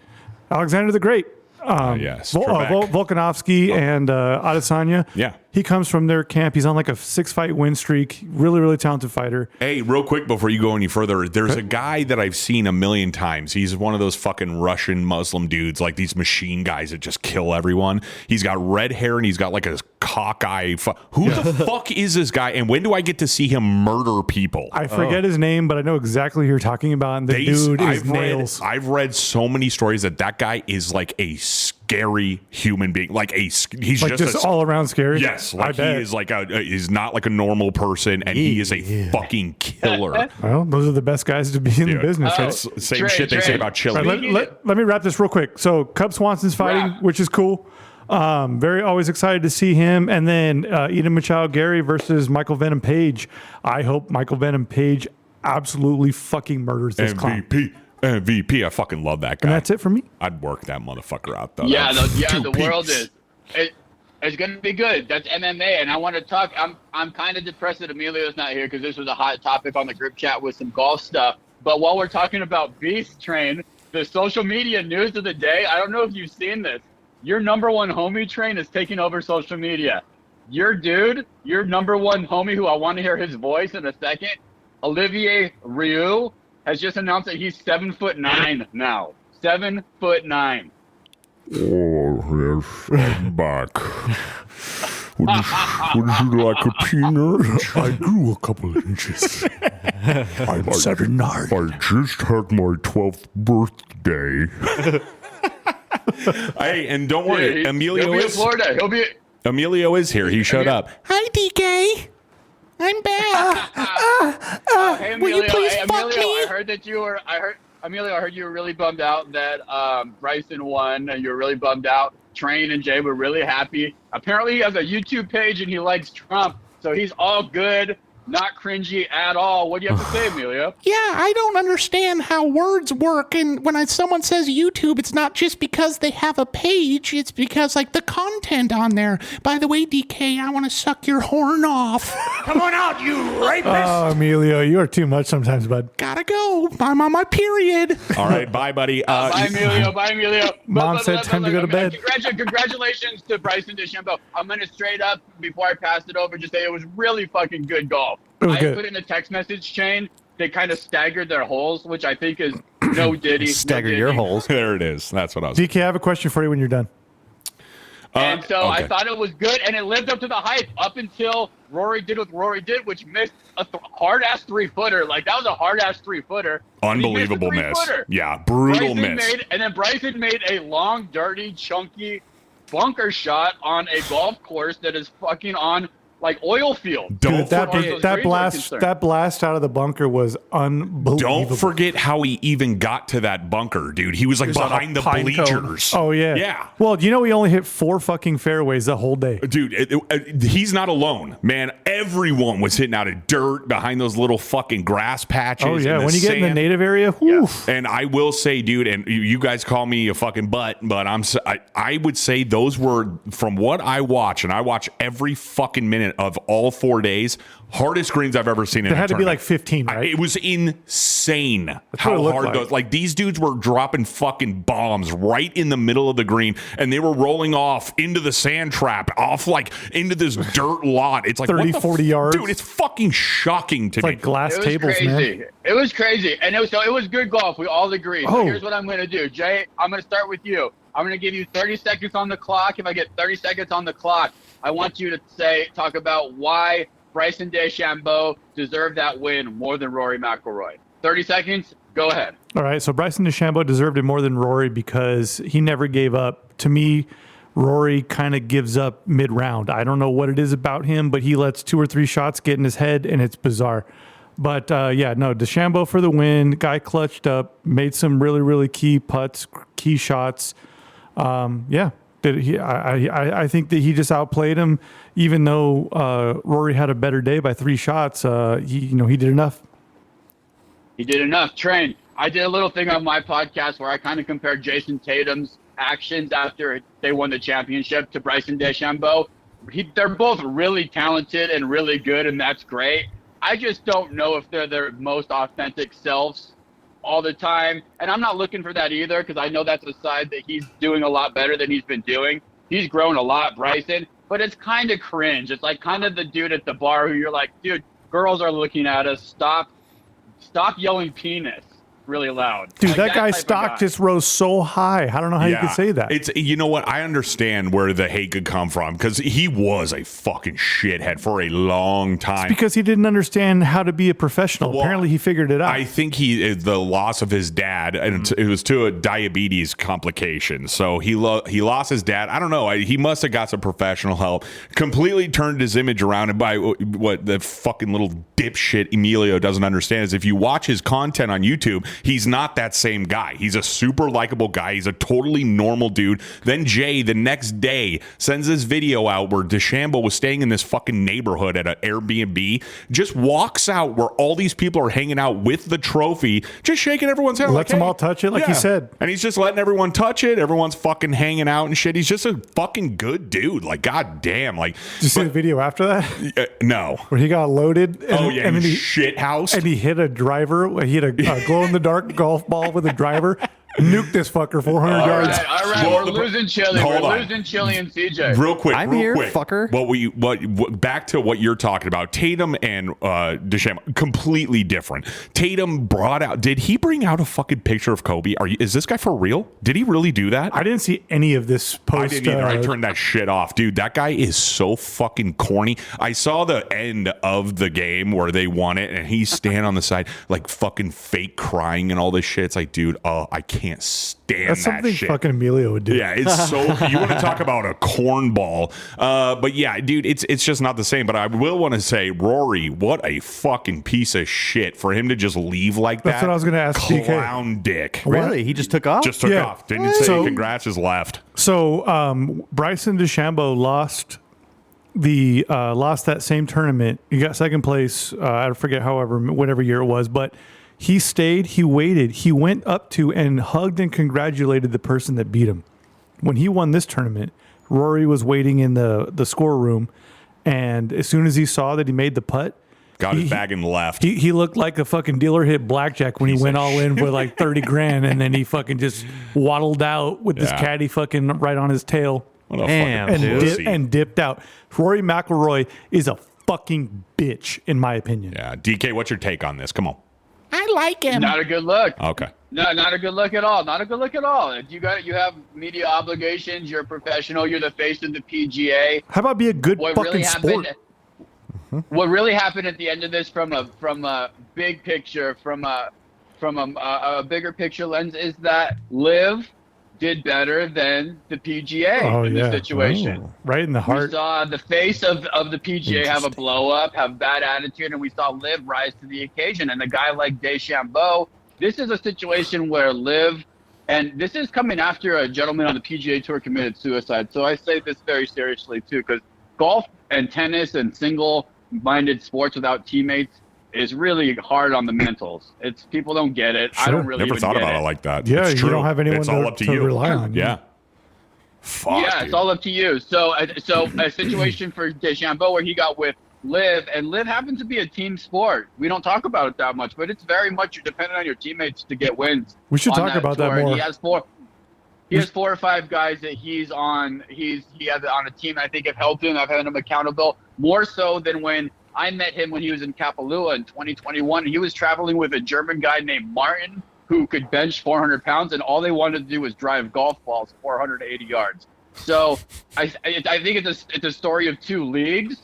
Alexander the Great. Yes, Volkanovski and Adesanya. Yeah, he comes from their camp. He's on like a 6-fight win streak. Really, really talented fighter. Hey, real quick before you go any further, there's a guy that I've seen a million times. He's one of those fucking Russian Muslim dudes, like these machine guys that just kill everyone. He's got red hair and he's got like a cockeye. Who the fuck is this guy? And when do I get to see him murder people? I forget his name, but I know exactly who you're talking about. And the dude is nails. I've read so many stories that guy is like a scary human being. Like he's like just all around scary. Yes, like he is like he's not like a normal person, and he is a fucking killer. Well, those are the best guys to be in the business. Right? Same shit they say about chili. Right, let me wrap this real quick. So Cub Swanson's fighting, which is cool. Very always excited to see him. And then Eden Machado Gary versus Michael Venom Page. I hope Michael Venom Page absolutely fucking murders this clown. MVP. I fucking love that guy. And that's it for me. I'd work that motherfucker out though. Yeah, the world is. It's going to be good. That's MMA, and I want to talk. I'm kind of depressed that Emilio's not here because this was a hot topic on the group chat with some golf stuff. But while we're talking about Beast Train, the social media news of the day, I don't know if you've seen this. Your number one homie, Train, is taking over social media. Your dude, your number one homie, who I want to hear his voice in a second, Olivier Rioux, has just announced that he's 7'9" now. 7'9". Oh, yes, I'm back. Would you like a peanut? I grew a couple of inches. I'm 7'9". I just had my 12th birthday. Hey, and don't worry, Emilio he'll be in is Florida. Emilio is here. He showed up. Hi, DK. I'm back. Hey, Emilio, will you please fuck Emilio, me? I heard you were really bummed out that Bryson won, and you were really bummed out. Train and Jay were really happy. Apparently, he has a YouTube page and he likes Trump, so he's all good, not cringy at all. What do you have to say, Emilio? Yeah, I don't understand how words work. And when someone says YouTube, it's not just because they have a page. It's because, like, the content on there. By the way, DK, I want to suck your horn off. Come on out, you rapist! Oh, Emilio, you are too much sometimes, bud. Gotta go. I'm on my period. All right, bye, buddy. Bye, Emilio. Bye, Emilio. Mom said time to go to bed. Congratulations to Bryson DeChambeau. I'm going to straight up, before I pass it over, just say it was really fucking good golf. I put in a text message chain. They kind of staggered their holes, which I think is no Diddy. Stagger your holes. There it is. That's what I was. DK, I have a question for you when you're done. And so okay. I thought it was good, and it lived up to the hype up until Rory did what Rory did, which missed a hard-ass 3-footer. Like, that was a hard-ass 3-footer. Unbelievable miss. Yeah, brutal miss. And then Bryson made a long, dirty, chunky bunker shot on a golf course that is fucking on, like, oil field. Dude, that blast out of the bunker was unbelievable. Don't forget how he even got to that bunker, dude. He was like behind the bleachers. Oh, yeah. Yeah. Well, you know he only hit 4 fucking fairways the whole day. Dude, he's not alone, man. Everyone was hitting out of dirt behind those little fucking grass patches. Oh, yeah. And when you get in the native area, whew. And I will say, dude, and you guys call me a fucking butt, but I would say those were, from what I watch, and I watch every fucking minute of all 4 days, hardest greens I've ever seen in a had to be tournament. like 15, right? It was insane how what it looked hard like. those. Like, these dudes were dropping fucking bombs right in the middle of the green, and they were rolling off into the sand trap, off like into this dirt lot. It's like 30, 40 yards. Dude, it's fucking shocking to me. Like glass It was tables, crazy. man. It was crazy. And it was good golf. We all agree. So Oh. here's what I'm going to do. Jay, I'm going to start with you. I'm going to give you 30 seconds on the clock. If I get 30 seconds on the clock, I want you to talk about why Bryson DeChambeau deserved that win more than Rory McIlroy. 30 seconds. Go ahead. All right, so Bryson DeChambeau deserved it more than Rory because he never gave up. To me, Rory kind of gives up mid-round. I don't know what it is about him, but he lets 2 or 3 shots get in his head, and it's bizarre. But, DeChambeau for the win. Guy clutched up, made some really, really key putts, key shots. I think that he just outplayed him, even though Rory had a better day by 3 shots. He did enough. He did enough. Train. I did a little thing on my podcast where I kind of compared Jason Tatum's actions after they won the championship to Bryson DeChambeau. They're both really talented and really good, and that's great. I just don't know if they're their most authentic selves all the time. And I'm not looking for that either, because I know that's a side that he's doing a lot better than he's been doing. He's grown a lot, Bryson, but it's kind of cringe. It's like kind of the dude at the bar who you're like, dude, girls are looking at us. Stop yelling penis really loud. Dude, Like, that guy's type of stock guy. just rose so high. I don't know how you could say that. It's, you know what? I understand where the hate could come from, because he was a fucking shithead for a long time. Because he didn't understand how to be a professional. Well, Apparently, he figured it out. I think the loss of his dad, and it was to a diabetes complication. So he lost his dad. I don't know. He must have got some professional help. Completely turned his image around. And by what the fucking little dipshit Emilio doesn't understand is, if you watch his content on YouTube, he's not that same guy. He's a super likable guy. He's a totally normal dude. Then Jay, the next day, sends this video out where DeChambeau was staying in this fucking neighborhood at an Airbnb, just walks out where all these people are hanging out with the trophy, just shaking everyone's hand. Lets them all touch it, like he said. And he's just letting everyone touch it. Everyone's fucking hanging out and shit. He's just a fucking good dude. Like, goddamn. Like, did you see the video after that? No. Where he got loaded. And, shit house. And he hit a driver. He hit a glow-in-the-dark golf ball with a driver. Nuke this fucker 400 yards. All right. We're losing Chili. We're losing Chili and CJ. Real quick. I'm real here, quick. fucker. What back to what you're talking about. Tatum and DeChambeau, completely different. Tatum brought out, did he bring out a fucking picture of Kobe? Is this guy for real? Did he really do that? I didn't see any of this post. I didn't either. I turned that shit off. Dude, that guy is so fucking corny. I saw the end of the game where they won it, and he's standing on the side, like fucking fake crying and all this shit. It's like, dude, I can't stand That's that something shit. fucking Emilio would do. Yeah, it's so, you want to talk about a cornball. But yeah, dude, it's just not the same. But I will want to say, Rory, what a fucking piece of shit for him to just leave like that. That's what I was going to ask DK. Clown dick. Really? He just took off? Just took off. Didn't say congrats, just left. So Bryson DeChambeau lost that same tournament. He got second place. I forget, whatever year it was, but he stayed. He waited. He went up to and hugged and congratulated the person that beat him. When he won this tournament, Rory was waiting in the score room, and as soon as he saw that he made the putt, got his bag and left. He looked like a fucking dealer hit blackjack when he went all in for like 30 grand, and then he fucking just waddled out with this caddy fucking right on his tail. And dipped out. Rory McIlroy is a fucking bitch, in my opinion. Yeah, DK, what's your take on this? Come on. I like him. Not a good look. Okay. No, not a good look at all. Not a good look at all. You have media obligations. You're a professional. You're the face of the PGA. How about be a good fucking sport? What really happened at the end of this, from a big picture, from a bigger picture lens, is that Liv did better than the PGA in this situation. Oh, right in the heart. We saw the face of the PGA have a blow up, have bad attitude, and we saw Liv rise to the occasion. And a guy like DeChambeau, this is a situation where Liv, and this is coming after a gentleman on the PGA Tour committed suicide. So I say this very seriously too, because golf and tennis and single-minded sports without teammates is really hard on the mentals. It's people don't get it. Sure. I don't really never thought about it like that. Yeah, it's you true. don't have anyone it's all up to you. rely on. Yeah. Fuck, yeah, dude. it's all up to you. So a situation for DeChambeau where he got with Liv, and Liv happens to be a team sport. We don't talk about it that much, but it's very much dependent on your teammates to get wins. We should talk about that more. He has four or five guys that he has on a team I think have helped him. I've had him accountable more so than when I met him when he was in Kapalua in 2021. He was traveling with a German guy named Martin who could bench 400 pounds, and all they wanted to do was drive golf balls 480 yards. So I think it's a story of two leagues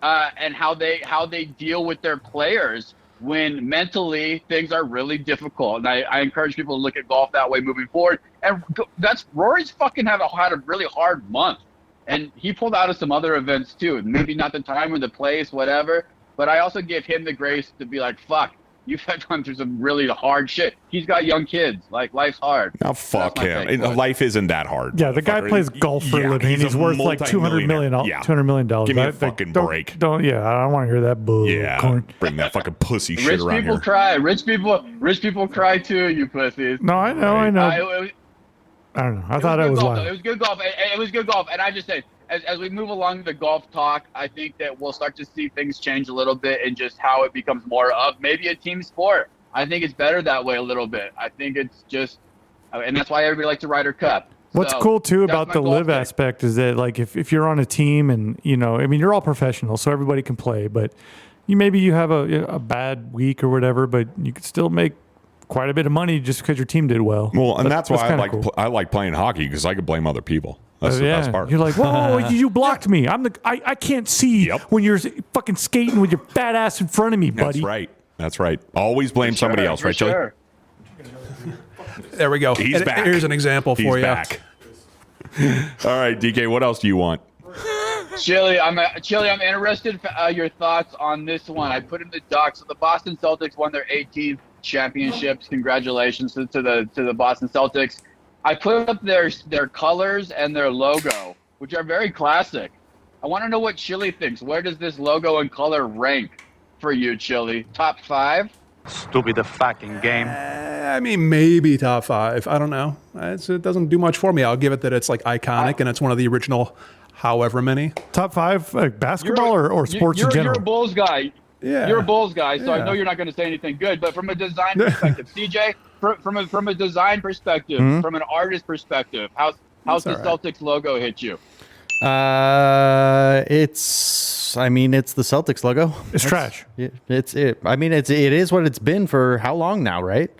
and how they deal with their players when mentally things are really difficult. And I encourage people to look at golf that way moving forward. And Rory's fucking had a really hard month. And he pulled out of some other events too. Maybe not the time or the place, whatever. But I also give him the grace to be like, fuck, you've gone through some really hard shit. He's got young kids. Like, life's hard. Now, fuck him. Life isn't that hard. Yeah, the guy plays golf for a living. He's worth like $200 million. $200 million. Give me a fucking break. I don't want to hear that bull. Yeah, bring that fucking pussy shit around here. Rich people cry too, you pussies. No, I know. I don't know. I thought it was loud. It was good golf. It was good golf. And I just say, as we move along the golf talk, I think that we'll start to see things change a little bit and just how it becomes more of maybe a team sport. I think it's better that way a little bit. I think it's just, and that's why everybody likes the Ryder Cup. What's cool too about the live aspect is that like if you're on a team and you're all professionals, so everybody can play, but you have a bad week or whatever, but you could still make quite a bit of money just because your team did well. Well, and that's why I like playing hockey, because I could blame other people. That's the best part. You're like, whoa, you blocked me. I can't see when you're fucking skating with your fat ass in front of me, buddy. That's right. Always blame somebody else, right, Chili? There we go. He's back. Here's an example for you. Back. All right, DK, what else do you want? Chili, I'm interested in your thoughts on this one. I put in the doc. So the Boston Celtics won their 18th championships. Congratulations to the Boston Celtics. I put up their colors and their logo, which are very classic. I want to know what Chili thinks. Where does this logo and color rank for you, Chili? Top 5? Stupid fucking game. I mean, maybe top 5. I don't know. It doesn't do much for me. I'll give it that it's like iconic and it's one of the original however many. Top 5 basketball or sports in general? You're a Bulls guy. Yeah. You're a Bulls guy, so I Yeah. know you're not going to say anything good. But from a design perspective, CJ, from a design perspective, from an artist perspective, how's the Celtics logo hit you? It's the Celtics logo. It's trash. It is what it's been for how long now, right?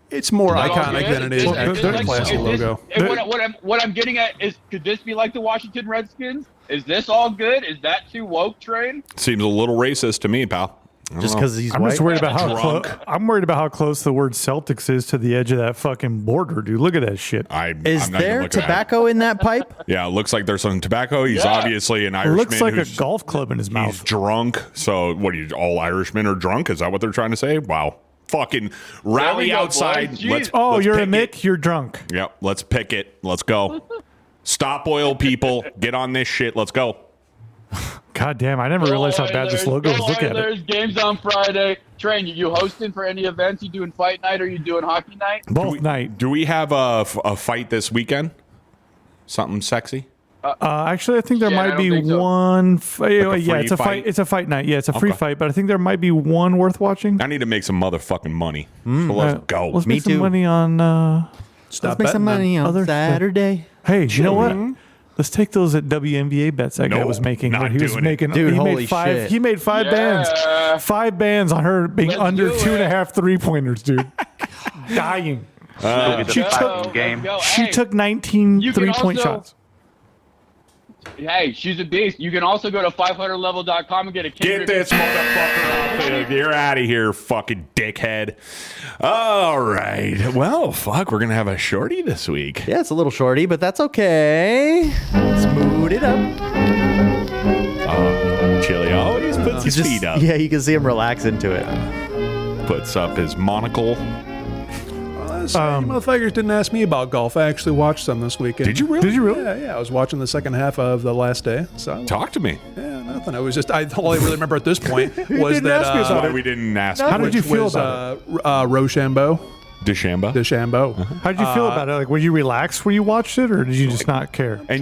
It's more iconic than it is actually a classy logo. And what I'm getting at is, could this be like the Washington Redskins? Is this all good? Is that too woke train? Seems a little racist to me, pal. Just because he's I'm white. just worried about I'm worried about how close the word Celtics is to the edge of that fucking border, dude. Look at that shit. Is there tobacco in that pipe? Yeah, it looks like there's some tobacco. He's obviously an It Irishman. looks like a golf club in his mouth. He's drunk. So what? All Irishmen are drunk? Is that what they're trying to say? Wow. Fucking rally outside. Let's you're a Mick. It. You're drunk. Yep. Let's pick it. Let's go. Stop oil, people. Get on this shit. Let's go. God damn! I never realized how bad this logo was. Look at it. There's games on Friday. Train, you hosting for any events? You doing fight night or you doing hockey night? Both night. Do we have a fight this weekend? Something sexy? Actually, I think there might be one. It's a fight. It's a fight night. Yeah, it's a free fight, but I think there might be one worth watching. I need to make some motherfucking money. So let's go. Let's make some money on. Let's make some money on Saturday. Hey, you know what? Let's take those at WNBA bets that guy was making. Not He was doing it. making. Dude, he holy made five. shit. He made 5 bands. 5 bands on her being under 2.5 3-pointers, dude. Dying. She took game. She took 19 3-point shots. Hey, she's a beast. You can also go to 500level.com and get a Get this motherfucker off here. You're out of here, fucking dickhead. All right. Well, fuck, we're going to have a shorty this week. Yeah, it's a little shorty, but that's okay. Smooth it up. Chili always puts his feet up. Yeah, you can see him relax into it. Puts up his monocle. You motherfuckers didn't ask me about golf. I actually watched some this weekend. Did you really? Yeah. I was watching the second half of the last day. So Talk to me. yeah, nothing. It was just all I really remember at this point was didn't that ask me about Why we didn't ask How you. did you feel was about Rochambeau. DeChambeau? How did you feel about it? Like, were you relaxed when you watched it, or did you just not care? And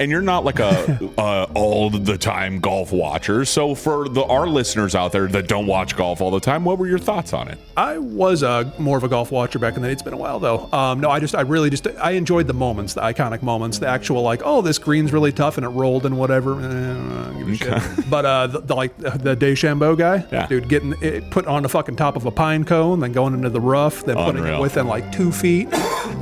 you're not like a all the time golf watcher. So for our listeners out there that don't watch golf all the time, what were your thoughts on it? I was more of a golf watcher back in the day. It's been a while though. No, I enjoyed the moments, the iconic moments, the actual like, oh, this green's really tough and it rolled and whatever. I don't give a shit. But the DeChambeau guy, dude, getting it put on the fucking top of a pine cone, then going into the rough, then putting it within like 2 feet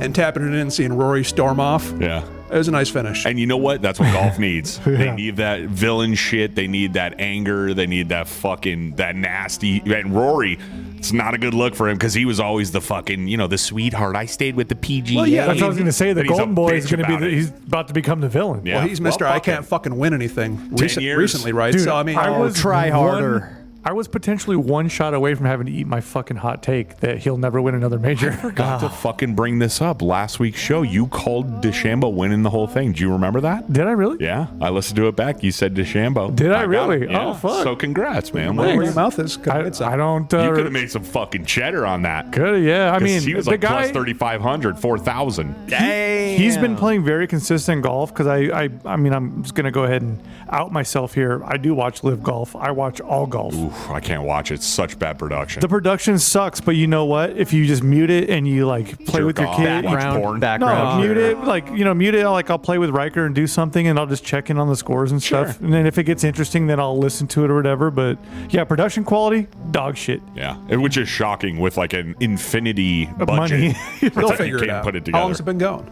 and tapping it in and seeing Rory storm off. Yeah. It was a nice finish. And you know what? That's what golf needs. They need that villain shit. They need that anger. They need that nasty. And Rory, it's not a good look for him because he was always the fucking, the sweetheart. I stayed with the PGA. Well, yeah, That's what I was going to say. The But he's Golden a Boy is bitch going to about it. he's about to become the villain. Yeah. Well, he's Mr. I can't fucking win anything 10 years. recently, right? Dude, so, I mean, I was try harder. I was potentially one shot away from having to eat my fucking hot take that he'll never win another major. Got to fucking bring this up. Last week's show, you called DeChambeau winning the whole thing. Do you remember that? Did I really? Yeah, I listened to it back. You said DeChambeau. Did I got really? it. Yeah. Oh, fuck. So congrats, man. where your Thanks. mouth is. I don't. You could have made some fucking cheddar on that. Good, yeah. I mean, he was the like guy plus 3,500, 4,000. Dang. He's been playing very consistent golf because I mean, I'm just gonna go ahead and out myself here. I do watch Live Golf. I watch all golf. Oof, I can't watch it. It's such bad production. The production sucks, but you know what? If you just mute it and you like play Jerk with your off, kid, watch porn. no, mute it. Like mute it. Like I'll play with Riker and do something, and I'll just check in on the scores and stuff. And then if it gets interesting, then I'll listen to it or whatever. But yeah, production quality, dog shit. Yeah, which is shocking with like an infinity budget. Money. They'll figure it out. Put it How together. long's it been going?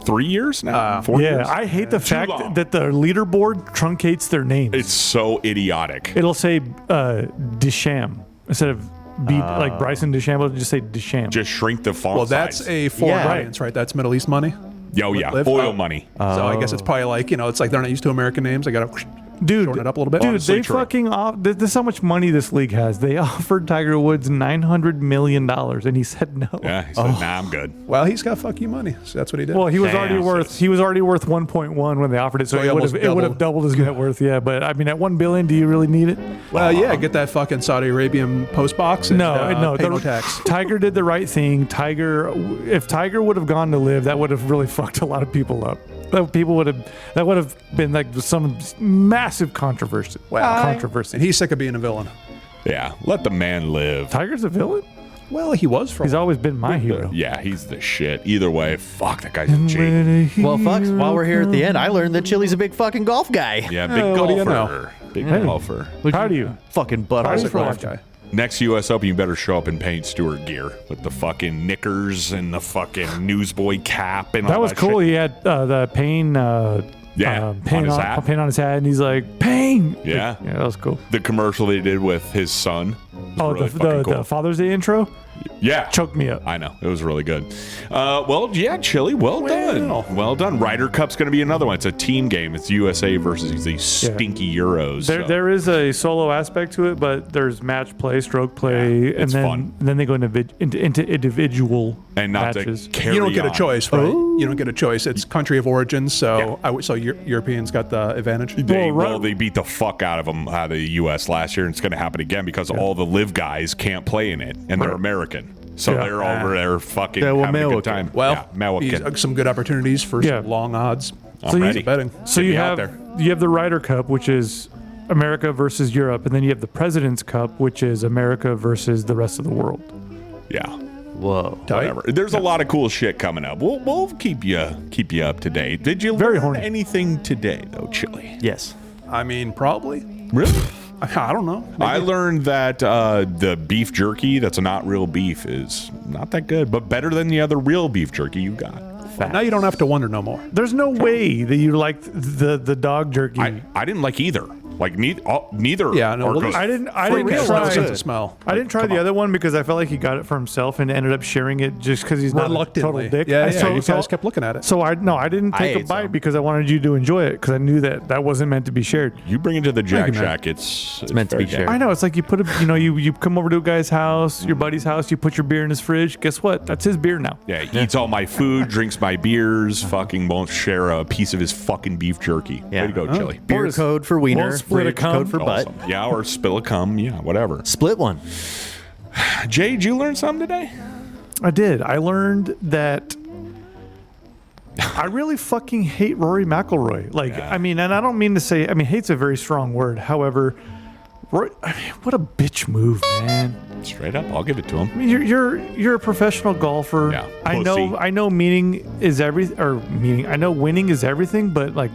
3 years now? 4 years? Yeah, I hate the Too fact long. that the leaderboard truncates their names. It's so idiotic. It'll say Desham instead of like Bryson DeChambeau. It'll just say Desham. Just shrink the font Well, that's size. a foreign Yeah. audience, right? That's Middle East money. Oh, yeah. Live? Oil money. So I guess it's probably like, it's like they're not used to American names. I got to shorten it up a little bit. Dude, Honestly they true. fucking this is how much money this league has. They offered Tiger Woods $900 million, and he said no. Yeah, he said, nah, I'm good. Well, he's got fuck you money. So that's what he did. Well, he was Damn. already worth 1.1 when they offered it, so he it would almost have doubled his net worth. Yeah, but I mean, at $1 billion, do you really need it? Well, yeah, get that fucking Saudi Arabian post box. And, No. pay no tax. Tiger did the right thing. If Tiger would have gone to Live, that would have really fucked a lot of people up. people would have been like some massive controversy. Controversy. And he's sick of being a villain. Yeah, let the man live. Tiger's a villain? Well, he was He's always been my hero. Yeah, he's the shit. Either way, fuck, that guy's a G. Well, fuck, while we're here at the end, I learned that Chili's a big fucking golf guy. Yeah, big what golfer. do you know? Big Hey. golfer. How do you? Fucking butt He's a off. golf guy. Next U.S. Open, you better show up in Payne Stewart gear with the fucking knickers and the fucking newsboy cap and all that That was cool. shit. He had the pain. On his hat. Pain on his hat, and he's like, pain. Yeah. Yeah, that was cool. The commercial they did with his son. was Oh, really fucking cool. the Father's Day intro? Yeah. Choked me up. I know. It was really good. Well, yeah, Chili, well done. Well done. Ryder Cup's going to be another one. It's a team game. It's USA versus these stinky Euros. There is a solo aspect to it, but there's match play, stroke play, and then they go into individual and not matches. to carry You don't get a on. choice, right? You don't get a choice. It's country of origin, so Europeans got the advantage. They beat the fuck out of them out of the U.S. last year, and it's going to happen again because all the live guys can't play in it, and they're American. So they're over there fucking having a good time. Well, American. some good opportunities for some long odds. I'm ready. Betting. So you have the Ryder Cup, which is America versus Europe, and then you have the President's Cup, which is America versus the rest of the world. Yeah. Whoa. Whatever. There's a lot of cool shit coming up. We'll keep you up to date. Did you learn anything today though, Chili? Yes. I mean, probably. Really? I don't know. I learned that the beef jerky that's not real beef is not that good, but better than the other real beef jerky you got. Now you don't have to wonder no more. There's no way that you liked the dog jerky. I didn't like either. Like neither. Yeah, no. Well, I didn't try. Smell. I didn't try the other one because I felt like he got it for himself and ended up sharing it just because he's not a total dick. Yeah, you guys kept looking at it. So I didn't take a bite because I wanted you to enjoy it because I knew that wasn't meant to be shared. You bring it to the Jack Shack, it's meant to be shared. I know. It's like you put you come over to a guy's house, your buddy's house, you put your beer in his fridge. Guess what? That's his beer now. Yeah, he eats all my food, drinks my beers, fucking won't share a piece of his fucking beef jerky. Yeah. Way to go, Chili. Beer code for wiener. We'll split a fridge cum. code for butt. Awesome. Yeah, or spill a cum. Yeah, whatever. Split one. Jay, did you learn something today? I did. I learned that I really fucking hate Rory McIlroy. I mean, and I don't mean to say, hate's a very strong word. However, what a bitch move, man. Straight up, I'll give it to him. I mean, you're a professional golfer. Yeah, I know I know winning is everything, but like,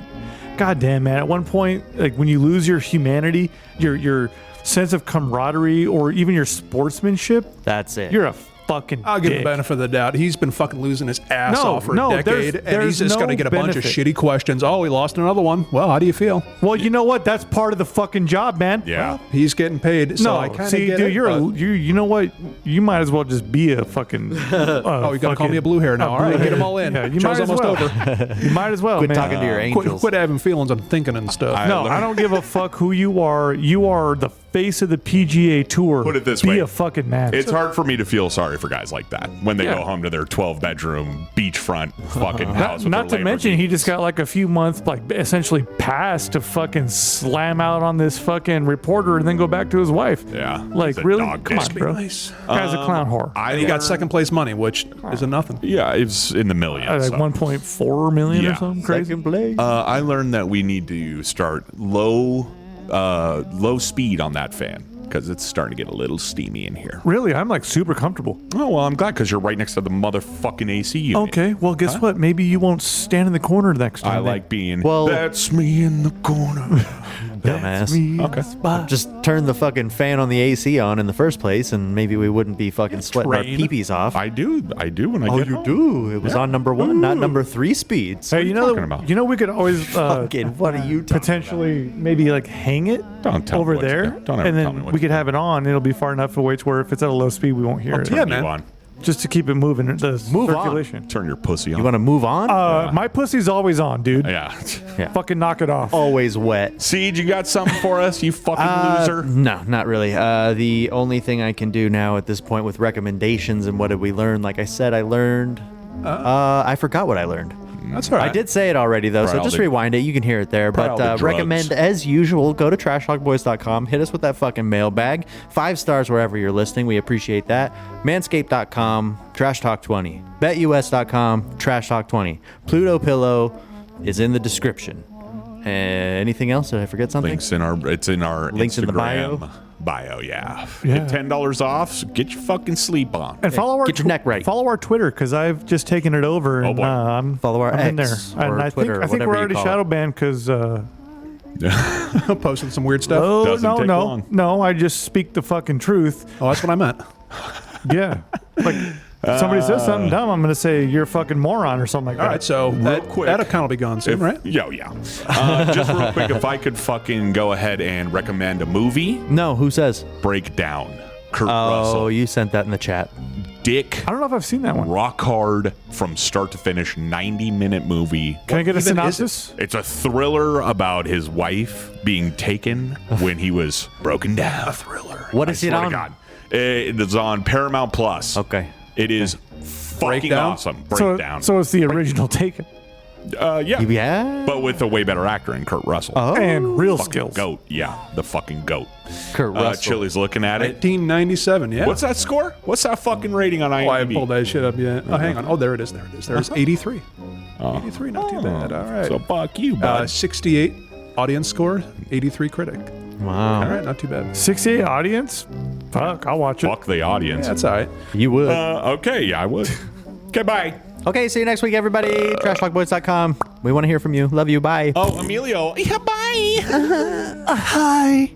goddamn, man, at one point, like when you lose your humanity, your sense of camaraderie, or even your sportsmanship, that's it. You're a fucking I'll give dick. him the benefit of the doubt. He's been fucking losing his ass off for a decade, and he's just going to get a bunch of shitty questions. Oh, he lost another one. Well, how do you feel? Well, you know what? That's part of the fucking job, man. Yeah. Well, he's getting paid. So I kind of get dude, it. you know what? You might as well just be a fucking. Oh, you're gonna call me a blue hair now? All right, get them all in. Yeah, you Show's might as almost well. over. You might as well. Quit man. talking to your angels. Quit having feelings on thinking and stuff. I don't give a fuck who you are. You are the face of the PGA Tour. Put it this be way. a fucking man. It's hard for me to feel sorry for guys like that when they go home to their 12-bedroom beachfront fucking house. with Not their to mention, Lamborghinis. he just got like a few months, like essentially pass to fucking slam out on this fucking reporter and then go back to his wife. Yeah. Like, He's a really? dog Come on, dick. bro. Nice. Guy's a clown whore. And he got second place money, which isn't nothing. Yeah, it's in the millions. Like 1.4 million or something crazy. Second place. I learned that we need to start low speed on that fan because it's starting to get a little steamy in here. Really? I'm like super comfortable. Oh, well, I'm glad because you're right next to the motherfucking AC unit. Okay, well, guess what? Maybe you won't stand in the corner next time. I then. like being, Well- that's me in the corner. Dumbass. Okay. Just turn the fucking fan on the AC on in the first place, and maybe we wouldn't be fucking sweating our train. peepees off. I do when I Oh, get you home. do? It was on number 1, not number 3 speeds. Hey, you talking about? You know, we could always Fucking, what are you talking potentially maybe like hang it Don't tell me over what to there, do. Don't ever and tell me then what we to could have it on. It'll be far enough away to where if it's at a low speed, we won't hear it. Turn Yeah, you man. on. Just to keep it moving, the circulation. Turn your pussy on. You want to move on? My pussy's always on, dude. Yeah. Fucking knock it off. Always wet. Siege, you got something for us, you fucking loser? No, not really. The only thing I can do now at this point with recommendations and what did we learn? Like I said, I learned. I forgot what I learned. That's all right. I did say it already, though, so Probably. just rewind it. You can hear it there. Probably But drugs. recommend, as usual, go to trashtalkboys.com. Hit us with that fucking mailbag. 5 stars wherever you're listening. We appreciate that. Manscaped.com, Trash Talk 20. BetUS.com, Trash Talk 20. Pluto Pillow, is in the description. Anything else? Did I forget something? It's in our Links Instagram in the bio. Bio, yeah. Yeah. Get $10 off. So get your fucking sleep on. And follow our Get your neck right. Follow our Twitter because I've just taken it over. Oh, And, boy. I'm Follow our I'm in there. X And or I Twitter, think whatever we're you already call shadow it. banned because. Posting some weird stuff. Oh Doesn't take long. no! I just speak the fucking truth. Oh, that's what I meant. Yeah, like somebody says something dumb, I'm gonna say you're a fucking moron or something like All that. right, so quick. that account will be gone soon, right? Yeah. Just real quick, if I could fucking go ahead and recommend a movie, No, who says? Breakdown. Kurt Oh, Russell. you sent that in the chat. Dick. I don't know if I've seen that one. Rock hard from start to finish, 90-minute movie. Can I get a even is synopsis? It's a thriller about his wife being taken when he was broken down. A thriller. What is it swear to on? God. It is on Paramount Plus. Okay. It is fucking Breakdown? awesome. Breakdown. So it's the original Taken yeah. Yeah. But with a way better actor in Kurt Russell. Oh. and real Fucking skills. goat. Yeah, the fucking goat. Kurt Russell. Chili's looking at it. 1997, yeah. What's that score? What's that fucking rating on IMDb? Oh, I haven't pulled that shit up yet. Oh, hang on. Oh, there it is. There's 83. 83, not too bad. All right. So fuck you, bud. 68 audience score, 83 critic. Wow. All right, not too bad. 68 audience. Fuck, I'll watch it. Fuck the audience. Yeah, that's all right. You would. Okay, yeah, I would. Okay, bye. Okay, see you next week, everybody. TrashTalkBoys.com. We want to hear from you. Love you. Bye. Oh, Emilio. Yeah, bye. Hi.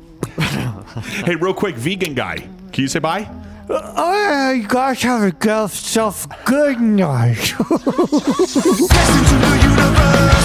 Hey, real quick, vegan guy. Can you say bye? Oh, you guys have yourself a good night. Listen to the universe.